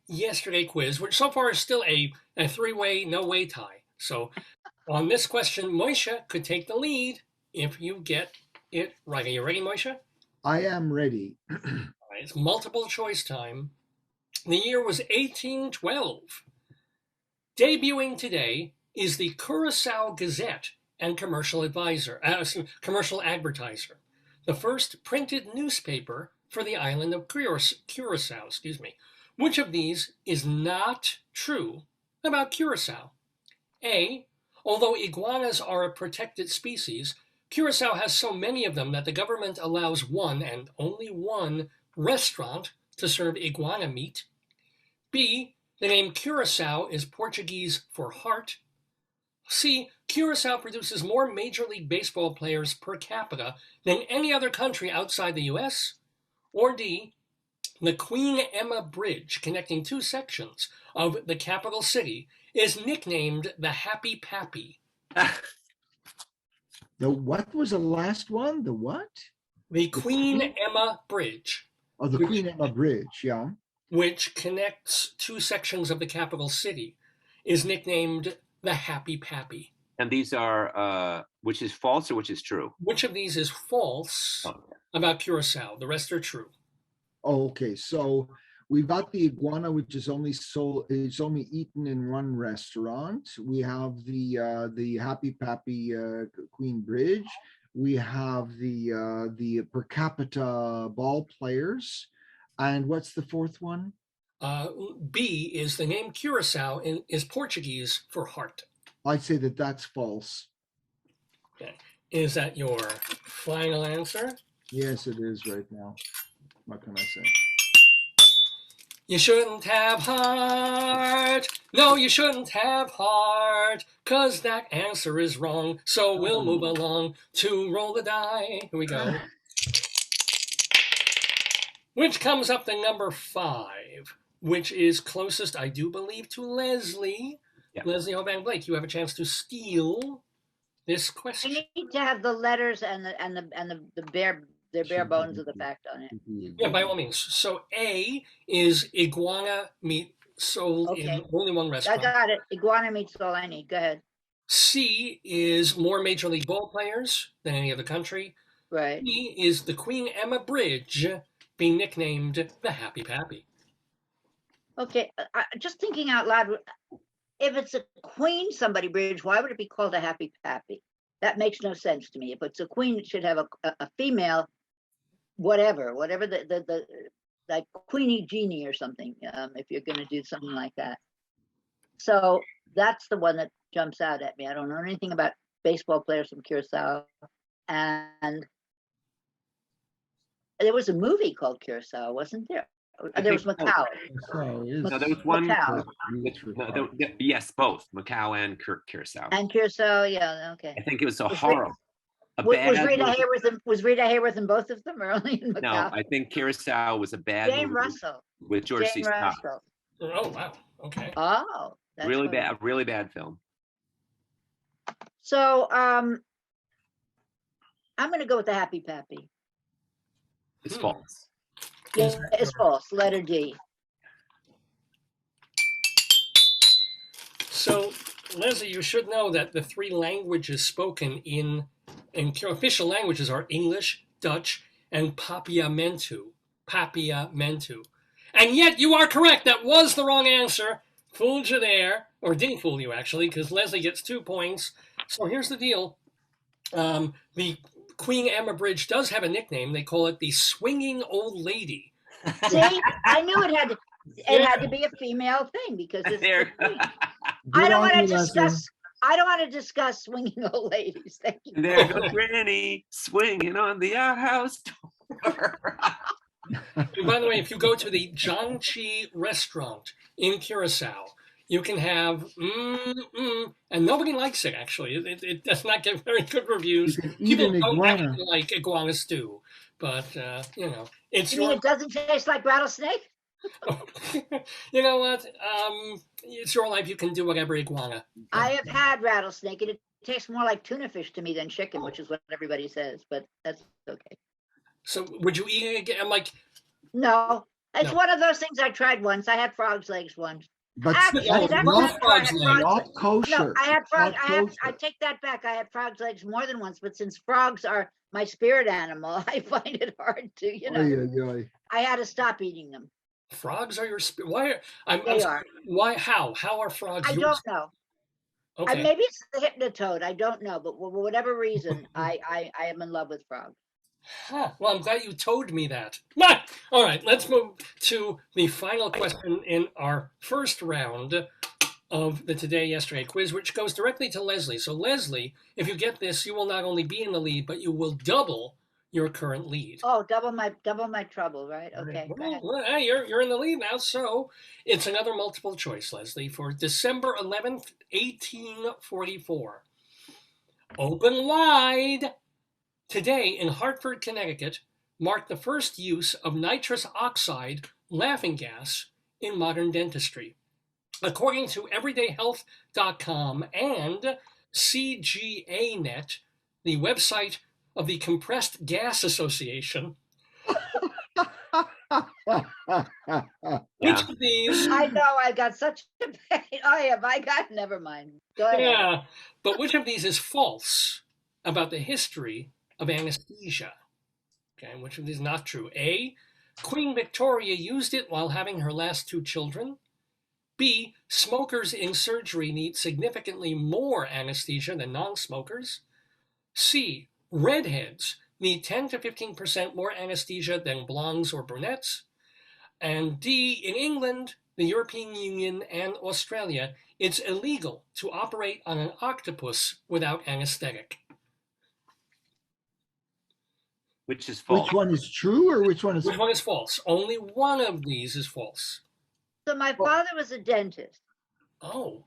yesterday quiz, which so far is still a 3-way, no-way tie. So on this question, Moshe could take the lead if you get it right. Are you ready, Moshe? I am ready. All right, it's multiple choice time. The year was 1812. Debuting today is the Curacao Gazette and commercial advertiser, the first printed newspaper for the island of Curacao. Which of these is not true about Curacao? A, although iguanas are a protected species, Curacao has so many of them that the government allows one and only one restaurant to serve iguana meat. B, the name Curacao is Portuguese for heart. C, Curacao produces more Major League Baseball players per capita than any other country outside the U.S. Or D, the Queen Emma Bridge connecting 2 sections of the capital city is nicknamed the Happy Pappy. The what was the last one? The what? The Queen Emma Bridge. Oh, the Queen Emma Bridge, yeah. Which connects 2 sections of the capital city, is nicknamed the Happy Pappy. And these are, which is false or which is true? Which of these is false about Curacao? The rest are true. Oh, okay. So we've got the iguana, which is only eaten in one restaurant. We have the Happy Pappy Queen Bridge. We have the per capita ball players. And what's the fourth one? B is the name Curacao is Portuguese for heart. I'd say that's false. Okay. Is that your final answer? Yes, it is right now. What can I say? You shouldn't have heart. No, you shouldn't have heart, 'cause that answer is wrong. So we'll move along to roll the die. Here we go. Which comes up to number 5, which is closest, I do believe, to Leslie. Yeah. Leslie Hoban Blake, you have a chance to steal this We question. need to have the letters and the bare bones of the fact on it. Yeah, by all means. So A is iguana meat sold in Okay. only one I restaurant. got it. Iguana meat's all I need. Go ahead. C is more Major League ball players than any other country. Right. D is the Queen Emma Bridge being nicknamed the Happy Pappy. Okay. Just thinking out loud, if it's a queen somebody bridge, why would it be called a Happy Pappy? That makes no sense to me. If it's a queen, it should have a female, whatever the like Queenie Genie or something, if you're going to do something like that. So that's the one that jumps out at me. I don't know anything about baseball players from Curacao. And there was a movie called Curacao, wasn't there? There was Macau. No, there was one. Macau. Yes, both Macau and Curacao. And Curacao, yeah, okay. I think it was a Was horror. Was Rita Hayworth in both of them, or only in Macau? No, I think Curacao was a bad Jane movie Russell. with George C. Jane Scott. Russell. Oh, wow. Okay. Oh, that's Really funny. really bad film. So I'm going to go with the Happy Pappy. It's false. Yeah, it's false. Letter D. So, Leslie, you should know that the 3 languages spoken in official languages are English, Dutch, and Papiamentu. Papiamentu. And yet you are correct. That was the wrong answer. Fooled you there, or didn't fool you actually, because Leslie gets 2 points. So here's the deal. The Queen Emma Bridge does have a nickname. They call it the Swinging Old Lady. See, I knew it had to be a female thing because it's the queen. I don't want to discuss swinging old ladies. Thank you. There goes Granny swinging on the outhouse door. And by the way, if you go to the Janchi restaurant in Curacao, you can have and nobody likes it actually. It does not get very good reviews. People don't actually like iguana stew, but you know, it's. You mean it doesn't taste like rattlesnake? You know what? It's your life. You can do whatever iguana. I have had rattlesnake, and it tastes more like tuna fish to me than chicken, which is what everybody says. But that's okay. So, would you eat it again? I'm like, no. It's No. one of those things I tried once. I had frog's legs once. But Actually, not that's not frog's true. legs. not kosher. No, I had frog. Not I kosher. take that back. I had frog's legs more than once, but since frogs are my spirit animal, I find it hard to, Oy, oy, oy. I had to stop eating them. frogs are your spirit. Why? I'm They sorry. are. Why? How? How are frogs? I yours? don't know. Okay. Maybe it's the hypnotoad. I don't know, but for whatever reason, I am in love with frogs. Huh. Well, I'm glad you told me that. All right, let's move to the final question in our first round of the Today Yesterday quiz, which goes directly to Leslie. So, Leslie, if you get this, you will not only be in the lead, but you will double your current lead. Oh, double my trouble, right? Okay. Go ahead. Well, hey, you're in the lead now, so it's another multiple choice, Leslie, for December 11th, 1844. Open wide. Today in Hartford, Connecticut, marked the first use of nitrous oxide laughing gas in modern dentistry. According to everydayhealth.com and CGANet, the website of the Compressed Gas Association, which of these? I know I got such a pain. Never mind. Go ahead. Yeah, but which of these is false about the history of anesthesia? Okay, which of these is not true? A, Queen Victoria used it while having her last 2 children. B, smokers in surgery need significantly more anesthesia than non-smokers. C, redheads need 10 to 15% more anesthesia than blondes or brunettes. And D, in England, the European Union, and Australia, it's illegal to operate on an octopus without anesthetic. Which is false. Which one is true or which one is? Which one is false? Only one of these is false. So my father was a dentist. Oh.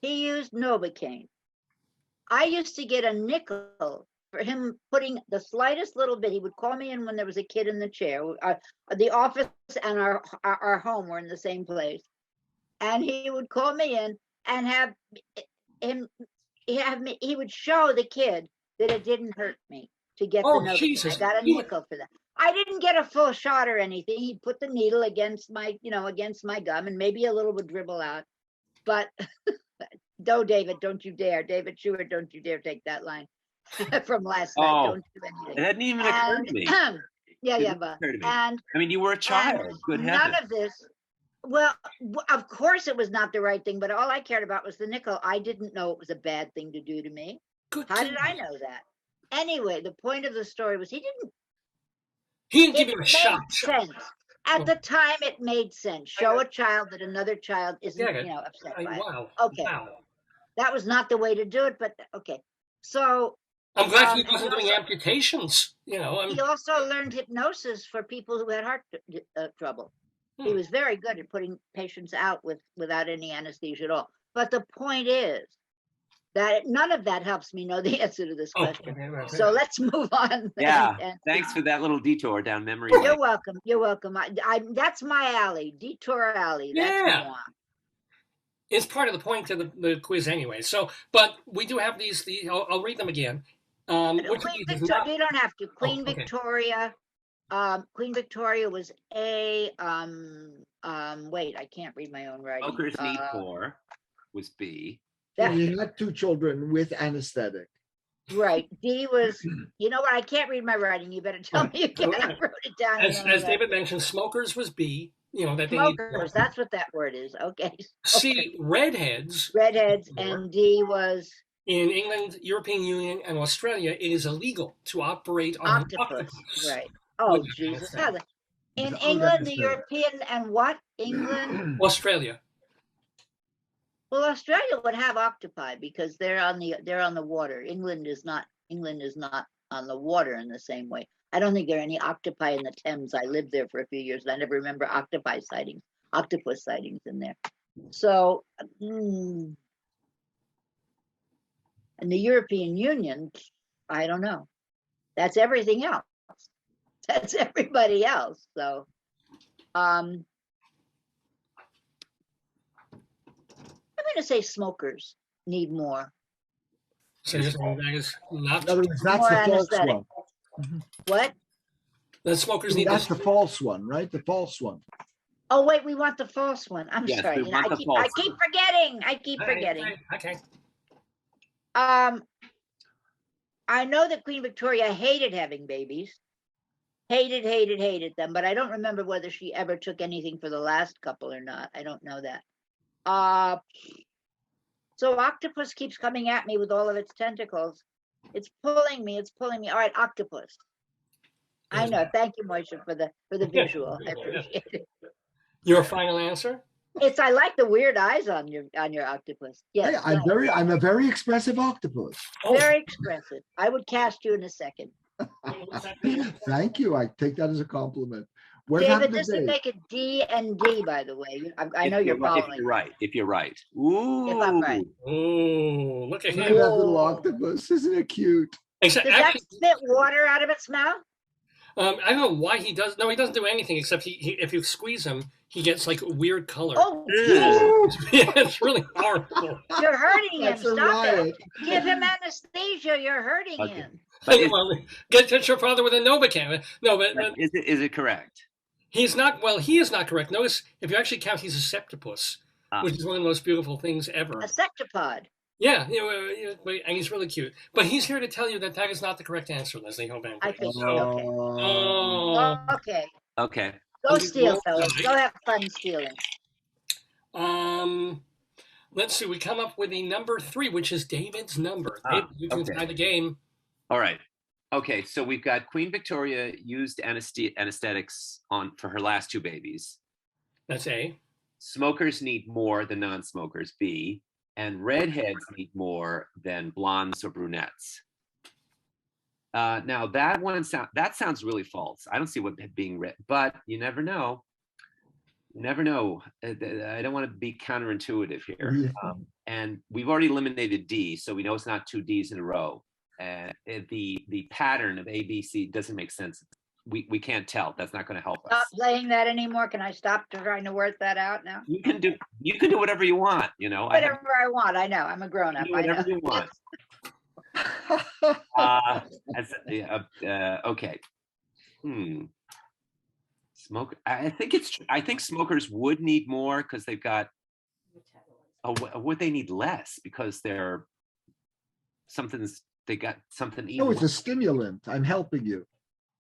He used Novocaine. I used to get a nickel for him putting the slightest little bit. He would call me in when there was a kid in the chair. The office and our home were in the same place. And he would call me in and have him, he would show the kid that it didn't hurt me to get the Novocaine. Jesus. I got a nickel for that. I didn't get a full shot or anything. He'd put the needle against my, against my gum, and maybe a little would dribble out. But no, David, don't you dare. David Sheward, don't you dare take that line from last night. Don't do anything. It hadn't even occurred to me. But I mean, you were a child. Good heavens. None of this. Well, of course it was not the right thing, but all I cared about was the nickel. I didn't know it was a bad thing to do to me. How did I know that? Anyway, the point of the story was he didn't give you a shot. Sense. At the time, it made sense. Show a child that another child isn't, upset by it. Okay. Wow. That was not the way to do it, but okay. So I'm glad he wasn't doing amputations. He also learned hypnosis for people who had heart trouble. He was very good at putting patients out without any anesthesia at all. But the point is that none of that helps me know the answer to this question. So let's move on. Yeah, thanks for that little detour down memory lane. You're welcome. You're welcome. That's my alley, detour alley. That's moi. It's part of the point of the quiz anyway. So, but we do have these. I'll read them again. You don't have to. Queen Victoria. Queen Victoria was A. Wait, I can't read my own writing. Smokers need more was B. You had 2 children with anesthetic. Right. D was, you know what? I can't read my writing. You better tell me again. I wrote it down. As David mentioned, smokers was B. That they smokers. That's what that word is. Okay. C, redheads. Redheads, and D was. In England, European Union, and Australia, it is illegal to operate on octopus. Right. Oh, Jesus. In England, the European, and what? England? Australia. Well, Australia would have octopi because they're on the water. England is not on the water in the same way. I don't think there are any octopi in the Thames. I lived there for a few years, and I never remember octopus sightings in there. So, and the European Union, I don't know. That's everything else. That's everybody else. So, I'm going to say smokers need more. So that is not. In other words, that's the false one. What? The smokers need. That's the false one, right? The false one. Oh wait, we want the false one. I'm sorry. I keep forgetting. Okay. I know that Queen Victoria hated having babies. Hated them, but I don't remember whether she ever took anything for the last couple or not. I don't know that. So octopus keeps coming at me with all of its tentacles. It's pulling me. All right, octopus. I know. Thank you, Moshe, for the visual. I appreciate it. Your final answer? I like the weird eyes on your octopus. Yes. Hey, I'm a very expressive octopus. Very expressive. I would cast you in a second. Thank you. I take that as a compliment. David, this would make it D and D, by the way. I know you're following. If you're right. Ooh. If I'm right. Ooh, look at him. That little octopus. Isn't it cute? Does that spit water out of its mouth? I don't know why he does. No, he doesn't do anything except he if you squeeze him, he gets like a weird color. Oh, yeah, it's really horrible. You're hurting him. Stop it. Give him anesthesia. You're hurting him. Get your father with a Novocaine. No, but is it correct? He's not. Well, he is not correct. Notice if you actually count, he's a septopus, which is one of the most beautiful things ever. A septopod. Yeah, and he's really cute. But he's here to tell you that is not the correct answer, Leslie Hoban. I think so. Okay. Okay. Go steal, fellas. Go have fun stealing. Let's see. We come up with a number 3, which is David's number. David, you can tie the game. All right. Okay, so we've got Queen Victoria used anesthetics for her last 2 babies. That's A. Smokers need more than non-smokers, B. And redheads need more than blondes or brunettes. Now that sounds really false. I don't see what being written, but you never know. You never know. I don't want to be counterintuitive here. Yeah. And we've already eliminated D, so we know it's not 2 Ds in a row. The pattern of A, B, C doesn't make sense. We can't tell. That's not going to help us. Stop playing that anymore. Can I stop trying to work that out now? You can do whatever you want. You know, Whatever I want. I know. I'm a grown up. do whatever you want. Okay. Smoke. I think smokers would need more because they've got. Would they need less because they got something. No, it's a stimulant. I'm helping you.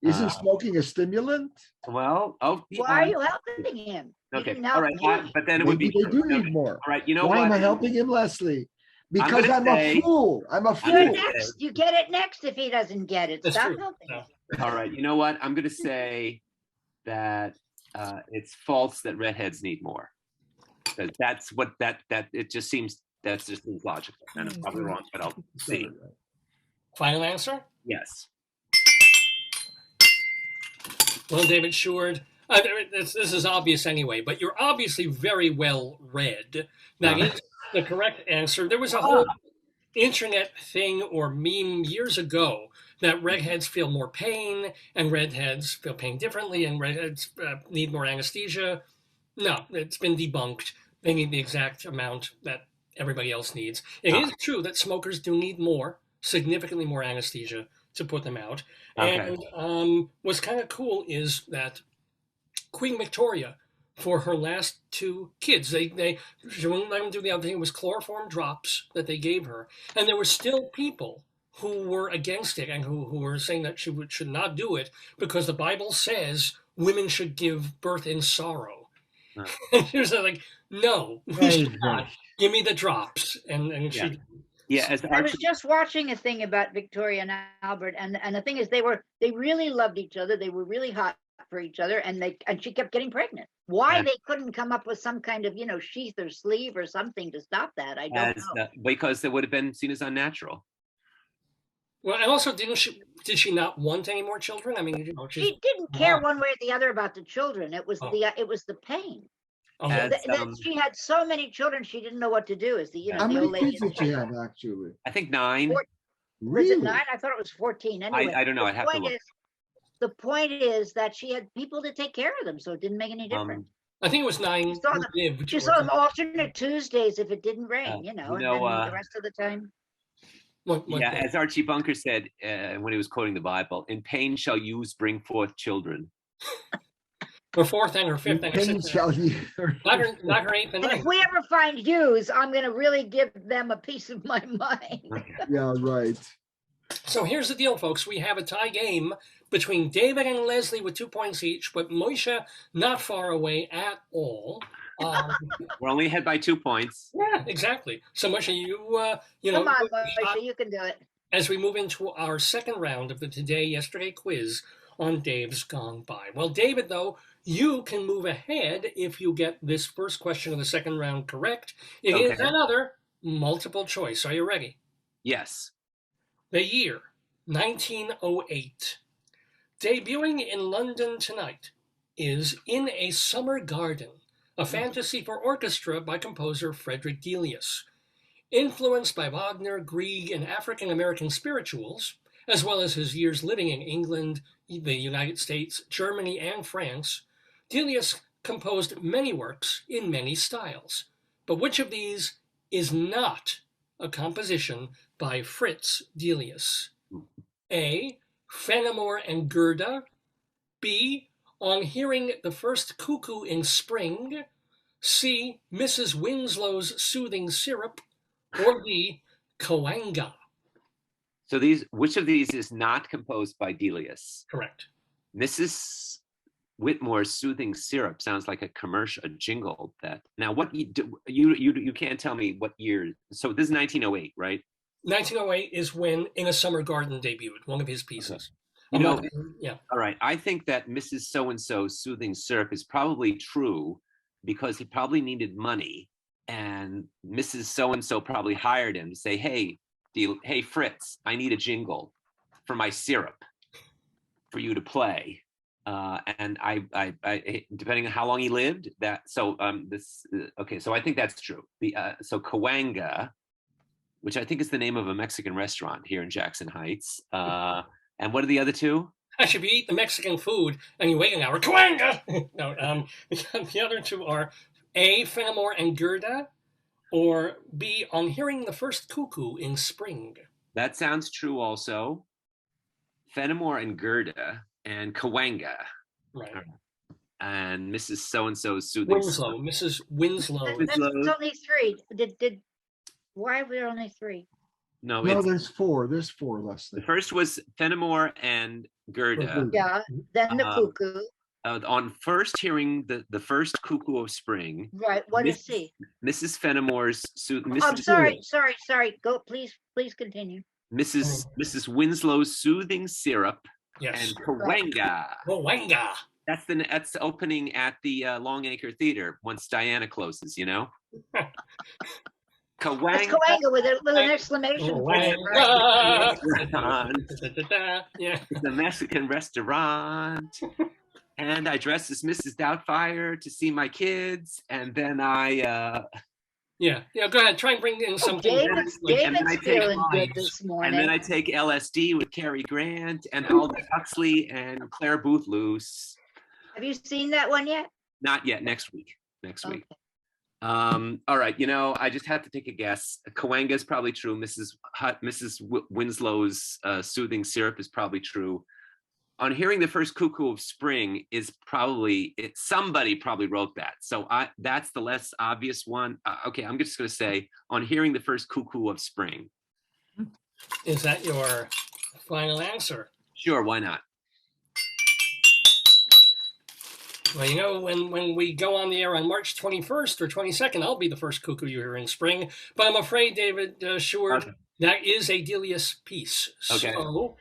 Isn't smoking a stimulant? Well, why are you helping him? Okay, all right, but then it would Maybe be. they do need more. All right, you know Why what? am I helping him, Leslie? Because I'm a fool. I'm a fool. You're next. You get it next if he doesn't get it. That's Stop true. helping him. All right, you know what? I'm going to say that it's false that redheads need more. That's what it just seems logical, and I'm probably wrong, but I'll see. Final answer? Yes. Well, David Sheward, this is obvious anyway, but you're obviously very well read. That is the correct answer. There was a whole internet thing or meme years ago that redheads feel more pain and redheads feel pain differently and redheads need more anesthesia. No, it's been debunked. They need the exact amount that everybody else needs. It is true that smokers do need more, significantly more anesthesia to put them out. Okay. And what's kind of cool is that Queen Victoria, for her last 2 kids, she wouldn't let them do the other thing. It was chloroform drops that they gave her. And there were still people who were against it and who were saying that she should not do it because the Bible says women should give birth in sorrow. And she was like, no, we should not. Give me the drops. And she... Yeah, I was just watching a thing about Victoria and Albert, and the thing is, they really loved each other. They were really hot for each other, and she kept getting pregnant. Why they couldn't come up with some kind of sheath or sleeve or something to stop that, I don't know. Because it would have been seen as unnatural. Well, and also, did she not want any more children? I mean, she didn't care one way or the other about the children. It was the pain. She had so many children, she didn't know what to do. How many kids did she have, actually? I think 9. Was it 9? I thought it was 14. Anyway, I don't know. I'd have to look. The point is that she had people to take care of them, so it didn't make any difference. I think it was 9. She saw them alternate Tuesdays if it didn't rain, and then the rest of the time. As Archie Bunker said when he was quoting the Bible, "In pain shall youths bring forth children." Her 4th and her 5th and her 6th. Not her 8th and 9th. If we ever find Hughes, I'm going to really give them a piece of my mind. Yeah, right. So here's the deal, folks. We have a tie game between David and Leslie with 2 points each, but Moshe not far away at all. We're only ahead by 2 points. Yeah, exactly. So Moshe, you come on, Moshe, you can do it. As we move into our second round of the Today Yesterday quiz on Dave's Gone By. Well, David, though, you can move ahead if you get this first question of the second round correct. It is another multiple choice. Are you ready? Yes. The year, 1908. Debuting in London tonight is In a Summer Garden, a fantasy for orchestra by composer Frederick Delius. Influenced by Wagner, Grieg, and African-American spirituals, as well as his years living in England, the United States, Germany, and France, Delius composed many works in many styles. But which of these is not a composition by Fritz Delius? A. Fenimore and Gerda. B. On Hearing the First Cuckoo in Spring. C. Mrs. Winslow's Soothing Syrup. Or D. Coanga. So which of these is not composed by Delius? Correct. Mrs. Whitmore's Soothing Syrup sounds like a commercial, a jingle. Now, what you can't tell me what year. So this is 1908, right? 1908 is when In a Summer Garden debuted, one of his pieces. Okay. All right. I think that Mrs. So-and-so's Soothing Syrup is probably true because he probably needed money, and Mrs. So-and-so probably hired him to say, hey, Fritz, I need a jingle for my syrup for you to play. And I depending on how long he lived, so I think that's true. So Cahuenga, which I think is the name of a Mexican restaurant here in Jackson Heights. And what are the other two? Actually, if you eat the Mexican food and you wait an hour, Cahuenga! No, the other two are A, Fenimore and Gerda, or B, on hearing the first cuckoo in spring. That sounds true also. Fenimore and Gerda and Cahuenga. Right. And Mrs. So-and-so's soothing. Winslow, Mrs. Winslow. There's only three. Why were there only three? No, there's four. There's four, Leslie. The first was Fenimore and Gerda. Yeah, then the cuckoo. On first hearing the first cuckoo of spring. Right, what is he? Mrs. Fenimore's... I'm sorry. Go, please continue. Mrs. Winslow's soothing syrup. Yes. And Cahuenga. Cahuenga. That's the opening at the Longacre Theater once Diana closes, you know? Cahuenga. It's Cahuenga with an exclamation point. Yeah. It's a Mexican restaurant. And I dressed as Mrs. Doubtfire to see my kids. And then I... Yeah, go ahead. Try and bring in something. David's feeling good this morning. And then I take LSD with Cary Grant and Aldous Huxley and Claire Booth Luce. Have you seen that one yet? Not yet. Next week. All right. I just have to take a guess. Cahuenga is probably true. Mrs. Winslow's soothing syrup is probably true. On hearing the first cuckoo of spring is somebody probably wrote that. So that's the less obvious one. Okay, I'm just going to say on hearing the first cuckoo of spring. Is that your final answer? Sure, why not? Well, when we go on the air on March 21st or 22nd, I'll be the first cuckoo you hear in spring. But I'm afraid, David Sheward, that is a Delius piece. Okay. So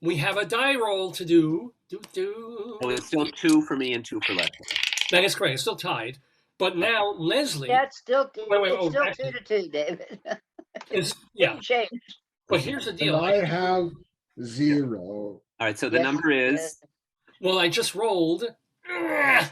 we have a die roll to do. So it's still 2 for me and 2 for Leslie. That is correct. It's still tied. But now Leslie. Yeah, it's still 2 actually, to 2, David. Yeah. Change. But here's the deal. And I have 0. All right, so the number is? Well, I just rolled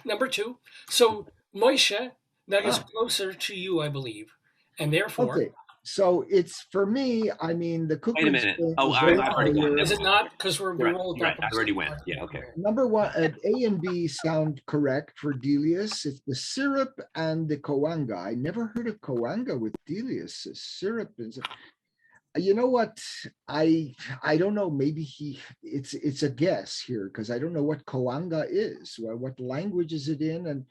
number 2. So, Moshe, that is closer to you, I believe. And therefore... Okay. So it's for me, I mean, the cookie. Wait a minute. Oh, I've already won. Is it not? Because we're rolled right. I already went. Yeah, okay. Number one, A and B sound correct for Delius. It's the syrup and the Cahuenga. I never heard of Cahuenga with Delius. Syrup is. You know what? I don't know. Maybe it's a guess here because I don't know what Cahuenga is. What language is it in? And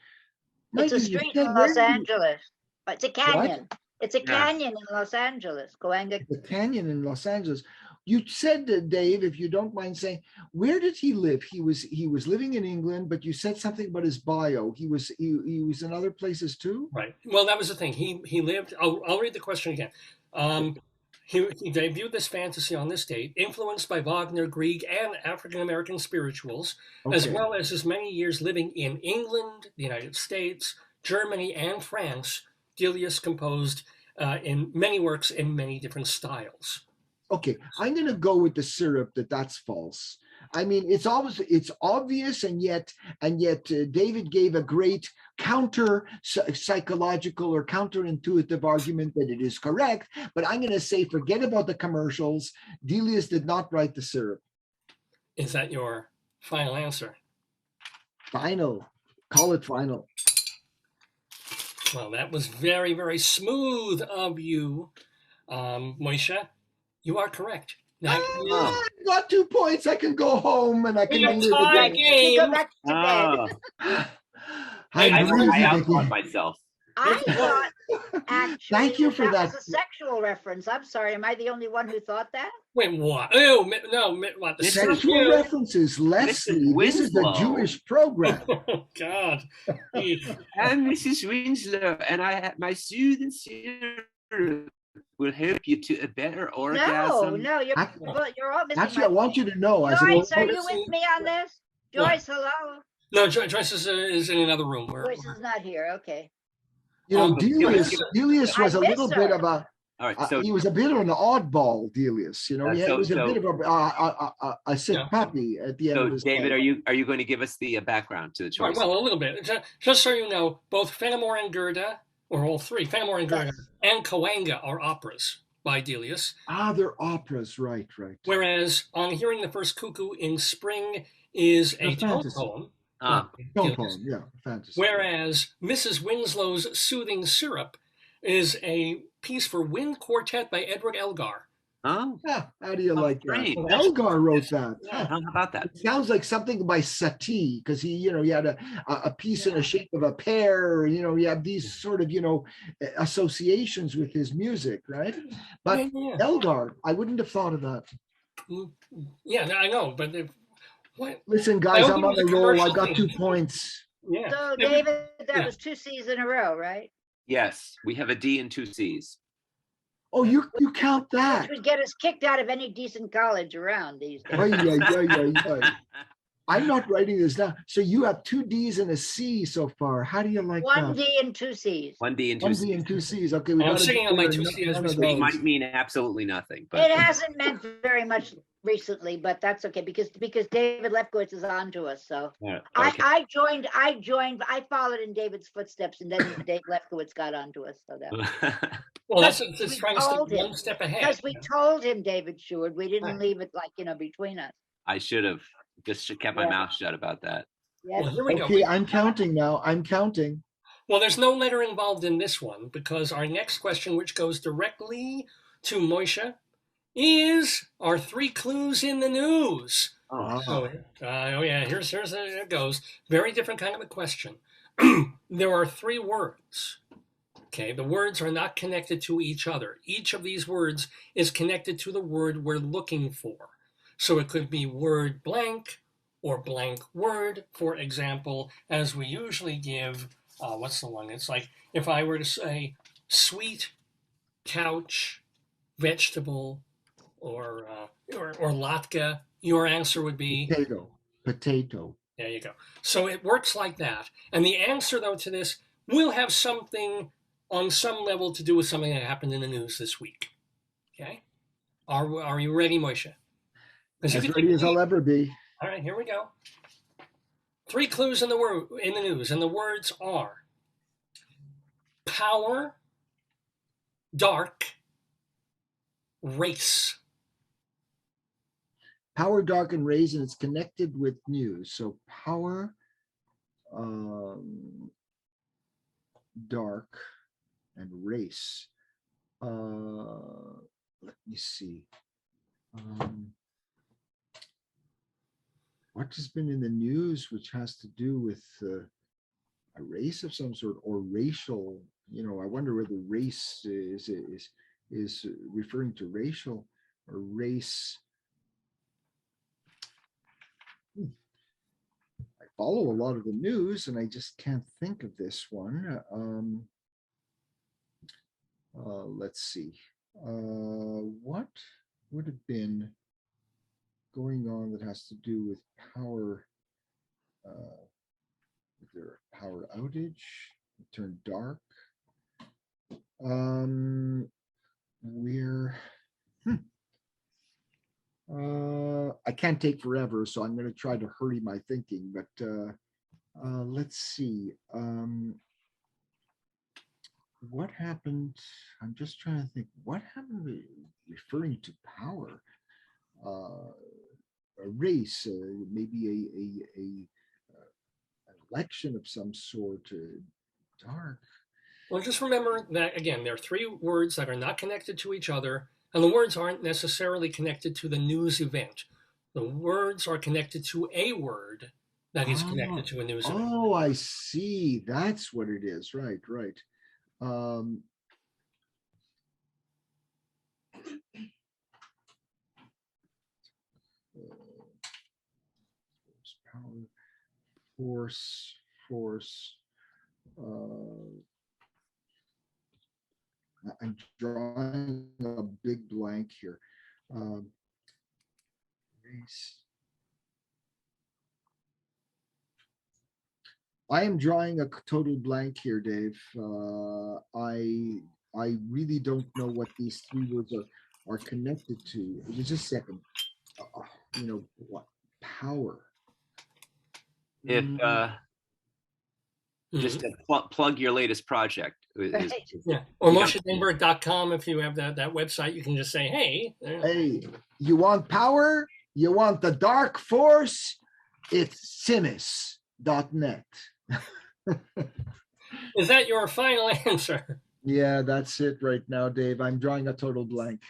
it's a street in Los Angeles. It's a canyon. What? It's a canyon in Los Angeles, Cahuenga. The canyon in Los Angeles. You said, Dave, if you don't mind saying, where did he live? He was living in England, but you said something about his bio. He was in other places too. Right. Well, that was the thing. He lived. I'll read the question again. He debuted this fantasy on this date, influenced by Wagner, Grieg, and African American spirituals, as well as his many years living in England, the United States, Germany, and France. Delius composed in many works in many different styles. Okay, I'm going to go with the syrup that's false. I mean, it's obvious, and yet David gave a great counter psychological or counterintuitive argument that it is correct. But I'm going to say, forget about the commercials. Delius did not write the syrup. Is that your final answer? Final. Call it final. Well, that was very, very smooth of you, Moshe. You are correct. I got 2 points. I can go home and I can tie game. Go back to bed. I outtaught myself. I thought actually. Thank you for that. Was a sexual reference. I'm sorry. Am I the only one who thought that? Wait, what? Oh, no, what? The sexual references, Leslie. This is a Jewish program. Oh, God. I'm Mrs. Winslow, and my soothing syrup will help you to a better orgasm. No, you're all missing. That's what I want you to know. Joyce, are you with me on this? Joyce, hello. No, Joyce is in another room. Joyce is not here. Okay. You know, Delius was a little bit of a All right. So he was a bit of an oddball, Delius. You know, he was a bit of a sick Yeah. puppy at the end so of his David, life. are you going to give us the background to the Right, choice? well, a little bit. Just so you know, both Fenimore and Gerda, or all three, Fenimore and Gerda, and Coanga are operas by Delius. Ah, they're operas, right. Whereas On Hearing the First Cuckoo in Spring is a tone fantasy. poem. Ah. by Tone Delius. poem, yeah, fantasy. Whereas Mrs. Winslow's Soothing Syrup is a piece for wind quartet by Edward Elgar. Oh, yeah. How do you like that? great. Elgar wrote that. Yeah. How about that? It sounds like something by Satie, because he had a piece in the shape of a pear. You know, he had these sort of associations with his music, right? But Elgar, I wouldn't have thought of that. Yeah, I know, but what? Listen, guys, I'm on the a roll. I commercial got thing. 2 points. Yeah. So David, that was 2 C's in a row, right? Yes, we have a D and 2 C's. Oh, you count that? Which would get us kicked out of any decent college around these days. Ay. I'm not writing this down. So you have 2 D's and a C so far. How do you like that? 1 D and 2 C's. 1 D and 2 1 C's. D and 2 C's. Okay, we I'm got sitting on my 2 C's. Which might mean absolutely nothing. But It hasn't meant very much recently, but that's okay because David Lefkowitz is on to us. So yeah, okay. I followed in David's footsteps, and then Dave Lefkowitz got on to us. So that well, that's trying to step one step ahead. Because we told him, David Sheward, we didn't leave it between us. I should have just kept my mouth shut about that. Yes. Well, here we Okay, go. I'm counting now. I'm counting. Well, there's no letter involved in this one because our next question, which goes directly to Moshe, is our 3 clues in the news. Oh, yeah, here's there it goes. Very different kind of a question. There are 3 words. Okay, the words are not connected to each other. Each of these words is connected to the word we're looking for. So it could be word blank or blank word, for example, as we usually give, what's the one? It's like if I were to say sweet, couch, vegetable, or latke, your answer would be potato. There you go. So it works like that. And the answer, though, to this will have something on some level to do with something that happened in the news this week. Okay? Are you ready, Moshe? As ready as I'll ever be. All right, here we go. 3 clues in the news, and the words are power, dark, race. Power, dark, and race, and it's connected with news. So power, dark, and race. Let me see. What has been in the news which has to do with a race of some sort or racial? I wonder whether race is referring to racial or race. I follow a lot of the news and I just can't think of this one. Let's see. What would have been going on that has to do with power? Is there a power outage? It turned dark. I can't take forever, so I'm going to try to hurry my thinking. But let's see. What happened? I'm just trying to think. What happened referring to power? A race, maybe an election of some sort. Dark. Well, just remember that, again, there are 3 words that are not connected to each other, and the words aren't necessarily connected to the news event. The words are connected to a word that is connected to a news event. Oh, I see. That's what it is. Right. Power, force. I'm drawing a big blank here. Race. I am drawing a total blank here, Dave. I really don't know what these three words are connected to. Just a second. What power? If just to plug your latest project. Yeah, or MosheDenburg.com. If you have that website, you can just say, "Hey, hey, you want power? You want the dark force? It's simis.net." Is that your final answer? Yeah, that's it right now, Dave. I'm drawing a total blank.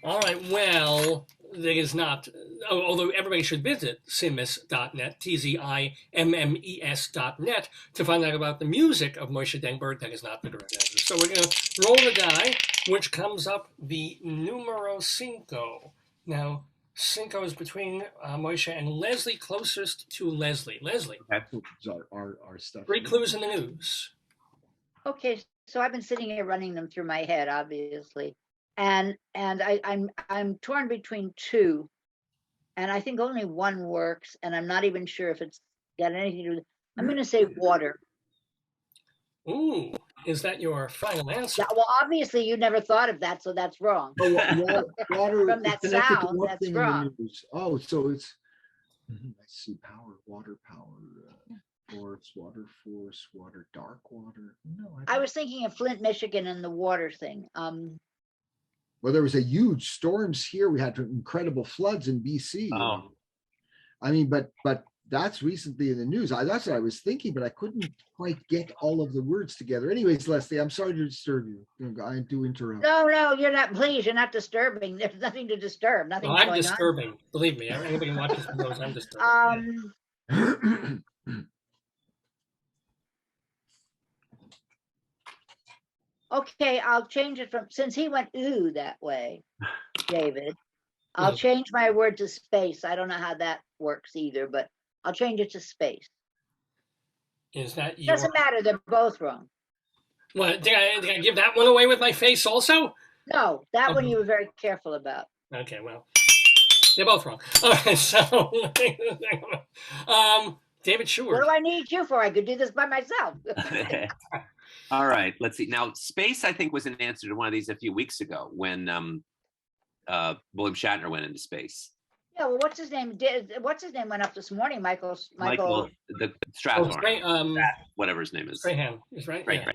All right. Well, there is not, although everybody should visit simis.net, TZIMMES.net, to find out about the music of Moshe Denburg. That is not the correct answer. So we're going to roll the die, which comes up the numero cinco. Now, cinco is between Moshe and Leslie, closest to Leslie. Leslie. Our stuff. 3 clues in the news. Okay, so I've been sitting here running them through my head, obviously. And I'm torn between 2, and I think only one works, and I'm not even sure if it's got anything to do with. I'm going to say water. Ooh, is that your final answer? Yeah, well, obviously you never thought of that, so that's wrong. Water From that sound, that's wrong. Oh, so it's. I see power, water power. Force, water force, water, dark water. No, I was thinking of Flint, Michigan, and the water thing. Well, there was a huge storms here. We had incredible floods in BC. Oh. I mean, but that's recently in the news. That's what I was thinking, but I couldn't quite get all of the words together. Anyways, Leslie, I'm sorry to disturb you. I do interrupt. No, you're not. Please, you're not disturbing. There's nothing to disturb. Nothing. I'm disturbing. On. Believe me. Anybody watching knows I'm disturbing. Okay, I'll change it from, since he went ooh that way, David, I'll change my word to space. I don't know how that works either, but I'll change it to space. Is that your... Doesn't matter, they're both wrong. What, did I give that one away with my face also? No, that one you were very careful about. Okay, well, they're both wrong. All right, so, David Sheward. What do I need you for? I could do this by myself. All right, let's see. Now, space, I think, was an answer to one of these a few weeks ago when William Shatner went into space. Yeah, well, what's his name? What's his name went up this morning? Michael the Strathmore. Whatever his name is. Strahan is right. Right.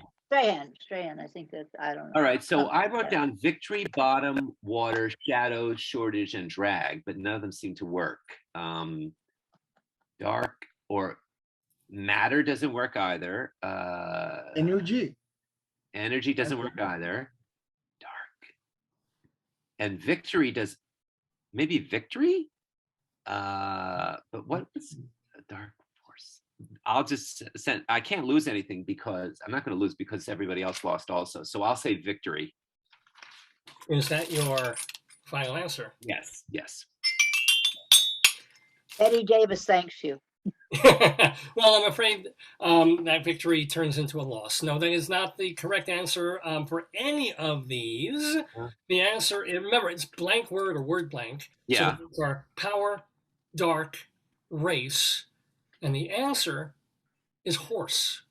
Strahan. I think that, I don't know. All right, so I wrote down victory, bottom, water, shadows, shortage, and drag, but none of them seem to work. Dark or matter doesn't work either. Energy doesn't work either. Dark and victory does. Maybe victory. But what was a dark force? I'll just send. I can't lose anything because I'm not going to lose because everybody else lost also. So I'll say victory. Is that your final answer? Yes. Eddie Davis thanks you. Well, I'm afraid that victory turns into a loss. No, that is not the correct answer for any of these. The answer, remember, it's blank word or word blank. Yeah. So these are power, dark, race, and the answer is horse.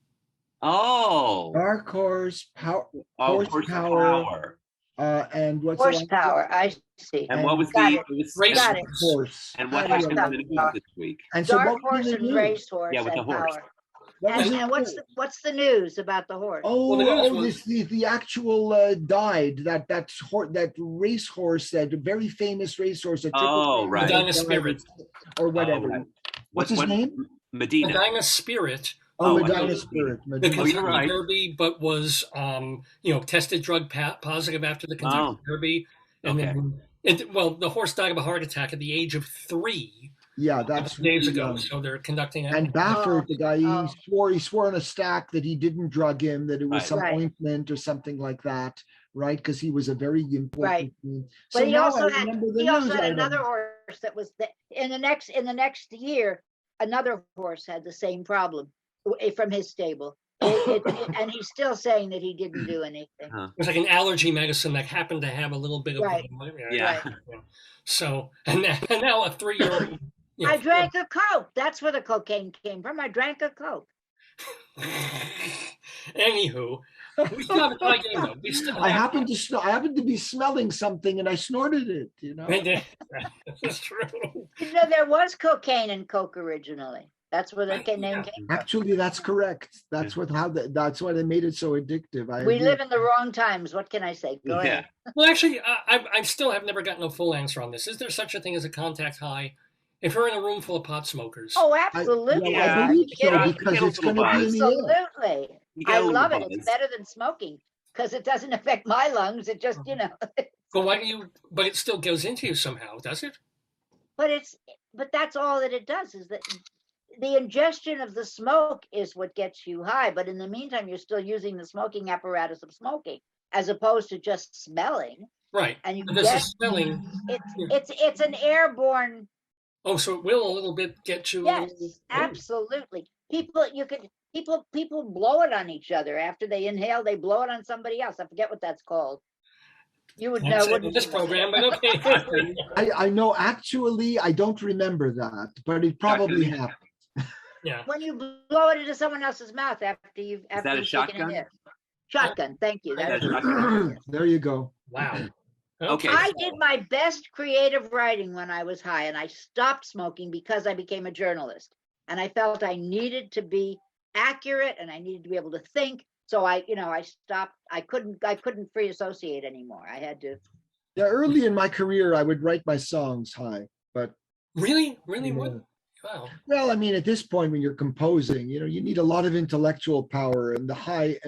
Oh. Dark horse, power, horsepower. And what's horsepower? I see. And what was race horse? And what happened in the news this week? And so dark horse and race horse. Yeah, with the horse. And what's the news about the horse? The actual died that racehorse, that very famous racehorse. Right. Medina Spirit or whatever. Right. What's his name? Medina Spirit. Medina Spirit. Because of the Derby, but was tested drug positive after the Kentucky Derby, and then the horse died of a heart attack at the age of 3. Yeah, that's days ago. So they're conducting it. And Baffert, the guy, he swore on a stack that he didn't drug him, that it was some ointment or something like that, right? Because he was a very important. Right. So but he also had another horse that was in the next year. Another horse had the same problem from his stable. And he's still saying that he didn't do anything. It was like an allergy medicine that happened to have a little bit of So and now a 3-year-old. I drank a Coke. That's where the cocaine came from. I drank a Coke. Anywho, We still have a tie game, though. We still I have- happened to be smelling something and I snorted it, That's true. You know, there was cocaine in Coke originally. That's where the name came from. Actually, that's correct. That's that's why they made it so addictive. We live in the wrong times. What can I say? Go ahead. Well, actually, I still have never gotten a full answer on this. Is there such a thing as a contact high? If you're in a room full of pot smokers. Oh, absolutely. I believe so, because it's going to be in the air. Absolutely. I love it. It's better than smoking because it doesn't affect my lungs. It just, But why do you? But it still goes into you somehow, does it? But that's all that it does is that the ingestion of the smoke is what gets you high. But in the meantime, you're still using the smoking apparatus of smoking as opposed to just smelling. Right. And you there's a smelling. It's an airborne. Oh, so it will a little bit get you. Yes, absolutely. People blow it on each other after they inhale. They blow it on somebody else. I forget what that's called. You would know. In this program, but okay. I know. Actually, I don't remember that, but it probably happened. Yeah. When you blow it into someone else's mouth after you've Is that a shotgun? Shotgun. Thank you. There you go. Wow. Okay. I did my best creative writing when I was high, and I stopped smoking because I became a journalist, and I felt I needed to be accurate and I needed to be able to think. So I stopped. I couldn't free associate anymore. I had to. Yeah, early in my career, I would write my songs high, but really would. Wow. Well, I mean, at this point, when you're composing, you need a lot of intellectual power, and the high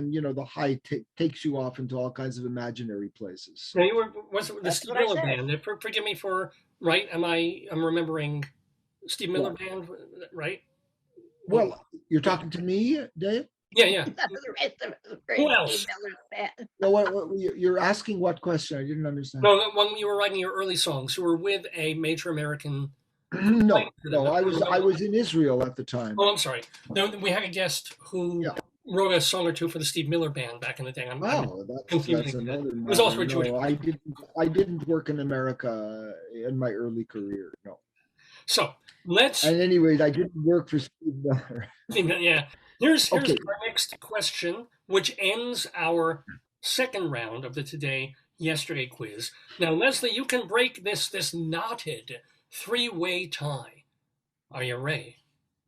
takes you off into all kinds of imaginary places. Now was it the Steve Miller Band? Forgive me for right. I'm remembering Steve Miller Band, right? Well, you're talking to me, Dave? Yeah. Who else? No, you're asking what question? I didn't understand. No, when you were writing your early songs, you were with a major American. No, I was in Israel at the time. Oh, I'm sorry. No, we had a guest who wrote a song or two for the Steve Miller Band back in the day. That's another. It was also a Jewish. No, I didn't work in America in my early career. No. So let's. At any rate, I didn't work for Steve Miller. Yeah. Here's our next question, which ends our second round of the Today Yesterday quiz. Now, Leslie, you can break this knotted three-way tie. Are you ready?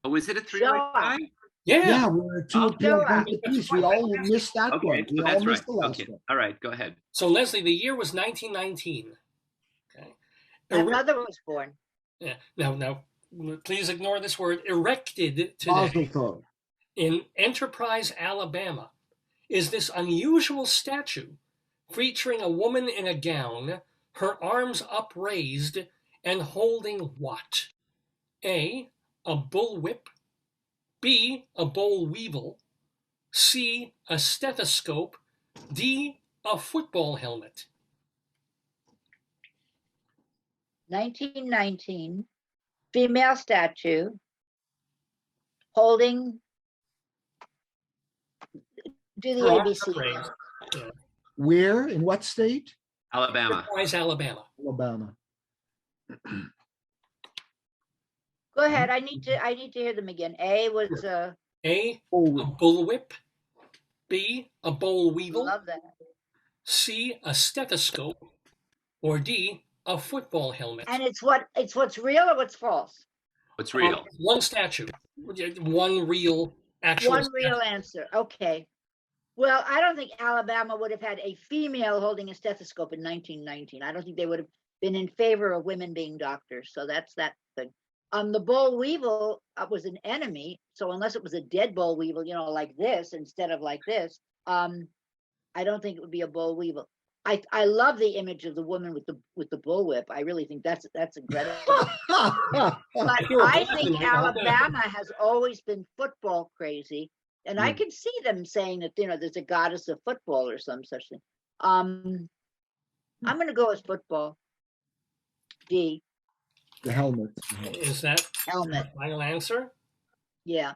Oh, is it a three-way tie? Yeah. We're a two-appeal piece. We all missed that one. We all missed the last one. All right, go ahead. So, Leslie, the year was 1919. Okay. My mother was born. Yeah. Now, please ignore this word. Erected today in Enterprise, Alabama, is this unusual statue featuring a woman in a gown, her arms upraised, and holding what? A bullwhip, B, a boll weevil, C, a stethoscope, D, a football helmet. 1919, female statue, holding, do the ABC. Yeah. Where? In what state? Alabama. Enterprise, Alabama. Alabama. Go ahead. I need to hear them again. A was a bullwhip. B, a boll weevil. Love that. C, a stethoscope. Or D, a football helmet. And it's what's real or what's false? What's real? One statue. One real actual. One real answer. Okay. Well, I don't think Alabama would have had a female holding a stethoscope in 1919. I don't think they would have been in favor of women being doctors. So that's that thing. The boll weevil was an enemy. So unless it was a dead boll weevil, like this instead of like this, I don't think it would be a boll weevil. I love the image of the woman with the bullwhip. I really think that's incredible. But I think Alabama has always been football crazy. And I can see them saying that, there's a goddess of football or some such thing. I'm going to go with football. D. The helmet. Is that helmet final answer? Yeah.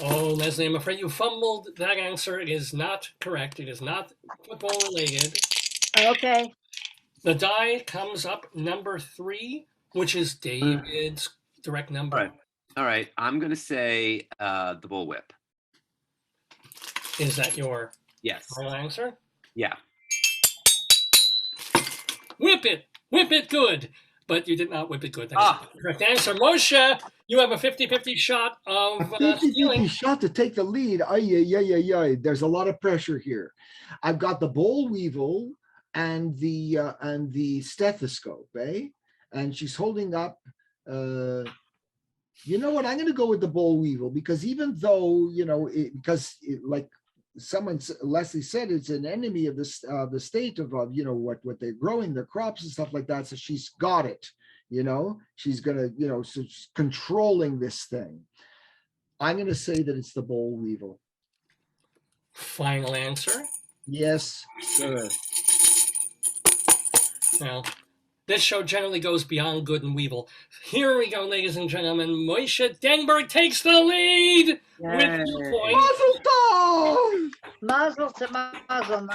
Oh, Leslie, I'm afraid you fumbled that answer. It is not correct. It is not football related. Okay. The die comes up number 3, which is David's direct number. All right. I'm going to say the bullwhip. Is that your Yes. final answer? Yeah. Whip it good. But you did not whip it good. That is the correct answer. Moshe, you have a 50-50 shot of 50-50 stealing. shot to take the lead. Ay. There's a lot of pressure here. I've got the boll weevil and the stethoscope, eh? And she's holding up. You know what? I'm going to go with the boll weevil because even though like Leslie said, it's an enemy of the state of what they're growing, their crops and stuff like that. So she's got it. She's gonna so she's controlling this thing. I'm going to say that it's the boll weevil. Final answer? Yes, sir. Well, this show generally goes beyond good and weevil. Here we go, ladies and gentlemen. Moshe Denburg takes the lead with 2 points. Mazel to mazel.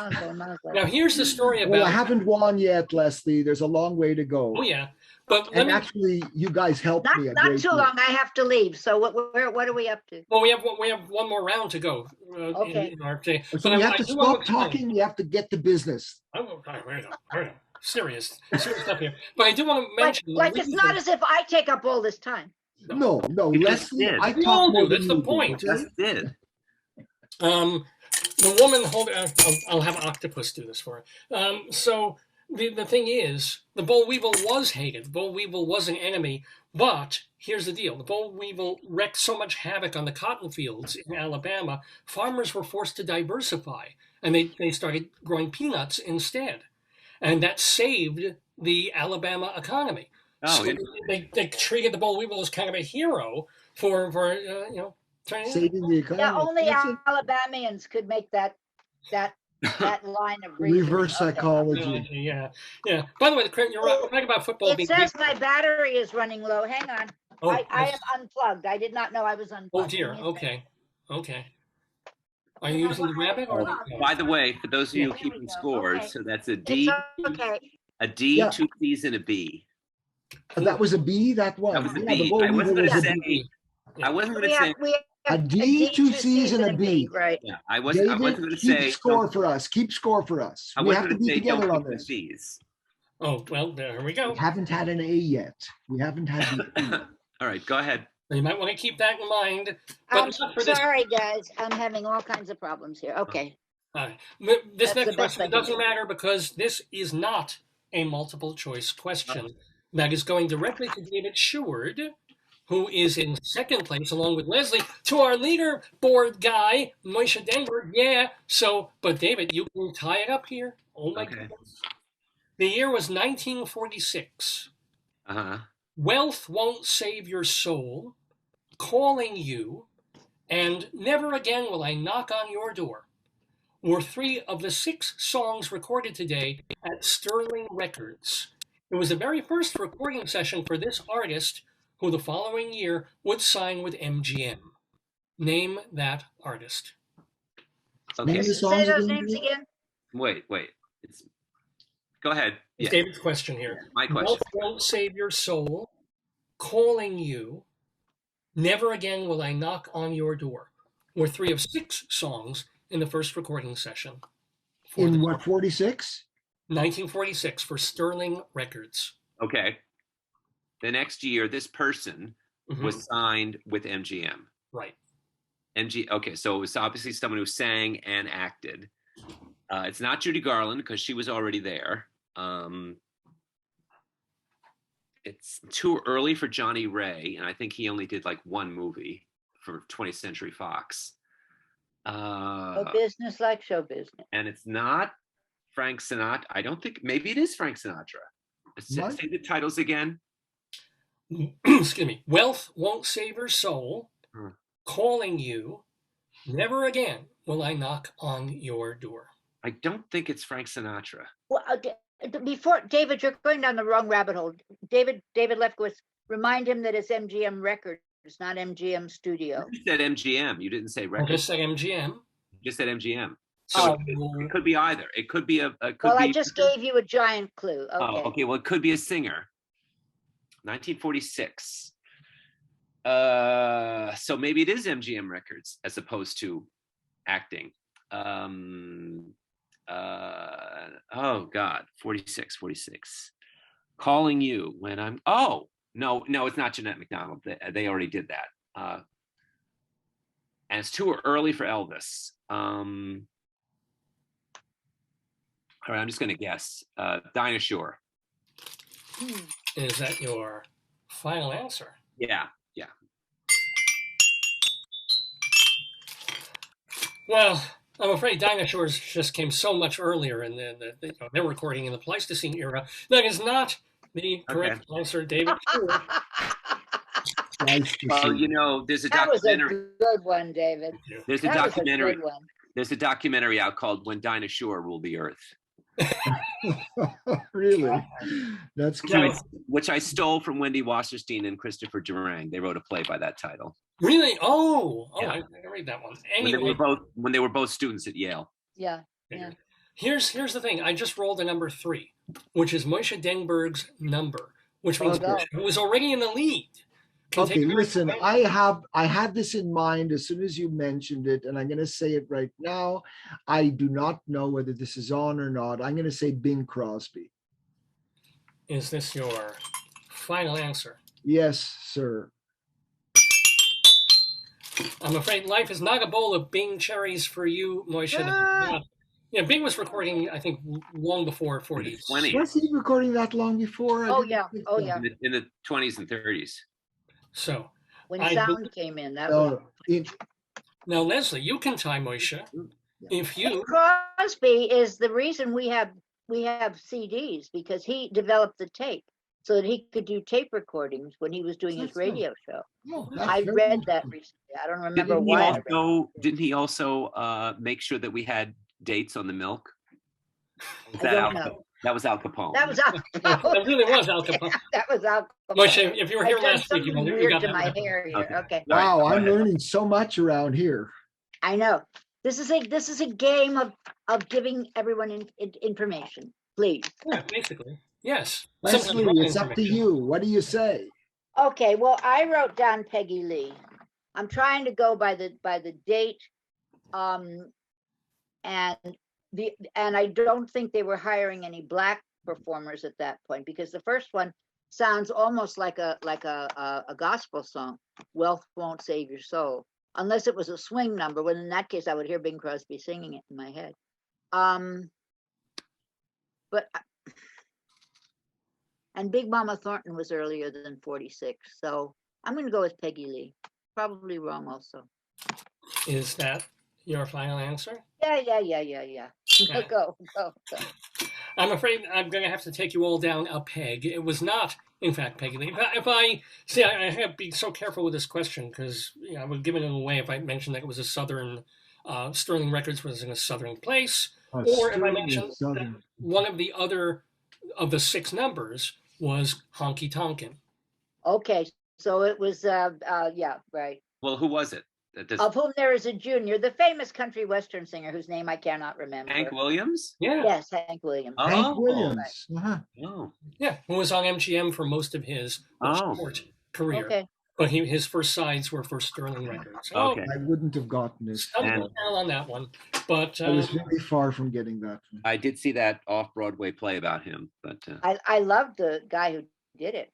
Now, here's the story about... Well, I haven't won yet, Leslie. There's a long way to go. Oh, yeah. But actually, you guys helped me. Not too long. I have to leave. So what are we up to? Well, we have one more round to go. Okay. In our day. So we have to stop talking. We have to get to business. Wait a serious stuff here. But I do want to mention... Like it's not as if I take up all this time. No, Leslie, I we all talk more do. That's than the you point. do. Just did. The woman I'll have Octopus do this for her. So the thing is, the boll weevil was hated. The boll weevil was an enemy. But here's the deal. The boll weevil wreaked so much havoc on the cotton fields in Alabama, farmers were forced to diversify. And they started growing peanuts instead. And that saved the Alabama economy. So they treated the boll weevil as kind of a hero for saving the economy. Yeah, only Alabamians could make that line of reasoning. Reverse psychology. Yeah. By the way, you're right. We're talking about football. It says my battery is running low. Hang on. I am unplugged. I did not know I was unplugged. Oh dear. Okay. Are you using the rabbit or? By the way, for those of you keeping scores, so that's a D, a D, Yeah. 2 C's, and a B. That was a B. That was. That was a Yeah, B. the boll I wasn't weevil going was to a say. B. I wasn't going to say. A D, 2 C's, and a B. Right. Yeah, I wasn't going to say. Keep score for us. Keep score for us. We have to be together on this. C's. Oh well, there we go. We haven't had an A yet. We haven't had an A. All right, go ahead. You might want to keep that in mind. I'm sorry, guys. I'm having all kinds of problems here. Okay. This That's next the best question I can doesn't do. matter because this is not a multiple choice question. That is going directly to David Sheward, who is in second place along with Leslie, to our leaderboard guy, Moshe Denburg. Yeah, but David, you can tie it up here. Oh my goodness. The year was 1946. Wealth Won't Save Your Soul, Calling You, and Never Again Will I Knock on Your Door were 3 of the 6 songs recorded today at Sterling Records. It was the very first recording session for this artist, who the following year would sign with MGM. Name that artist. Okay. Say those names again. Wait. Go ahead. It's David's question here. My question. Wealth Won't Save Your Soul, Calling You, Never Again Will I Knock on Your Door were 3 of 6 songs in the first recording session. In what, 46? 1946 for Sterling Records. Okay. The next year, this person was signed with MGM. Right. Okay, so it was obviously someone who sang and acted. It's not Judy Garland because she was already there. It's too early for Johnny Ray, and I think he only did like 1 movie for 20th Century Fox. No business like show business. And it's not Frank Sinatra. I don't think. Maybe it is Frank Sinatra. Say the titles again. Excuse me. Wealth Won't Save Your Soul, Calling You, Never Again Will I Knock on Your Door. I don't think it's Frank Sinatra. Well, before David, you're going down the wrong rabbit hole. David Lefkowitz, remind him that it's MGM Records, not MGM Studio. You said MGM. You didn't say I record. just said MGM. You just said MGM. So it could be either. It could be I just gave you a giant clue. Okay. Oh, okay. Well, it could be a singer. 1946. So maybe it is MGM Records as opposed to acting. Oh God, 46. Calling you when I'm. Oh no, it's not Jeanette McDonald. They already did that. And it's too early for Elvis. All right, I'm just gonna guess. Dinah Shore. Is that your final answer? Yeah. Well, I'm afraid Dinah Shore's just came so much earlier in their recording in the Pleistocene era. That is not the correct answer, David. Well, you know, there's a documentary. That was a good one, David. There's a documentary. There's a documentary out called "When Dinah Shore Ruled the Earth." Really? That's cool. Which I stole from Wendy Wasserstein and Christopher Durang. They wrote a play by that title. Really? Oh, yeah. I read that one. Anyway, when they were both students at Yale. Yeah. Here's the thing. I just rolled a number 3, which is Moshe Denburg's number, which means it was already in the lead. Okay, listen, I had this in mind as soon as you mentioned it, and I'm going to say it right now. I do not know whether this is on or not. I'm going to say Bing Crosby. Is this your final answer? Yes, sir. I'm afraid life is not a bowl of Bing cherries for you, Moshe. Yeah, Bing was recording, I think, long before 40s. Was he recording that long before? Oh, yeah. In the 20s and 30s. So when sound came in, that was now, Leslie, you can tie Moshe. If you Crosby is the reason we have CDs, because he developed the tape so that he could do tape recordings when he was doing his radio show. I read that recently. I don't remember why. Didn't he also make sure that we had dates on the milk? I don't know. That was Al Capone. That was Al Capone. That really was Al Capone. That was Al Capone. Moshe, if you were here last week, you got to my hair here. Okay. Wow, I'm learning so much around here. I know. This is a game of giving everyone information. Please. Yeah, basically. Yes. Leslie, it's up to you. What do you say? Okay. Well, I wrote down Peggy Lee. I'm trying to go by the date, and I don't think they were hiring any black performers at that point, because the first one sounds almost like a gospel song. Wealth won't save your soul, unless it was a swing number. When in that case, I would hear Bing Crosby singing it in my head. And Big Mama Thornton was earlier than 46, so I'm going to go with Peggy Lee. Probably wrong also. Is that your final answer? Yeah. Okay. Go. I'm afraid I'm going to have to take you all down a peg. It was not, in fact, Peggy Lee. I have to be so careful with this question, because I would give it away if I mentioned that it was a Southern, Sterling Records was in a Southern place, or if I mentioned that one of the other of the 6 numbers was Honky Tonkin. Okay, so it was, yeah, right. Well, who was it? Of whom there is a junior, the famous country western singer whose name I cannot remember. Hank Williams? Yeah. Yes, Hank Williams. Oh. Hank Williams. Right. Uh-huh. Oh. Yeah, who was on MGM for most of his short career. Okay. But his first sides were for Sterling Records. Okay. I wouldn't have gotten it. Stumbled on that one. But I was really far from getting that one. I did see that off-Broadway play about him, but I loved the guy who did it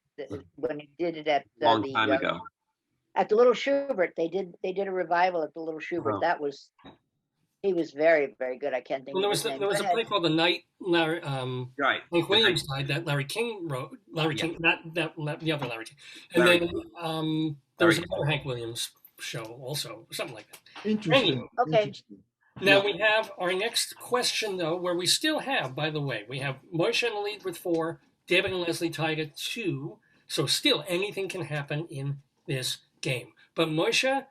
when he did it at long time ago. At the Little Schubert. They did a revival at the Little Schubert. Oh. He was very, very good. I can't think of his name. There was a play called The Night Larry right. Hank Williams died that Larry King wrote. King, not the other Larry King. And Larry then there was another Hank Williams show also, something like that. Interesting. Anyway, okay. Interesting. now we have our next question, though, where we still have, by the way, we have Moshe in the lead with 4, David and Leslie tied at 2. So still anything can happen in this game. But Moshe,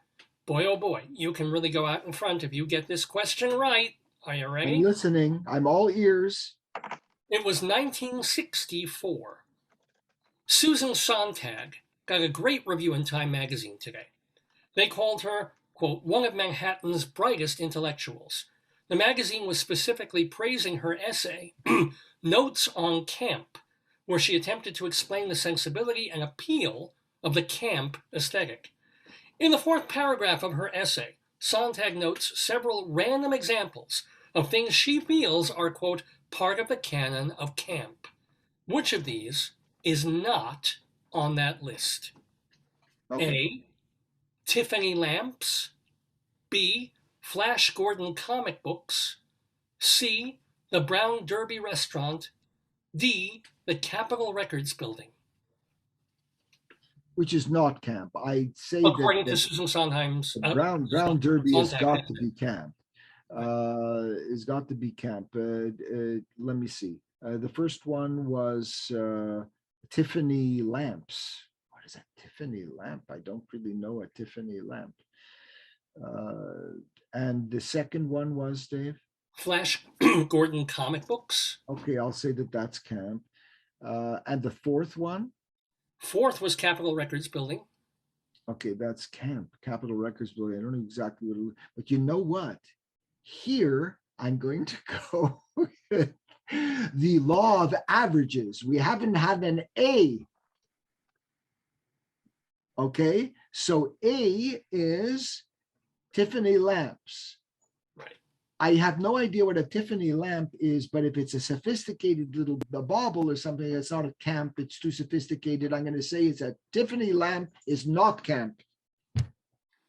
boy, oh boy, you can really go out in front if you get this question right. Are you ready? I'm listening. I'm all ears. It was 1964. Susan Sontag got a great review in Time magazine today. They called her, quote, one of Manhattan's brightest intellectuals. The magazine was specifically praising her essay, Notes on Camp, where she attempted to explain the sensibility and appeal of the camp aesthetic. In the 4th paragraph of her essay, Sontag notes several random examples of things she feels are, quote, part of the canon of camp. Which of these is not on that list? Okay. A, Tiffany lamps. B, Flash Gordon comic books. C, the Brown Derby restaurant. D, the Capitol Records building. Which is not camp. I say According to that Susan Sondheim's Brown Derby has Sontag. got to be camp. Has got to be camp. Let me see. The first one was Tiffany lamps. What is a Tiffany lamp? I don't really know a Tiffany lamp. And the second one was, Dave? Flash Gordon comic books. Okay, I'll say that that's camp. And the fourth one? Fourth was Capitol Records building. Okay, that's camp, Capitol Records building. I don't know exactly what it was, but you know what? Here, I'm going to go with the law of averages. We haven't had an A. Okay, so A is Tiffany lamps. Right. I have no idea what a Tiffany lamp is, but if it's a sophisticated little bauble or something, it's not a camp, it's too sophisticated. I'm going to say it's a Tiffany lamp is not camp.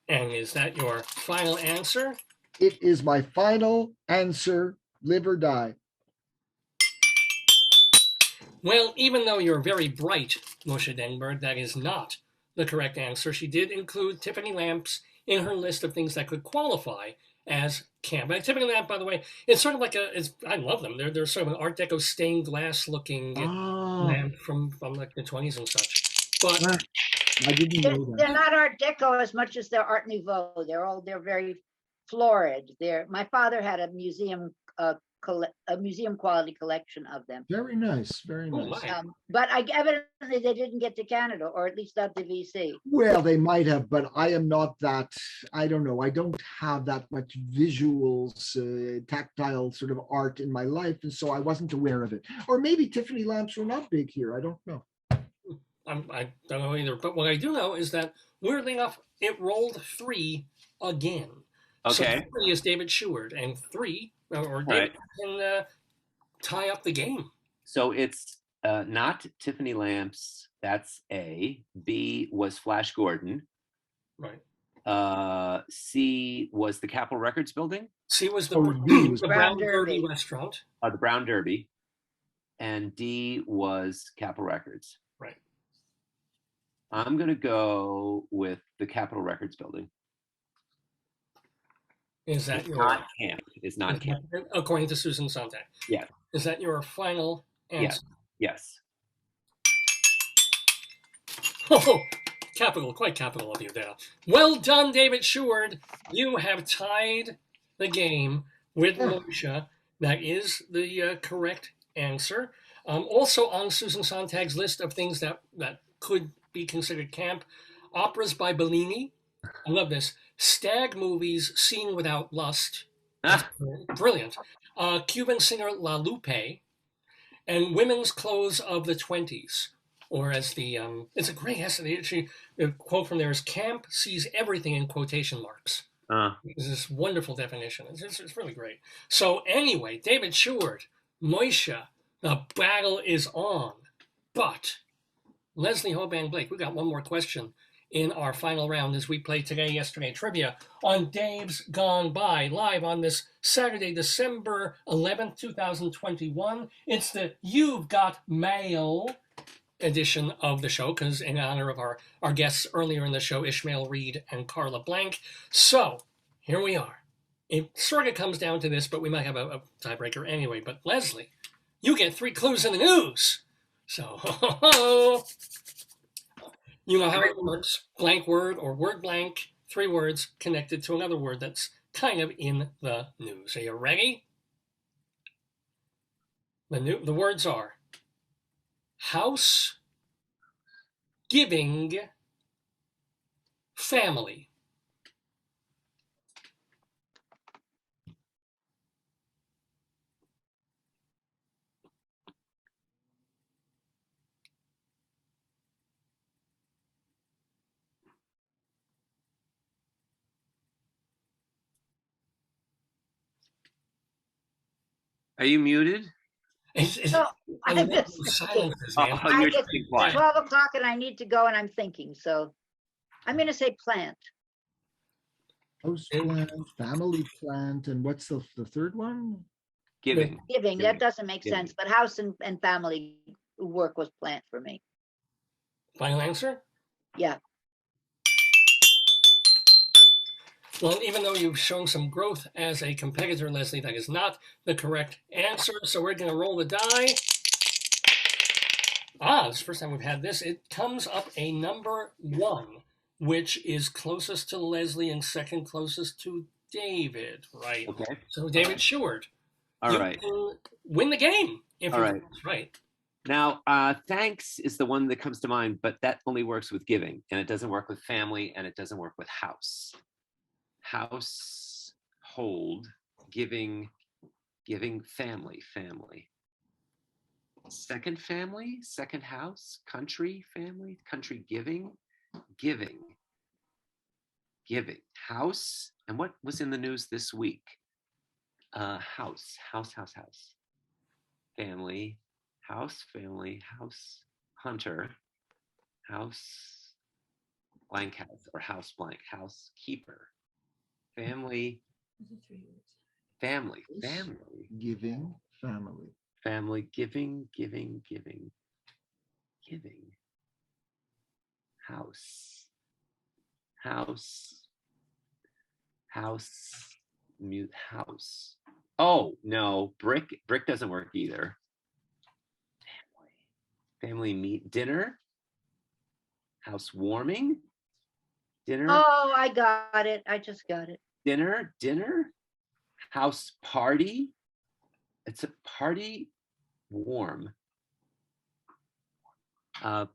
And is that your final answer? It is my final answer, live or die. Well, even though you're very bright, Moshe Denburg, that is not the correct answer. She did include Tiffany lamps in her list of things that could qualify as camp. And Tiffany lamp, by the way, it's sort of like I love them. They're sort of an Art Deco stained glass looking lamp from like the 20s and such. But I didn't know that. They're not Art Deco as much as they're Art Nouveau. They're very florid. My father had a museum quality collection of them. Very nice, very nice. But evidently they didn't get to Canada, or at least not to BC. Well, they might have, but I am not that, I don't know. I don't have that much visuals, tactile sort of art in my life. And so I wasn't aware of it. Or maybe Tiffany lamps were not big here. I don't know. I don't know either. But what I do know is that, weirdly enough, it rolled 3 again. Okay. So 3 is David Sheward, and 3, or David can tie up the game. So it's not Tiffany lamps. That's A. B was Flash Gordon. Right. C was the Capitol Records building. C was the Brown Derby restaurant. The Brown Derby. And D was Capitol Records. Right. I'm going to go with the Capitol Records building. Is that it's your not camp? It's not camp. According to Susan Sontag. Yeah. Is that your final answer? Yes. Oh, quite capital of you there. Well done, David Sheward. You have tied the game with Moshe. That is the correct answer. Also on Susan Sontag's list of things that could be considered camp, operas by Bellini. I love this. Stag movies seen without lust. Brilliant. Cuban singer La Lupe, and women's clothes of the 20s. Or as it's a great essay. The quote from there is, camp sees everything in quotation marks. It's this wonderful definition. It's really great. So anyway, David Sheward, Moshe, the battle is on. But Leslie Hoban Blake, we got one more question in our final round as we play Today, Yesterday Trivia on Dave's Gone By, live on this Saturday, December 11th, 2021. It's the You've Got MAEL edition of the show, because in honor of our guests earlier in the show, Ishmael Reed and Carla Blank. So here we are. It sort of comes down to this, but we might have a tiebreaker anyway. But Leslie, you get 3 clues in the news. So you know how it works. Blank word or word blank, 3 words connected to another word that's kind of in the news. Are you ready? The words are house, giving, family. Are you muted? No, I'm there's just no thinking. silences, man. Oh, you're It's staying quiet. 12 o'clock and I need to go and I'm thinking, so I'm gonna say plant. House plant, family plant, and what's the third one? Giving. Giving, that doesn't make Giving. sense, but house and family work was plant for me. Final answer? Yeah. Well, even though you've shown some growth as a competitor, Leslie, that is not the correct answer. So we're going to roll the die. It's the first time we've had this. It comes up a number 1, which is closest to Leslie and second closest to David, right? Okay. So David Sheward, All you right. can win the game if All you right. right. Now, thanks is the one that comes to mind, but that only works with giving, and it doesn't work with family, and it doesn't work with house. Household, giving, family. Second family, second house, country, family, country, giving, house. And what was in the news this week? House. Family, house, hunter, house, blank house, or house blank, housekeeper, family, Giving, family. family, giving, house. Oh, no, brick doesn't work either. Family meet, dinner, housewarming, dinner. Oh, I got it. I just got it. Dinner, house party. It's a party, warm. Family.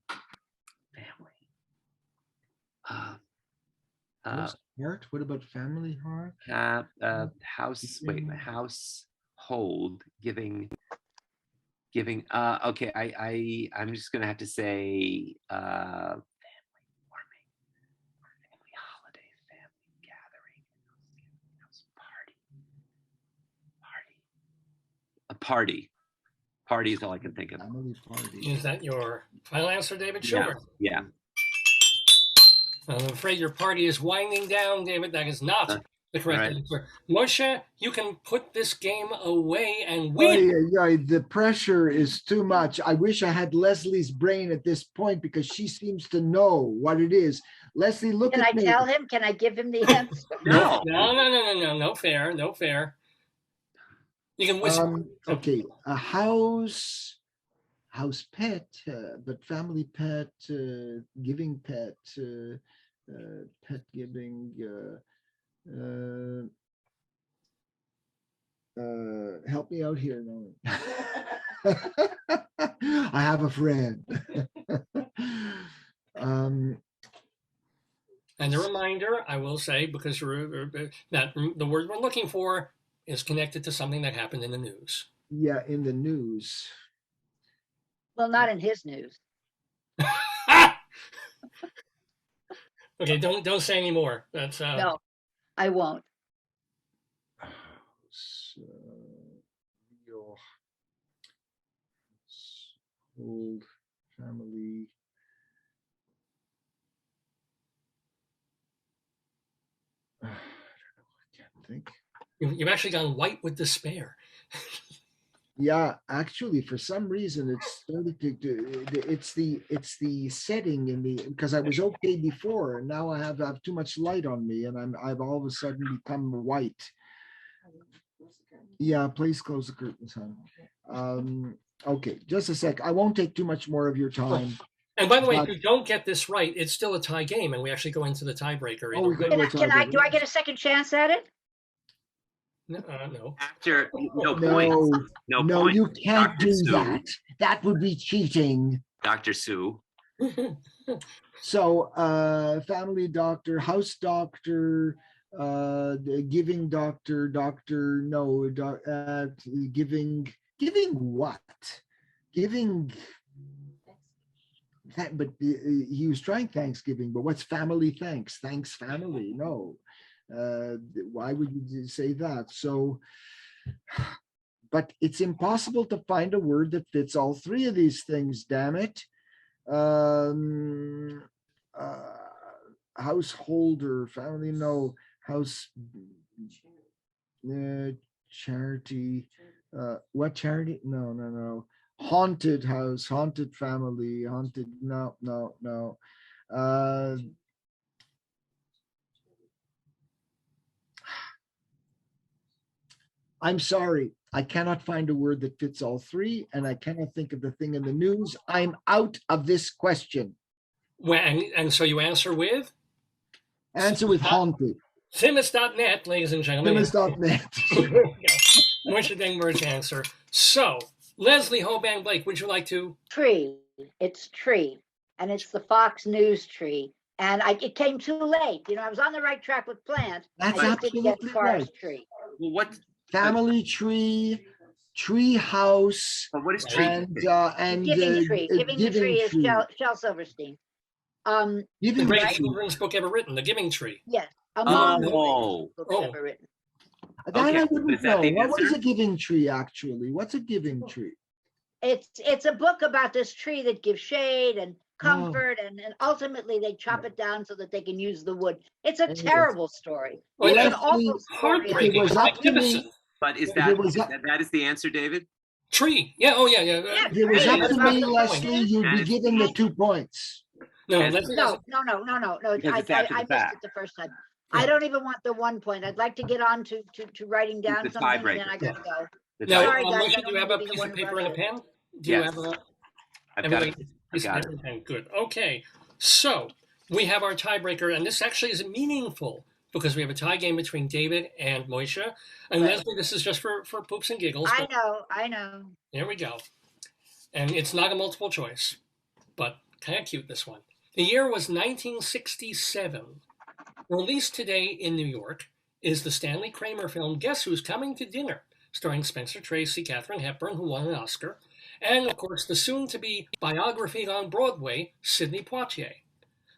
Heart? What about family heart? House. Wait, household, giving. Okay, I'm just gonna have to say family warming, family holiday, family gathering, house party. Party is all I can think of. Family party. Is that your final answer, David Sheward? Yeah. I'm afraid your party is winding down, David. That is not the correct answer. Moshe, you can put this game away and win. The pressure is too much. I wish I had Leslie's brain at this point because she seems to know what it is. Leslie, look at me. Can I tell him? Can I give him the answer? No. No fair. You can whisper. Okay, a house pet, but family pet, giving pet, pet giving. Help me out here, no. I have a friend. And a reminder, I will say, because that the word we're looking for is connected to something that happened in the news. Yeah, in the news. Well, not in his news. Okay, don't say any more. That's No, I won't. Real old family. I don't know. I can't think. You've actually gone white with despair. Yeah, actually, for some reason, it's started to. It's the setting in the because I was okay before, and now I have too much light on me, and I've all of a sudden become white. Yeah, please close the curtains, hon. Okay, just a sec. I won't take too much more of your time. And by the way, if you don't get this right, it's still a tie game, and we actually go into the tiebreaker. Oh, we go to a tiebreaker. Do I get a second chance at it? No. After no points. No points. You can't Dr. do Sue. that. That would be cheating. Dr. Sue. So, family doctor, house doctor, the giving doctor, giving what? Giving that, but he was trying Thanksgiving, but what's family thanks? Thanks family, no. Why would you say that? So, but it's impossible to find a word that fits all three of these things, damn it. Householder, family, no. House, charity, what charity? No. Haunted house, haunted family, haunted, no. I'm sorry, I cannot find a word that fits all three, and I cannot think of the thing in the news. I'm out of this question. Well, and so you answer with? Answer with haunted. Thimis.net, ladies and gentlemen. Thimis.net. Moshe Denburg's answer. So, Leslie Hoban Blake, would you like to? Tree. It's tree. And it's the Fox News tree. And it came too late. You know, I was on the right track with plant. That's I just didn't get absolutely forest right. tree. Well, what? Family tree, tree house. But what is tree? And Giving tree. Giving tree is tree. Shel Silverstein. The Giving greatest tree. children's book ever written, The Giving Tree. Yes. Among the Oh. greatest books ever written. That Okay, I is wouldn't that know. the What is answer? a giving tree, actually? What's a giving tree? It's a book about this tree that gives shade and comfort, and ultimately they chop it down so that they can use the wood. It's a terrible story. Well, It's an that's awful story. heartbreaking. It was up to me. Magnificent. But is If that, it was up- that is the answer, David? Tree. Yeah, oh yeah. If it was Tree. up to It's me, not Leslie, you'd be given the 2 points. No, Yes. Leslie No. Because I it's after the missed fact. it the first time. I don't even want the 1 point. I'd like to get on to writing down The something, and then tiebreaker. I gotta go. The Now, Sorry, guys, I Moshe, don't do you have mean a to be the piece one of who paper and a rushed it. pen? Do you Yes. have a I've got it. piece of paper and a pen? Good. Okay. So we have our tiebreaker, and this actually is meaningful because we have a tie game between David and Moshe. And Right. Leslie, this is just for poops and giggles. I but know. There we go. And it's not a multiple choice, but kind of cute, this one. The year was 1967. Released today in New York is the Stanley Kramer film Guess Who's Coming to Dinner, starring Spencer Tracy, Katharine Hepburn, who won an Oscar, and of course the soon-to-be biography on Broadway, Sidney Poitier.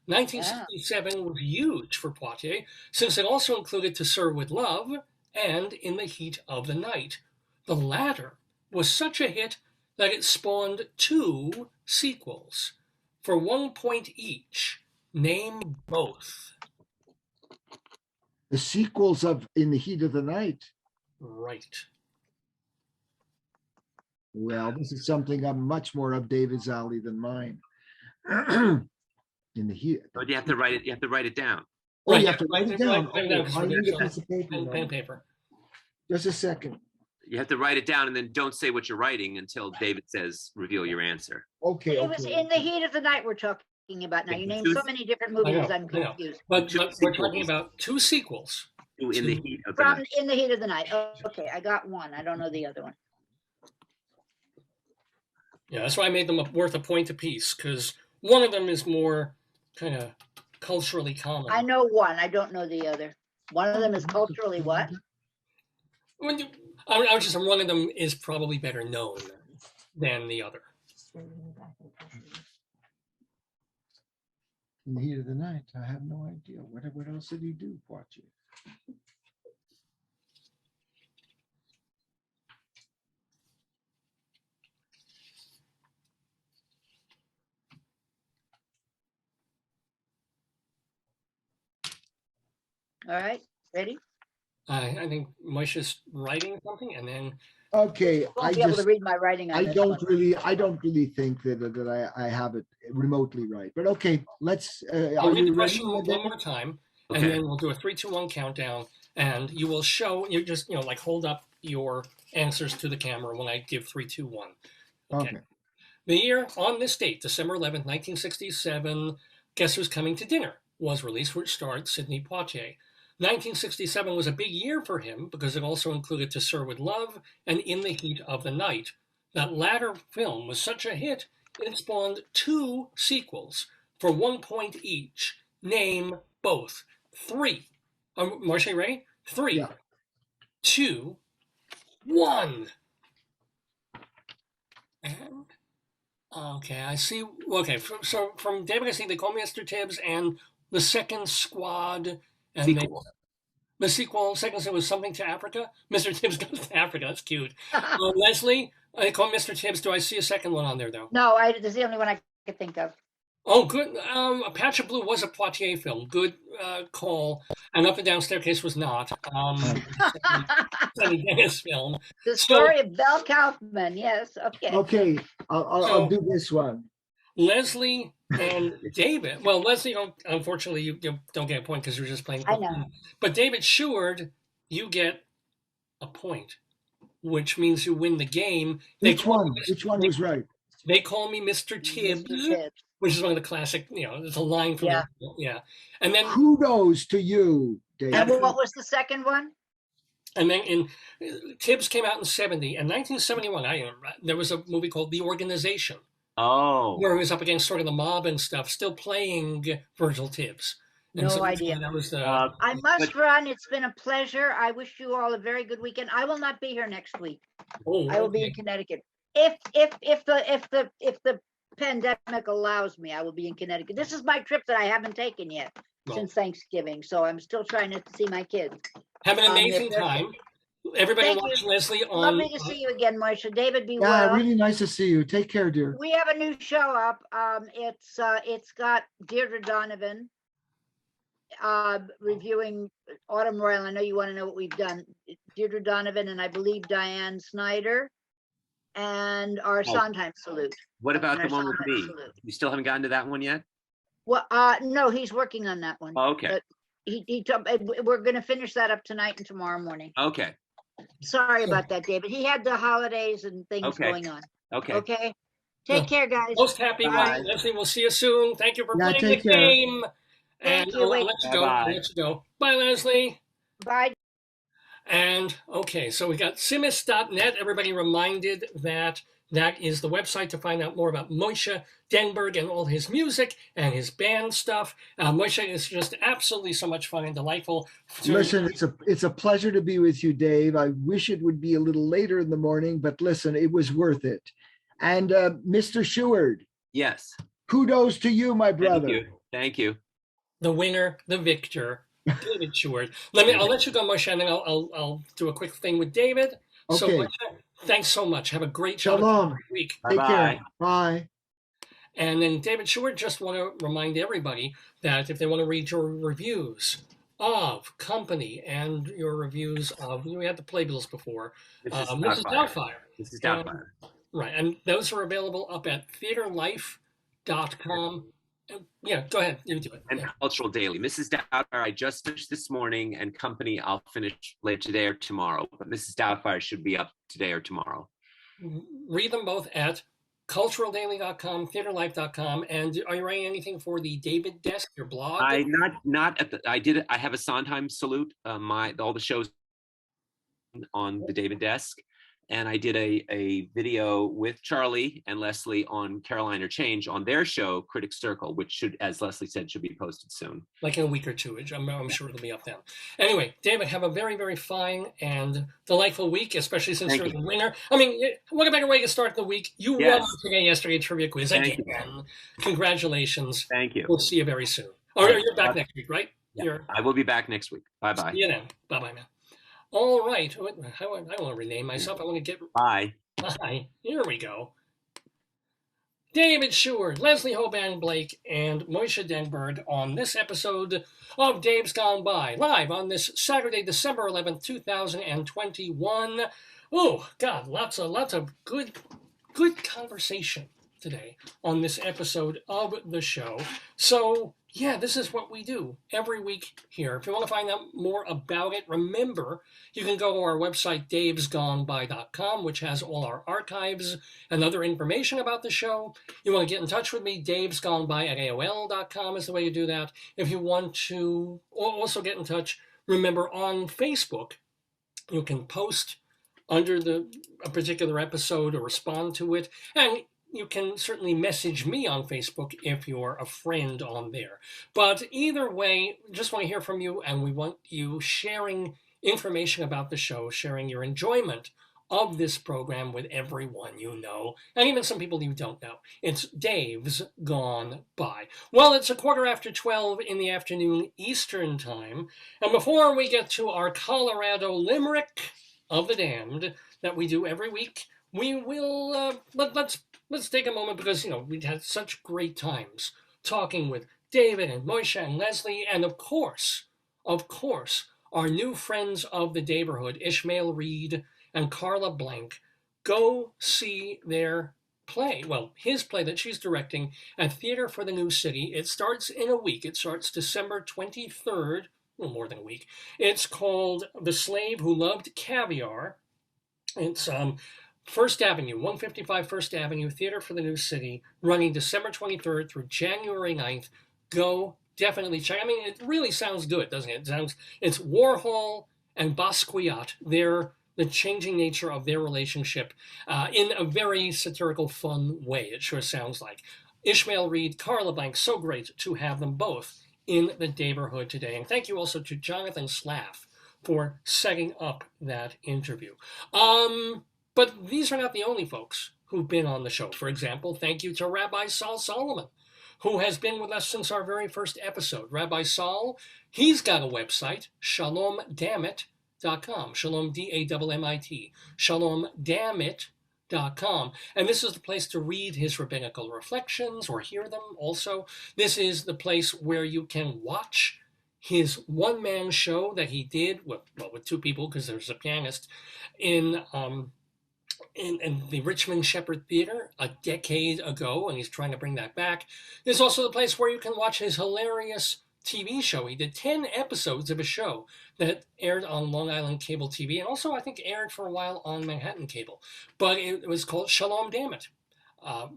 1967 was huge for Poitier, since it also included To Serve with Love and In the Heat of the Night. The latter was such a hit that it spawned 2 sequels. For 1 point each, name both. The sequels of In the Heat of the Night. Right. Well, this is something I'm much more up David's alley than mine. In the heat. But you have to write it. You have to write it down. Oh, Right, you have to write it down. write it down, 'cause I we're need a gonna- piece of paper. Pen now. and paper. Just a second. You have to write it down, and then don't say what you're writing until David says reveal your answer. Okay. It was In the Heat of the Night we're talking about now. You named so many different I know, movies, I'm I know. confused. But Two we're sequels. talking about 2 sequels. In the heat of the From night. In the Heat of the Night. Oh, okay, I got one. I don't know the other one. Yeah, that's why I made them worth a point apiece, because one of them is more kind of culturally common. I know one. I don't know the other. One of them is culturally what? When you, I was just one of them is probably better known than the other. In the Heat of the Night. I have no idea. What else did he do, Poitier? All right, ready? I think Moshe's writing something, and then Okay, Won't I be able to just read my writing on I this don't one. really think that I have it remotely right. But okay, let's I'll are read you the ready? question one more time, and Okay. then we'll do a 3, 2, 1 countdown, and you will show you just like hold up your answers to the camera when I give 3, 2, 1. Okay. The year on this date, December 11th, 1967, Guess Who's Coming to Dinner was released, which starred Sidney Poitier. 1967 was a big year for him because it also included To Serve with Love and In the Heat of the Night. That latter film was such a hit, it spawned 2 sequels for 1 point each. Name both. 3. Marcia, ready? 3, Yeah. 2, 1. And okay, I see. Okay, so from David, I see They Call Me Mr. Tibbs and The Second Squad, and Sequels. The sequel, second scene was Something to Africa. Mr. Tibbs goes to Africa. That's cute. Leslie, I call Mr. Tibbs. Do I see a second one on there, though? No, this is the only one I could think of. Oh, good. A Patch of Blue was a Poitier film. Good call. And Up and Down Staircase was not. Sammy Dennis film. The story of Belle Kaufman. Yes. Okay. Okay, I'll do this one. Leslie and David. Well, Leslie, unfortunately, you don't get a point because you're just playing. I know. But David Sheward, you get a point, which means you win the game. Which one was right? They call me Mr. Tibbs, which is one of the classic, it's a line from yeah. And then kudos to you, David. And what was the second one? And then Tibbs came out in 1970. In 1971, there was a movie called The Organization. Oh. Where he was up against sort of the mob and stuff, still playing Virgil Tibbs. And no idea. That was I must run. It's been a pleasure. I wish you all a very good weekend. I will not be here next week. Oh, I will be in Connecticut. If the pandemic allows me, I will be in Connecticut. This is my trip that I haven't taken yet since Thanksgiving, so I'm still trying to see my kids. Have an amazing time. Everybody watch Leslie on. Lovely to see you again, Moshe. David, be yeah, well. Really nice to see you. Take care, dear. We have a new show up. It's got Deirdre Donovan reviewing Autumn Royal. I know you want to know what we've done. Deirdre Donovan and I believe Diane Snyder and our Sondheim salute. What about the one with me? You still haven't gotten to that one yet? Well, no, he's working on that one. Oh, okay. But we're going to finish that up tonight and tomorrow morning. Okay. Sorry about that, David. He had the holidays and things going on. Okay. Okay. Take care, guys. Most happy one. Leslie, we'll see you soon. Thank you for playing the game. Thank you. I'll let you go. I'll let you go. Bye, Leslie. Bye. And okay, so we got simis.net. Everybody reminded that that is the website to find out more about Moshe Denburg and all his music and his band stuff. Moshe is just absolutely so much fun and delightful. Listen, it's a pleasure to be with you, Dave. I wish it would be a little later in the morning, but listen, it was worth it. And Mr. Sheward. Yes. Kudos to you, my brother. Thank you. Thank you. The winner, the victor, David Sheward. I'll let you go, Moshe, and then I'll do a quick thing with David. Okay. So Moshe, thanks so much. Have a great Shalom. week. Take care. Bye. And then David Sheward, just want to remind everybody that if they want to read your reviews of Company and your reviews of, we had the playbills before, Mrs. Doubtfire. Mrs. Doubtfire. Right, and those are available up at theaterlife.com. Yeah, go ahead. You do it. And Cultural Daily. Mrs. Doubtfire, I just finished this morning, and Company, I'll finish later today or tomorrow. But Mrs. Doubtfire should be up today or tomorrow. Read them both at culturaldaily.com, theaterlife.com. And are you writing anything for the David Desk, your blog? I have a Sondheim salute. All the shows on the David Desk. And I did a video with Charlie and Leslie on Caroline or Change on their show, Critic Circle, which should, as Leslie said, should be posted soon. Like in a week or two. I'm sure it'll be up then. Anyway, David, have a very, very fine and delightful week, especially since you're the winner. I mean, what a better way to start the week? You won today, yesterday, Trivia Quiz. Again. Congratulations. Thank you. We'll see you very soon. Or you're back next week, right? Yeah, I will be back next week. Bye-bye. See you then. Bye-bye, man. All right. I want to rename myself. I want to get... Bye. Bye. Here we go. David Sheward, Leslie Hoban Blake, and Moshe Denburg on this episode of Dave's Gone By, live on this Saturday, December 11th, 2021. Oh, God, lots of good conversation today on this episode of the show. So, yeah, this is what we do every week here. If you want to find out more about it, remember, you can go to our website, davesgoneby.com, which has all our archives and other information about the show. You want to get in touch with me, davesgoneby@aol.com is the way you do that. If you want to also get in touch, remember, on Facebook, you can post under a particular episode or respond to it, and you can certainly message me on Facebook if you're a friend on there. But either way, just want to hear from you, and we want you sharing information about the show, sharing your enjoyment of this program with everyone you know, and even some people you don't know. It's Dave's Gone By. Well, it's 12:15 in the afternoon Eastern Time, and before we get to our Colorado Limerick of the Damned that we do every week, we will, let's take a moment because, we've had such great times talking with David and Moshe and Leslie, and of course, our new friends of the Daverhood, Ishmael Reed and Carla Blank. Go see their play. Well, his play that she's directing at Theater for the New City. It starts in a week. It starts December 23rd, well, more than a week. It's called The Slave Who Loved Caviar. It's First Avenue, 155 First Avenue, Theater for the New City, running December 23rd through January 9th. Go definitely check. I mean, it really sounds good, doesn't it? It's Warhol and Basquiat. They're the changing nature of their relationship in a very satirical, fun way. It sure sounds like. Ishmael Reed, Carla Blank, so great to have them both in the Daverhood today. And thank you also to Jonathan Slaff for setting up that interview. But these are not the only folks who've been on the show. For example, thank you to Rabbi Saul Solomon, who has been with us since our very first episode. Rabbi Saul, he's got a website, shalomdammit.com, shalom, D-A-M-M-I-T, shalomdammit.com. And this is the place to read his rabbinical reflections or hear them also. This is the place where you can watch his one-man show that he did with two people, because there's a pianist, in the Richmond Shepherd Theater a decade ago, and he's trying to bring that back. There's also the place where you can watch his hilarious TV show. He did 10 episodes of a show that aired on Long Island cable TV, and also I think aired for a while on Manhattan cable. But it was called Shalom Dammit.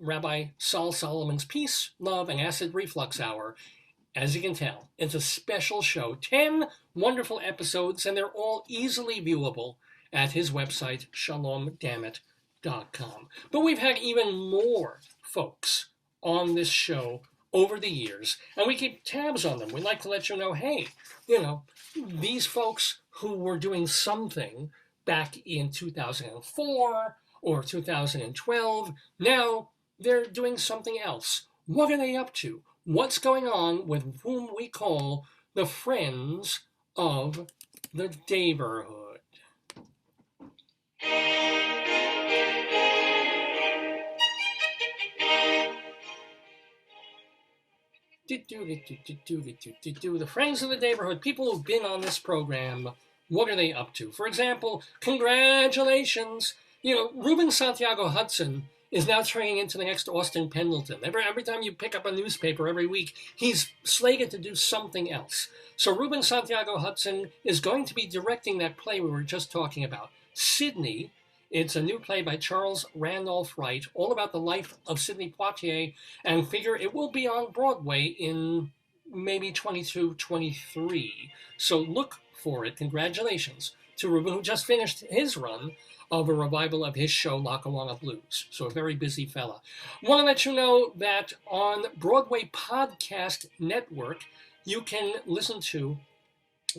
Rabbi Saul Solomon's Peace, Love, and Acid Reflux Hour. As you can tell, it's a special show. 10 wonderful episodes, and they're all easily viewable at his website, shalomdammit.com. But we've had even more folks on this show over the years, and we keep tabs on them. We like to let you know, hey, these folks who were doing something back in 2004 or 2012, now they're doing something else. What are they up to? What's going on with whom we call the Friends of the Daverhood? The Friends of the Daverhood, people who've been on this program, what are they up to? For example, congratulations. Ruben Santiago Hudson is now turning into the next Austin Pendleton. Every time you pick up a newspaper every week, he's slated to do something else. So Ruben Santiago Hudson is going to be directing that play we were just talking about, Sydney. It's a new play by Charles Randolph Wright, all about the life of Sidney Poitier, and figure it will be on Broadway in maybe 22, 23. So look for it. Congratulations to Ruben, who just finished his run of a revival of his show, Lackawanna Blues. So a very busy fella. Want to let you know that on Broadway Podcast Network, you can listen to,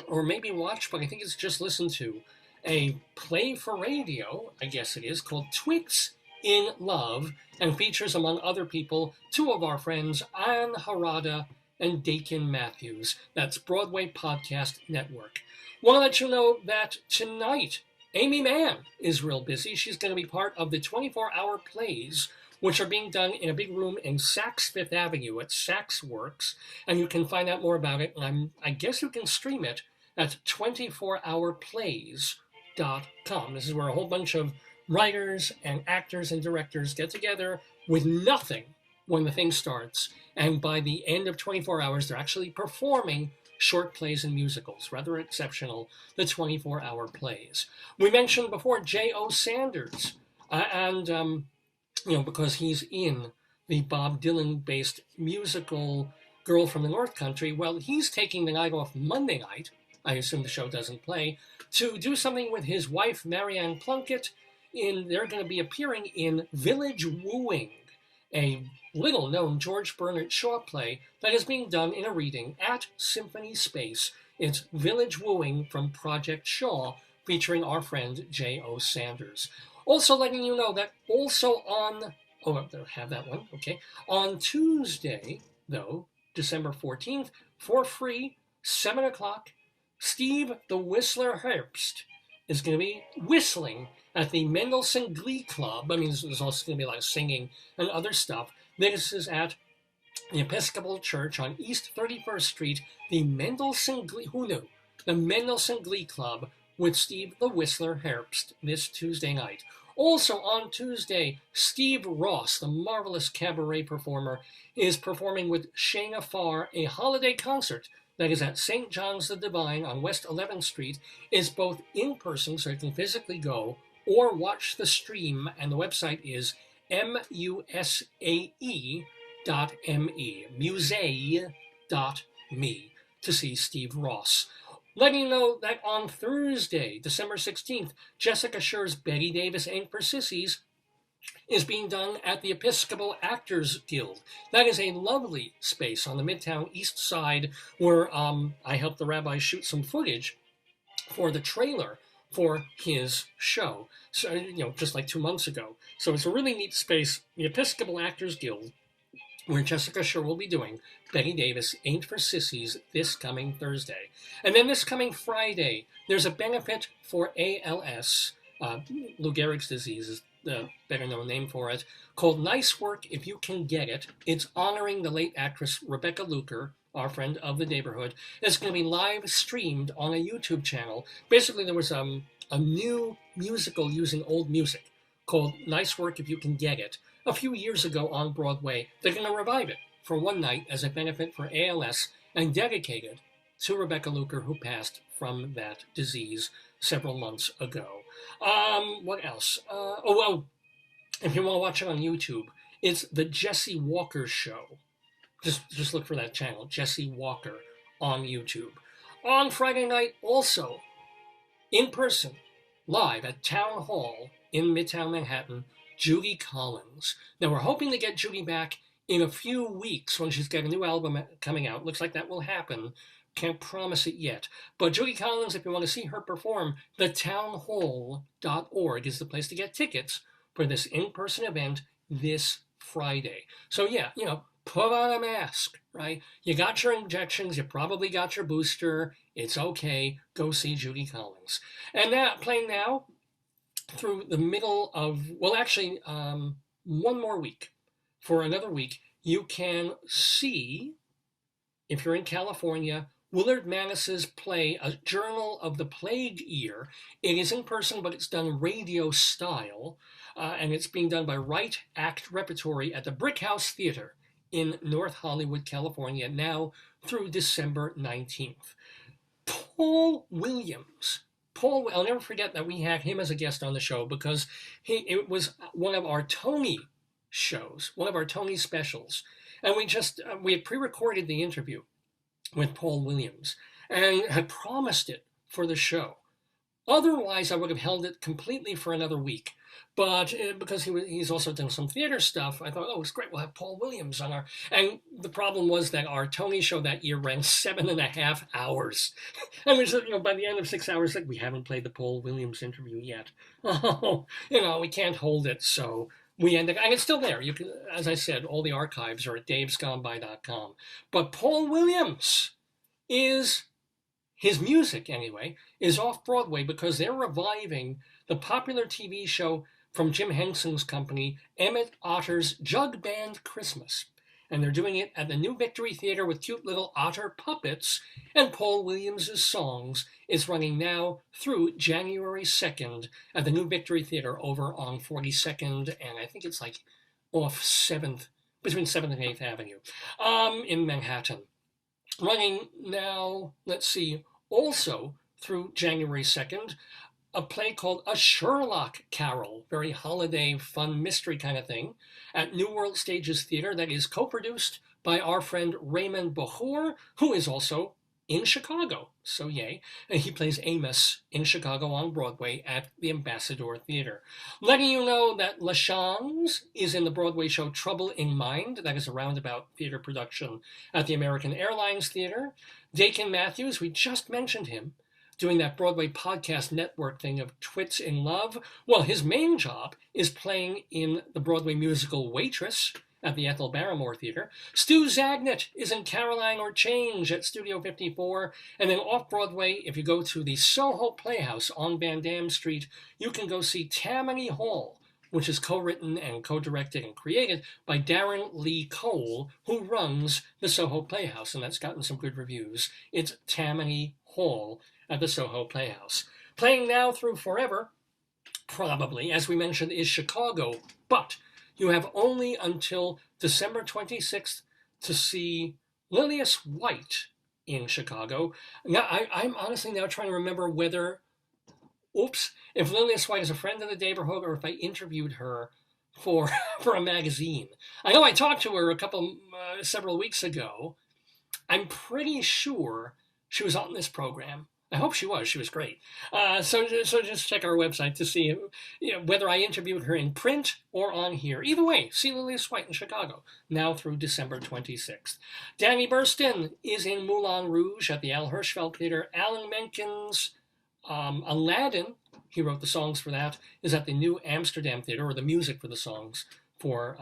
or maybe watch, but I think it's just listen to, a play for radio, I guess it is, called Twigs in Love, and features, among other people, two of our friends, Ann Harada and Dakin Matthews. That's Broadway Podcast Network. Want to let you know that tonight, Amy Mann is real busy. She's going to be part of the 24-hour plays, which are being done in a big room in Saks Fifth Avenue at Saks Works, and you can find out more about it, and I guess you can stream it at 24hourplays.com. This is where a whole bunch of writers and actors and directors get together with nothing when the thing starts, and by the end of 24 hours, they're actually performing short plays and musicals. Rather exceptional, the 24-hour plays. We mentioned before J.O. Sanders, because he's in the Bob Dylan-based musical Girl from the North Country, well, he's taking the night off Monday night, I assume the show doesn't play, to do something with his wife, Marianne Plunkett. They're going to be appearing in Village Wooing, a little-known George Bernard Shaw play that is being done in a reading at Symphony Space. It's Village Wooing from Project Shaw, featuring our friend J.O. Sanders. Also letting you know that also on, oh, I have that one, okay. On Tuesday, though, December 14th, for free, 7 o'clock, Steve the Whistler Herbst is going to be whistling at the Mendelssohn Glee Club. I mean, there's also going to be a lot of singing and other stuff. This is at the Episcopal Church on East 31st Street, the Mendelssohn Glee, who knew? The Mendelssohn Glee Club with Steve the Whistler Herbst this Tuesday night. Also on Tuesday, Steve Ross, the marvelous cabaret performer, is performing with Shayna Farr a holiday concert that is at St. John's the Divine on West 11th Street. Is both in person, so you can physically go, or watch the stream, and the website is musae.me, musee.me, to see Steve Ross. Letting you know that on Thursday, December 16th, Jessica Scher's Betty Davis Ain't for Sissies is being done at the Episcopal Actors Guild. That is a lovely space on the Midtown East Side where I helped the rabbi shoot some footage for the trailer for his show, so, just like 2 months ago. So it's a really neat space, the Episcopal Actors Guild, where Jessica Scher will be doing Betty Davis Ain't for Sissies this coming Thursday. And then this coming Friday, there's a benefit for ALS, Lou Gehrig's disease is the better known name for it, called Nice Work If You Can Get It. It's honoring the late actress Rebecca Luker, our friend of the Daverhood. It's going to be live streamed on a YouTube channel. Basically, there was a new musical using old music called Nice Work If You Can Get It a few years ago on Broadway. They're going to revive it for one night as a benefit for ALS and dedicate it to Rebecca Luker, who passed from that disease several months ago. What else? If you want to watch it on YouTube, it's the Jesse Walker Show. Just look for that channel, Jesse Walker, on YouTube. On Friday night, also, in person, live at Town Hall in Midtown Manhattan, Judy Collins. Now, we're hoping to get Judy back in a few weeks when she's got a new album coming out. Looks like that will happen. Can't promise it yet. But Judy Collins, if you want to see her perform, thetownhall.org is the place to get tickets for this in-person event this Friday. So yeah, put on a mask, right? You got your injections, you probably got your booster. It's okay. Go see Judy Collins. And that playing now through the middle of, one more week. For another week, you can see, if you're in California, Willard Manis's play, A Journal of the Plague Year. It is in person, but it's done radio style, and it's being done by Right Act Repertory at the Brick House Theater in North Hollywood, California, now through December 19th. Paul Williams. I'll never forget that we had him as a guest on the show because it was one of our Tony shows, one of our Tony specials. And we had pre-recorded the interview with Paul Williams and had promised it for the show. Otherwise, I would have held it completely for another week. But because he's also done some theater stuff, I thought, it's great, we'll have Paul Williams on our... And the problem was that our Tony show that year ran 7.5 hours. And we said, by the end of 6 hours, we haven't played the Paul Williams interview yet. We can't hold it, so we ended... And it's still there. You can, as I said, all the archives are at davesgoneby.com. But Paul Williams his music, anyway, is off-Broadway because they're reviving the popular TV show from Jim Henson's company, Emmett Otter's Jug Band Christmas. And they're doing it at the New Victory Theater with cute little otter puppets, and Paul Williams' songs is running now through January 2nd at the New Victory Theater over on 42nd, and I think it's off 7th, between 7th and 8th Avenue, in Manhattan. Running now, let's see, also through January 2nd, a play called A Sherlock Carol, very holiday, fun, mystery kind of thing, at New World Stages Theater that is co-produced by our friend Raymond Bohor, who is also in Chicago. So yay. And he plays Amos in Chicago on Broadway at the Ambassador Theater. Letting you know that LaChanze is in the Broadway show Trouble in Mind. That is a roundabout theater production at the American Airlines Theater. Dakin Matthews, we just mentioned him, doing that Broadway podcast network thing of Twits in Love. Well, his main job is playing in the Broadway musical Waitress at the Ethel Barrymore Theater. Stu Zagnut is in Caroline or Change at Studio 54. And then off-Broadway, if you go to the Soho Playhouse on Van Dam Street, you can go see Tammany Hall, which is co-written and co-directed and created by Darren Lee Cole, who runs the Soho Playhouse, and that's gotten some good reviews. It's Tammany Hall at the Soho Playhouse. Playing now through forever, probably, as we mentioned, is Chicago, but you have only until December 26th to see Lilias White in Chicago. Now, I'm honestly now trying to remember whether, if Lilias White is a friend of the Daverhood or if I interviewed her for a magazine. I know I talked to her several weeks ago. I'm pretty sure she was on this program. I hope she was. She was great. So just check our website to see whether I interviewed her in print or on here. Either way, see Lilias White in Chicago, now through December 26th. Danny Burston is in Moulin Rouge at the Al Hirschfeld Theater. Alan Menken's Aladdin, he wrote the songs for that, is at the New Amsterdam Theater, or the music for the songs for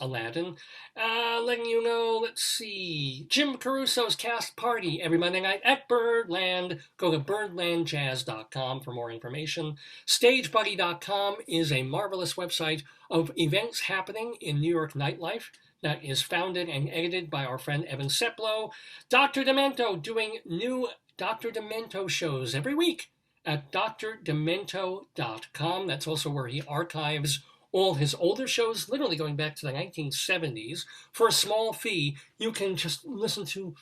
Aladdin. Letting you know, let's see, Jim Caruso's Cast Party every Monday night at Birdland. Go to birdlandjazz.com for more information. StageBuddy.com is a marvelous website of events happening in New York nightlife that is founded and edited by our friend Evan Seplow. Dr. Demento doing new Dr. Demento shows every week at drdemento.com. That's also where he archives all his older shows, literally going back to the 1970s. For a small fee, you can just listen to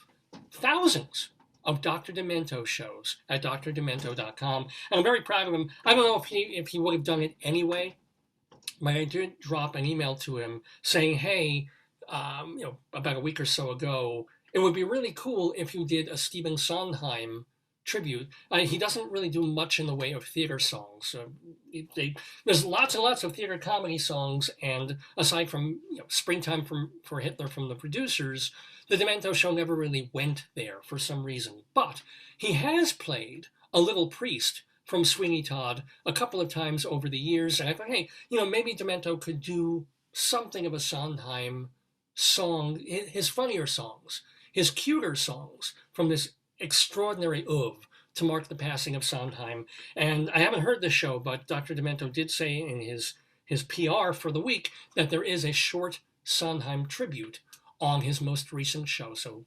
thousands of Dr. Demento shows at drdemento.com. And I'm very proud of him. I don't know if he would have done it anyway, but I did drop an email to him saying, hey, about a week or so ago, it would be really cool if you did a Stephen Sondheim tribute. He doesn't really do much in the way of theater songs. There's lots and lots of theater comedy songs, and aside from Springtime for Hitler from the producers, the Demento show never really went there for some reason. But he has played a little priest from Sweeney Todd a couple of times over the years, and I thought, hey, maybe Demento could do something of a Sondheim song, his funnier songs, his cuter songs from this extraordinary oeuvre to mark the passing of Sondheim. And I haven't heard this show, but Dr. Demento did say in his PR for the week that there is a short Sondheim tribute on his most recent show. So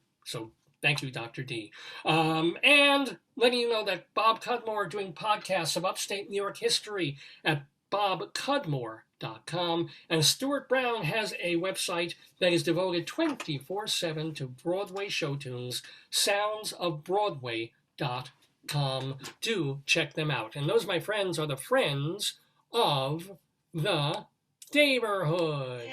thank you, Dr. D. And letting you know that Bob Cudmore doing podcasts of upstate New York history at bobcudmore.com. And Stuart Brown has a website that is devoted 24/7 to Broadway show tunes, soundsofbroadway.com. Do check them out. And those, my friends, are the friends of the Daverhood.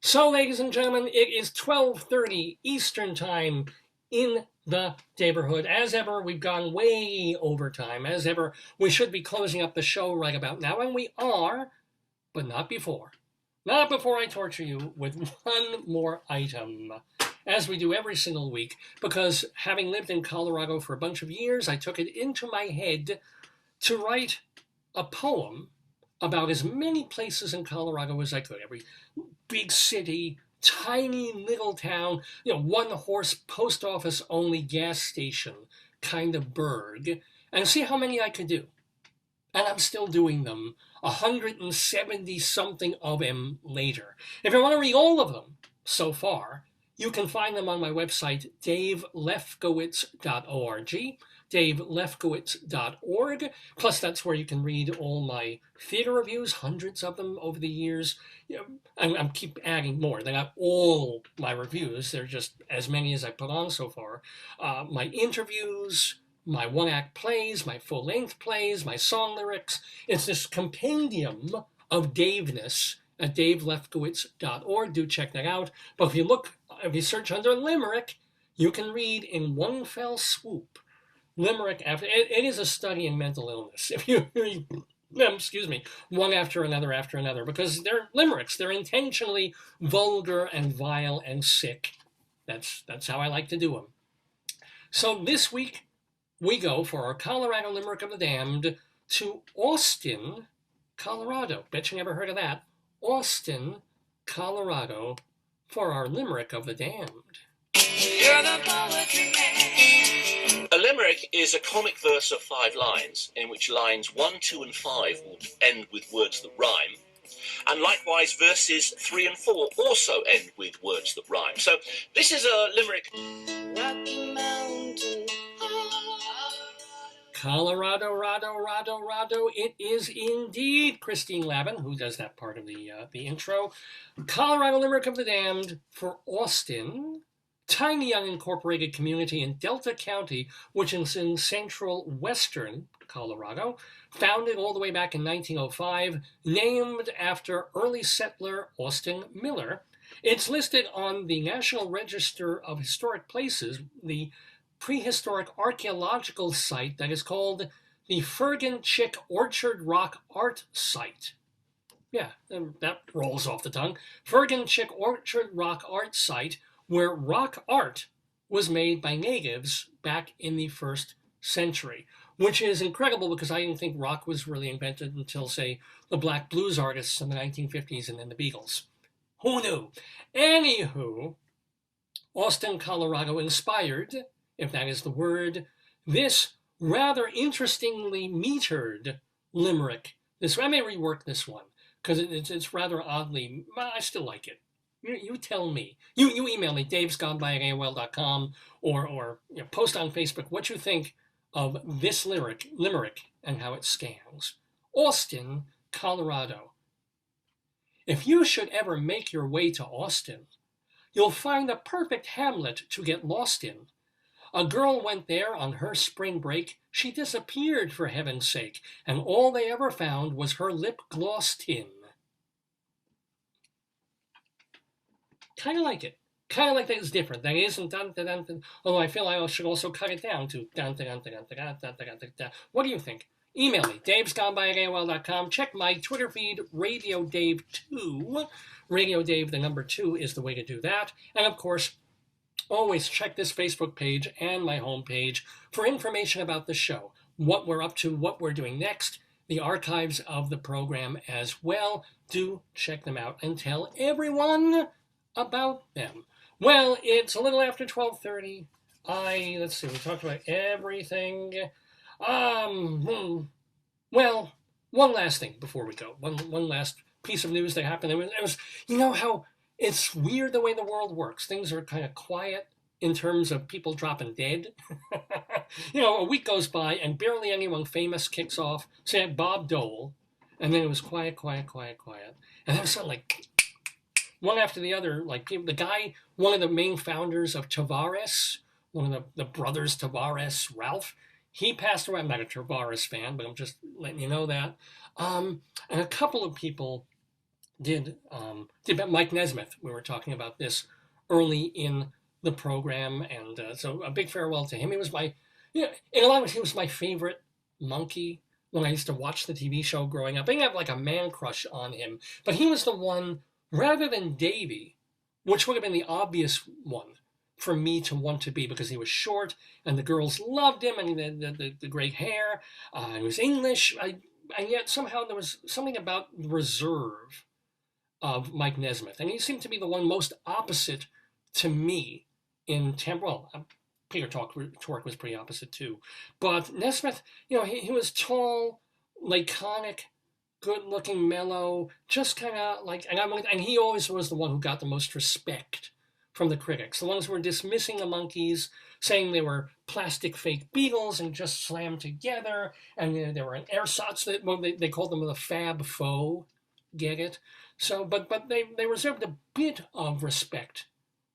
So, ladies and gentlemen, it is 12:30 Eastern Time in the Daverhood. As ever, we've gone way over time. As ever, we should be closing up the show right about now, and we are, but not before. Not before I torture you with one more item, as we do every single week, because having lived in Colorado for a bunch of years, I took it into my head to write a poem about as many places in Colorado as I could. Every big city, tiny little town, one horse post office only gas station kind of burg, and see how many I could do. And I'm still doing them, 170 something of them later. If you want to read all of them so far, you can find them on my website, davelefkowitz.org. davelefkowitz.org. Plus, that's where you can read all my theater reviews, hundreds of them over the years. I keep adding more. They're not all my reviews. They're just as many as I put on so far. My interviews, my one-act plays, my full-length plays, my song lyrics. It's this compendium of Daveness at davelefkowitz.org. Do check that out. But if you search under Limerick, you can read in one fell swoop limerick after it is a study in mental illness. If you excuse me, one after another, because they're limericks. They're intentionally vulgar and vile and sick. That's how I like to do them. So this week we go for our Colorado Limerick of the Damned to Austin, Colorado. Bet you never heard of that. Austin, Colorado, for our Limerick of the Damned. You're the poetry man. A limerick is a comic verse of 5 lines, in which lines 1, 2, and 5 will end with words that rhyme. And likewise, verses 3 and 4 also end with words that rhyme. So this is a limerick. Rocky Mountain. Colorado, Rado. It is indeed Christine Lavin who does that part of the intro. Colorado Limerick of the Damned for Austin, tiny unincorporated community in Delta County, which is in central western Colorado, founded all the way back in 1905, named after early settler Austin Miller. It's listed on the National Register of Historic Places, the prehistoric archaeological site that is called the Fergan Chick Orchard Rock Art Site. Yeah, that rolls off the tongue. Fergan Chick Orchard Rock Art Site, where rock art was made by natives back in the 1st century, which is incredible because I didn't think rock was really invented until, say, the black blues artists in the 1950s and then the Beatles. Who knew? Anywho, Austin, Colorado inspired, if that is the word, this rather interestingly metered limerick. I may rework this one because it's rather oddly, but I still like it. You tell me. You email me, davesgoneby@aol.com, or post on Facebook what you think of this limerick and how it stands. Austin, Colorado. If you should ever make your way to Austin, you'll find a perfect hamlet to get lost in. A girl went there on her spring break. She disappeared, for heaven's sake, and all they ever found was her lip gloss tin. Kind of like it. Kind of like that it's different. That isn't dun-dun-dun-dun. Although I feel I should also cut it down to dun-dun-dun-dun-dun-dun-dun-dun. What do you think? Email me, davesgoneby@aol.com. Check my Twitter feed, Radio Dave 2. Radio Dave, the number 2, is the way to do that. And of course, always check this Facebook page and my homepage for information about the show, what we're up to, what we're doing next, the archives of the program as well. Do check them out and tell everyone about them. Well, it's a little after 12:30. Let's see, we talked about everything. Well, one last thing before we go. One last piece of news that happened. It was you know how it's weird the way the world works. Things are kind of quiet in terms of people dropping dead. A week goes by and barely anyone famous kicks off, say Bob Dole, and then it was quiet. And then was something like one after the other, like the guy, one of the main founders of Tavares, one of the brothers Tavares, Ralph, he passed away. I'm not a Tavares fan, but I'm just letting you know that. And a couple of people did Mike Nesmith. We were talking about this early in the program, and so a big farewell to him. He was in a lot of ways, he was my favorite monkey when I used to watch the TV show growing up. I didn't have like a man crush on him, but he was the one, rather than Davy, which would have been the obvious one for me to want to be because he was short and the girls loved him and the great hair. He was English, and yet somehow there was something about the reserve of Mike Nesmith, and he seemed to be the one most opposite to me in temper. Well, Peter Tork was pretty opposite too, but Nesmith, he was tall, laconic, good-looking, mellow, just kind of like, and he always was the one who got the most respect from the critics, the ones who were dismissing the monkeys, saying they were plastic fake beetles and just slammed together, and they were an ersatz. They called them the Fab Faux. Get it? So, but they reserved a bit of respect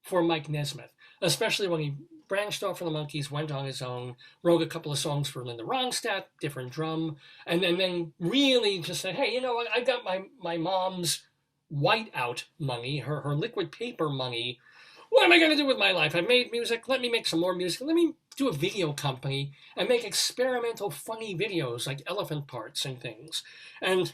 for Mike Nesmith, especially when he branched off from the Monkees, went on his own, wrote a couple of songs for Linda Ronstadt, different drum, and then really just said, hey, you know what? I got my mom's whiteout money, her liquid paper money, what am I going to do with my life? I've made music. Let me make some more music. Let me do a video company and make experimental, funny videos like elephant parts and things. And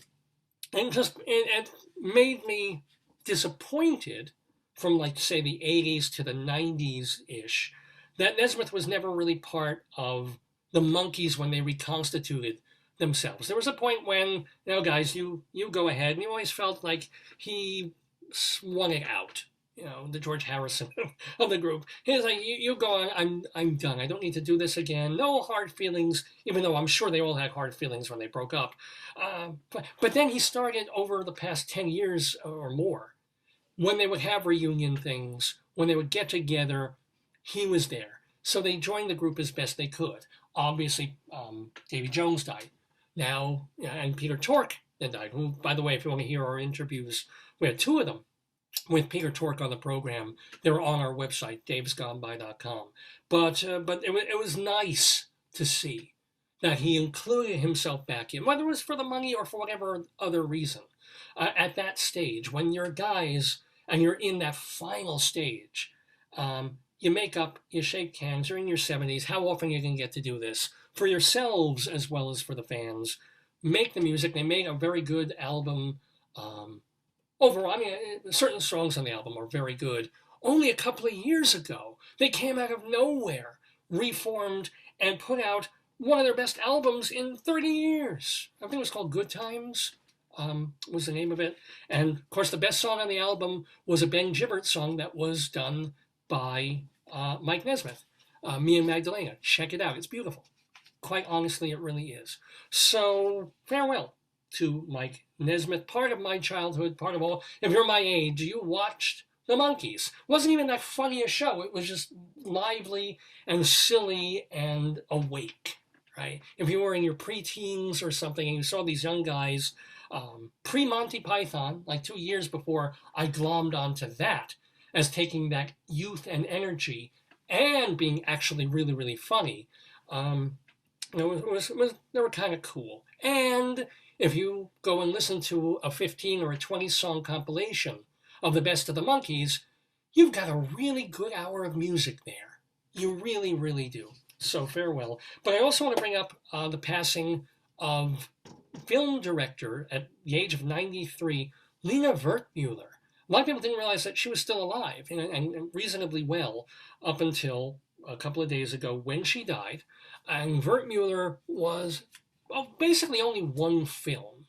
it made me disappointed from, like, say, the 80s to the 90s-ish, that Nesmith was never really part of the Monkees when they reconstituted themselves. There was a point when, guys, you go ahead, and you always felt like he swung it out. The George Harrison of the group. He's like, you go on, I'm done. I don't need to do this again. No hard feelings, even though I'm sure they all had hard feelings when they broke up. But then he started over the past 10 years or more, when they would have reunion things, when they would get together, he was there. So they joined the group as best they could. Obviously, Davy Jones died. Now, and Peter Tork then died, who, by the way, if you want to hear our interviews, we had 2 of them with Peter Tork on the program. They're on our website, davesgoneby.com. But it was nice to see that he included himself back in, whether it was for the money or for whatever other reason. At that stage, when you're guys and you're in that final stage, you make up, you shake hands, you're in your 70s. How often are you going to get to do this? For yourselves as well as for the fans. Make the music. They made a very good album. Overall, I mean, certain songs on the album are very good. Only a couple of years ago, they came out of nowhere, reformed, and put out one of their best albums in 30 years. I think it was called Good Times, was the name of it. And, of course, the best song on the album was a Ben Gibbard song that was done by Mike Nesmith, Me and Magdalena. Check it out. It's beautiful. Quite honestly, it really is. So, farewell to Mike Nesmith, part of my childhood, part of all. If you're my age, you watched the Monkees. It wasn't even that funny a show. It was just lively and silly and awake, right? If you were in your preteens or something and you saw these young guys, pre-Monty Python, like 2 years before I glommed onto that, as taking that youth and energy and being actually really, really funny, they were kind of cool. And if you go and listen to a 15 or a 20 song compilation of the best of the Monkees, you've got a really good hour of music there. You really, really do. So farewell. But I also want to bring up the passing of film director at the age of 93, Lina Wertmuller. A lot of people didn't realize that she was still alive and reasonably well up until a couple of days ago when she died. And Wertmuller was, basically only one film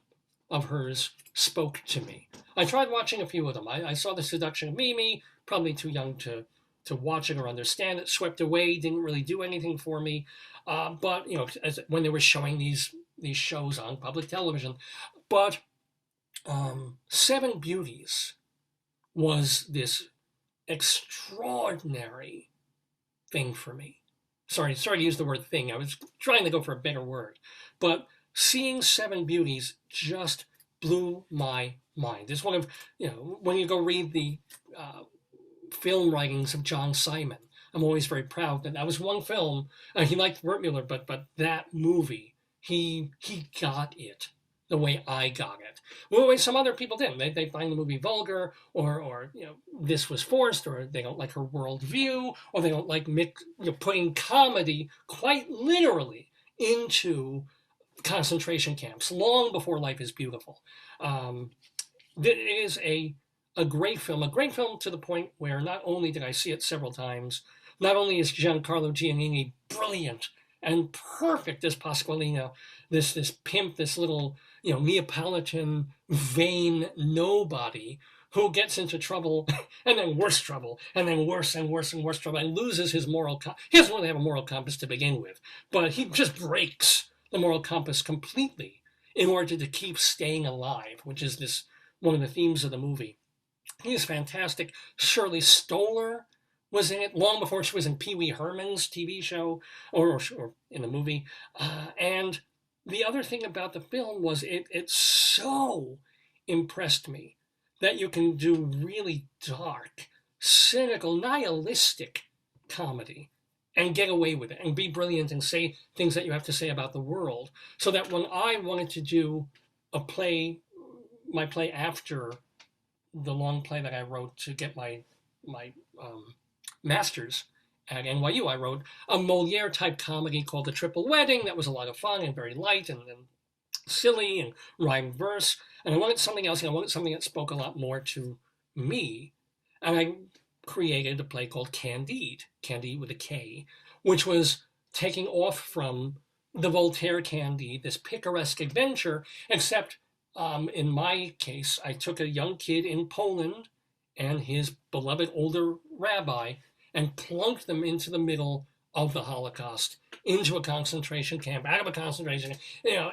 of hers spoke to me. I tried watching a few of them. I saw The Seduction of Mimi, probably too young to watch it or understand it. Swept Away didn't really do anything for me. But, when they were showing these shows on public television. But Seven Beauties was this extraordinary thing for me. Sorry to use the word thing. I was trying to go for a better word. But seeing Seven Beauties just blew my mind. It's one of, when you go read the film writings of John Simon, I'm always very proud that was one film. He liked Wertmuller, but that movie, he got it the way I got it. Well, the way some other people didn't. They find the movie vulgar, or this was forced, or they don't like her worldview, or they don't like putting comedy quite literally into concentration camps long before Life is Beautiful. It is a great film to the point where not only did I see it several times, not only is Giancarlo Giannini brilliant and perfect as Pasqualino, this pimp, this little Neapolitan, vain nobody who gets into trouble and then worse trouble and then worse and worse and worse trouble and loses his moral compass. He doesn't really have a moral compass to begin with, but he just breaks the moral compass completely in order to keep staying alive, which is one of the themes of the movie. He is fantastic. Shirley Stoller was in it long before she was in Pee Wee Herman's TV show or in the movie. And the other thing about the film was it so impressed me that you can do really dark, cynical, nihilistic comedy and get away with it and be brilliant and say things that you have to say about the world. So that when I wanted to do my play after the long play that I wrote to get my master's at NYU, I wrote a Moliere type comedy called The Triple Wedding that was a lot of fun and very light and silly and rhymed verse. And I wanted something else, and I wanted something that spoke a lot more to me. And I created a play called Candide, Candide with a K, which was taking off from the Voltaire Candide, this picaresque adventure, except in my case, I took a young kid in Poland and his beloved older rabbi and plunked them into the middle of the Holocaust, into a concentration camp, out of a concentration camp,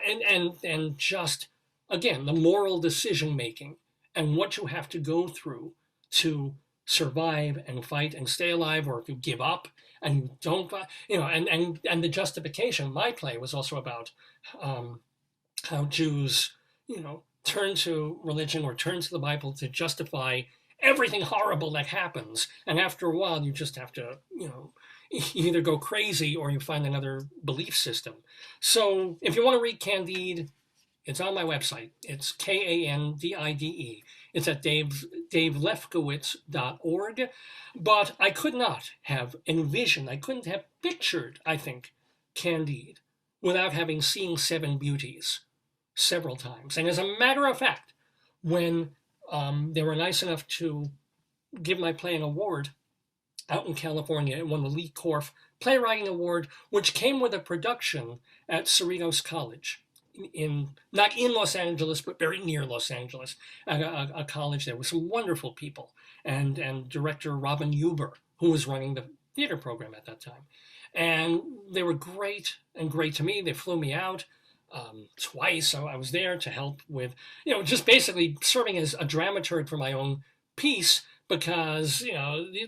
and just, again, the moral decision making and what you have to go through to survive and fight and stay alive, or if you give up and you don't, and the justification. My play was also about how Jews, turn to religion or turn to the Bible to justify everything horrible that happens. And after a while, you just have to, you either go crazy or you find another belief system. So if you want to read Candide, it's on my website. It's Kandide. It's at davelefkowitz.org. But I could not have envisioned, I couldn't have pictured, I think, Candide without having seen Seven Beauties several times. And as a matter of fact, when they were nice enough to give my play an award out in California. It won the Lee Korff Playwriting Award, which came with a production at Cerritos College, not in Los Angeles, but very near Los Angeles, at a college there with some wonderful people, and director Robin Huber, who was running the theater program at that time. And they were great to me. They flew me out twice. So I was there to help with, just basically serving as a dramaturg for my own piece, because,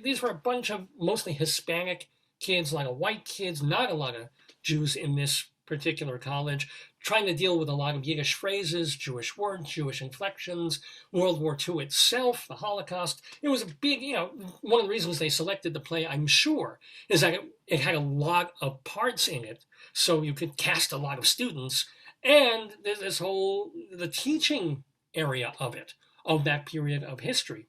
these were a bunch of mostly Hispanic kids, a lot of white kids, not a lot of Jews in this particular college, trying to deal with a lot of Yiddish phrases, Jewish words, Jewish inflections, World War II itself, the Holocaust. It was a big, one of the reasons they selected the play, I'm sure, is that it had a lot of parts in it, so you could cast a lot of students. And there's this the teaching area of it, of that period of history,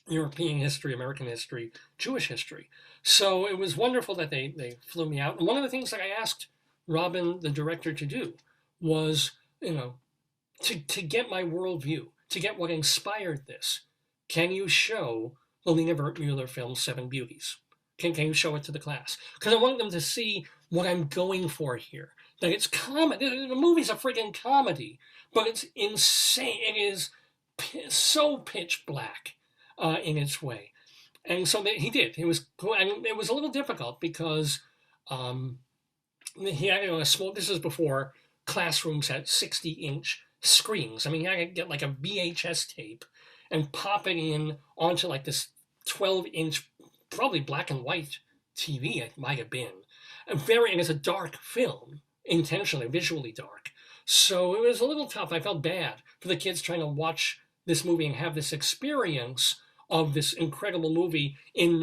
European history, American history, Jewish history. So it was wonderful that they flew me out. And one of the things that I asked Robin, the director, to do was, to get my worldview, to get what inspired this. Can you show the Lina Wertmuller film Seven Beauties? Can you show it to the class? Because I want them to see what I'm going for here. That it's comedy. The movie's a friggin' comedy, but it's insane. It is so pitch black in its way. And so he did. It was cool. And it was a little difficult because he had a small, this is before classrooms had 60-inch screens. I mean, he had to get like a VHS tape and pop it in onto like this 12-inch, probably black and white TV, it might have been. And it's a dark film, intentionally, visually dark. So it was a little tough. I felt bad for the kids trying to watch this movie and have this experience of this incredible movie in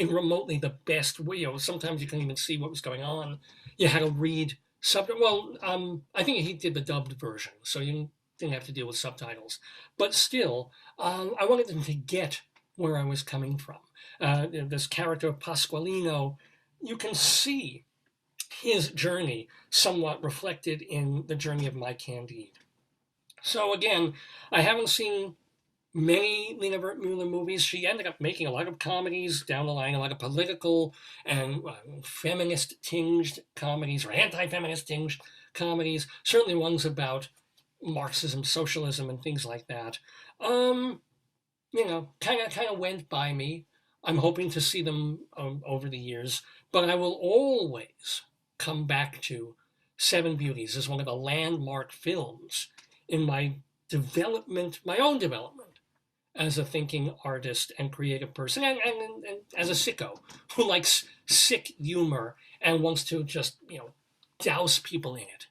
remotely the best way. Sometimes you couldn't even see what was going on. You had to read subtitles. Well, I think he did the dubbed version, so you didn't have to deal with subtitles. But still, I wanted them to get where I was coming from. This character of Pasqualino, you can see his journey somewhat reflected in the journey of my Candide. So again, I haven't seen many Lina Wertmuller movies. She ended up making a lot of comedies down the line, a lot of political and feminist-tinged comedies, or anti-feminist-tinged comedies, certainly ones about Marxism, socialism, and things like that. Kind of went by me. I'm hoping to see them over the years, but I will always come back to Seven Beauties as one of the landmark films in my own development as a thinking artist and creative person, and as a sicko who likes sick humor and wants to just, douse people in it.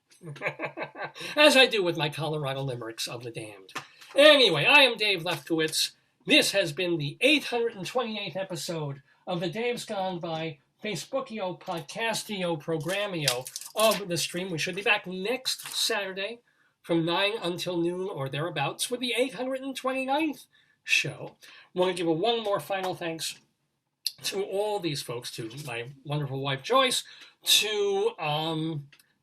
As I do with my Colorado Limericks of the Damned. Anyway, I am Dave Lefkowitz. This has been the 828th episode of the Dave's Gone By Facebookio, Podcastio, Programmio of the stream. We should be back next Saturday from 9 until noon or thereabouts with the 829th show. I want to give one more final thanks to all these folks, to my wonderful wife Joyce, to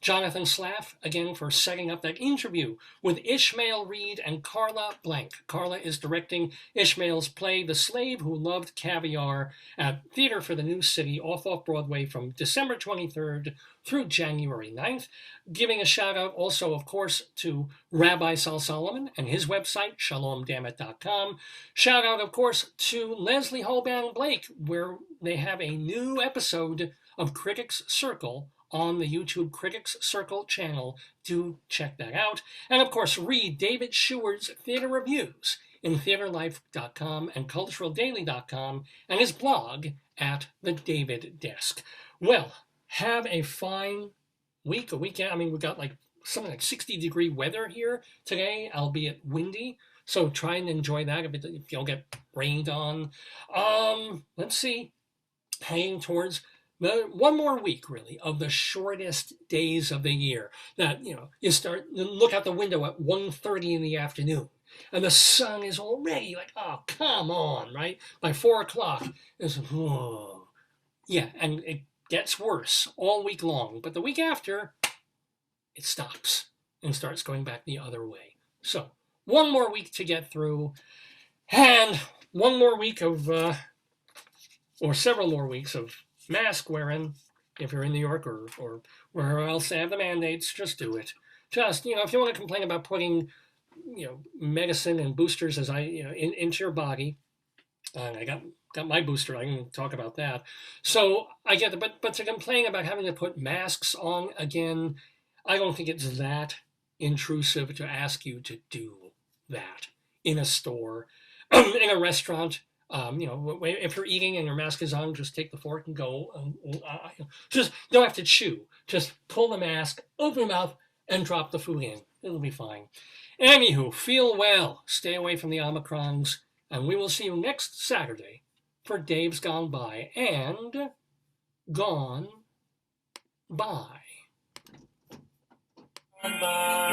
Jonathan Slaff, again, for setting up that interview with Ishmael Reed and Carla Blank. Carla is directing Ishmael's play, The Slave Who Loved Caviar, at Theater for the New City, off Broadway, from December 23rd through January 9th. Giving a shout out also, of course, to Rabbi Sal Solomon and his website, shalomdammit.com. Shout out, of course, to Leslie Hoban Blake, where they have a new episode of Critics Circle on the YouTube Critics Circle channel. Do check that out. And of course, read David Sheward's theater reviews in theaterlife.com and culturaldaily.com, and his blog at the David Desk. Well, have a fine week, a weekend. I mean, we've got like something like 60-degree weather here today, albeit windy. So try and enjoy that if you don't get rained on. Let's see, heading towards one more week, really, of the shortest days of the year. That, you look out the window at 1:30 in the afternoon, and the sun is already like, oh, come on, right? By 4 o'clock, it's, whoa. Yeah, and it gets worse all week long. But the week after, it stops and starts going back the other way. So, one more week to get through, and one more week of, or several more weeks of mask wearing. If you're in New York or wherever else they have the mandates, just do it. Just, if you want to complain about putting, medicine and boosters into your body, and I got my booster, I can talk about that. So I get it, but to complain about having to put masks on again, I don't think it's that intrusive to ask you to do that in a store, in a restaurant. If you're eating and your mask is on, just take the fork and go. Just don't have to chew. Just pull the mask, open your mouth, and drop the food in. It'll be fine. Anywho, feel well. Stay away from the Omicrons, and we will see you next Saturday for Dave's Gone By and Gone By. Bye.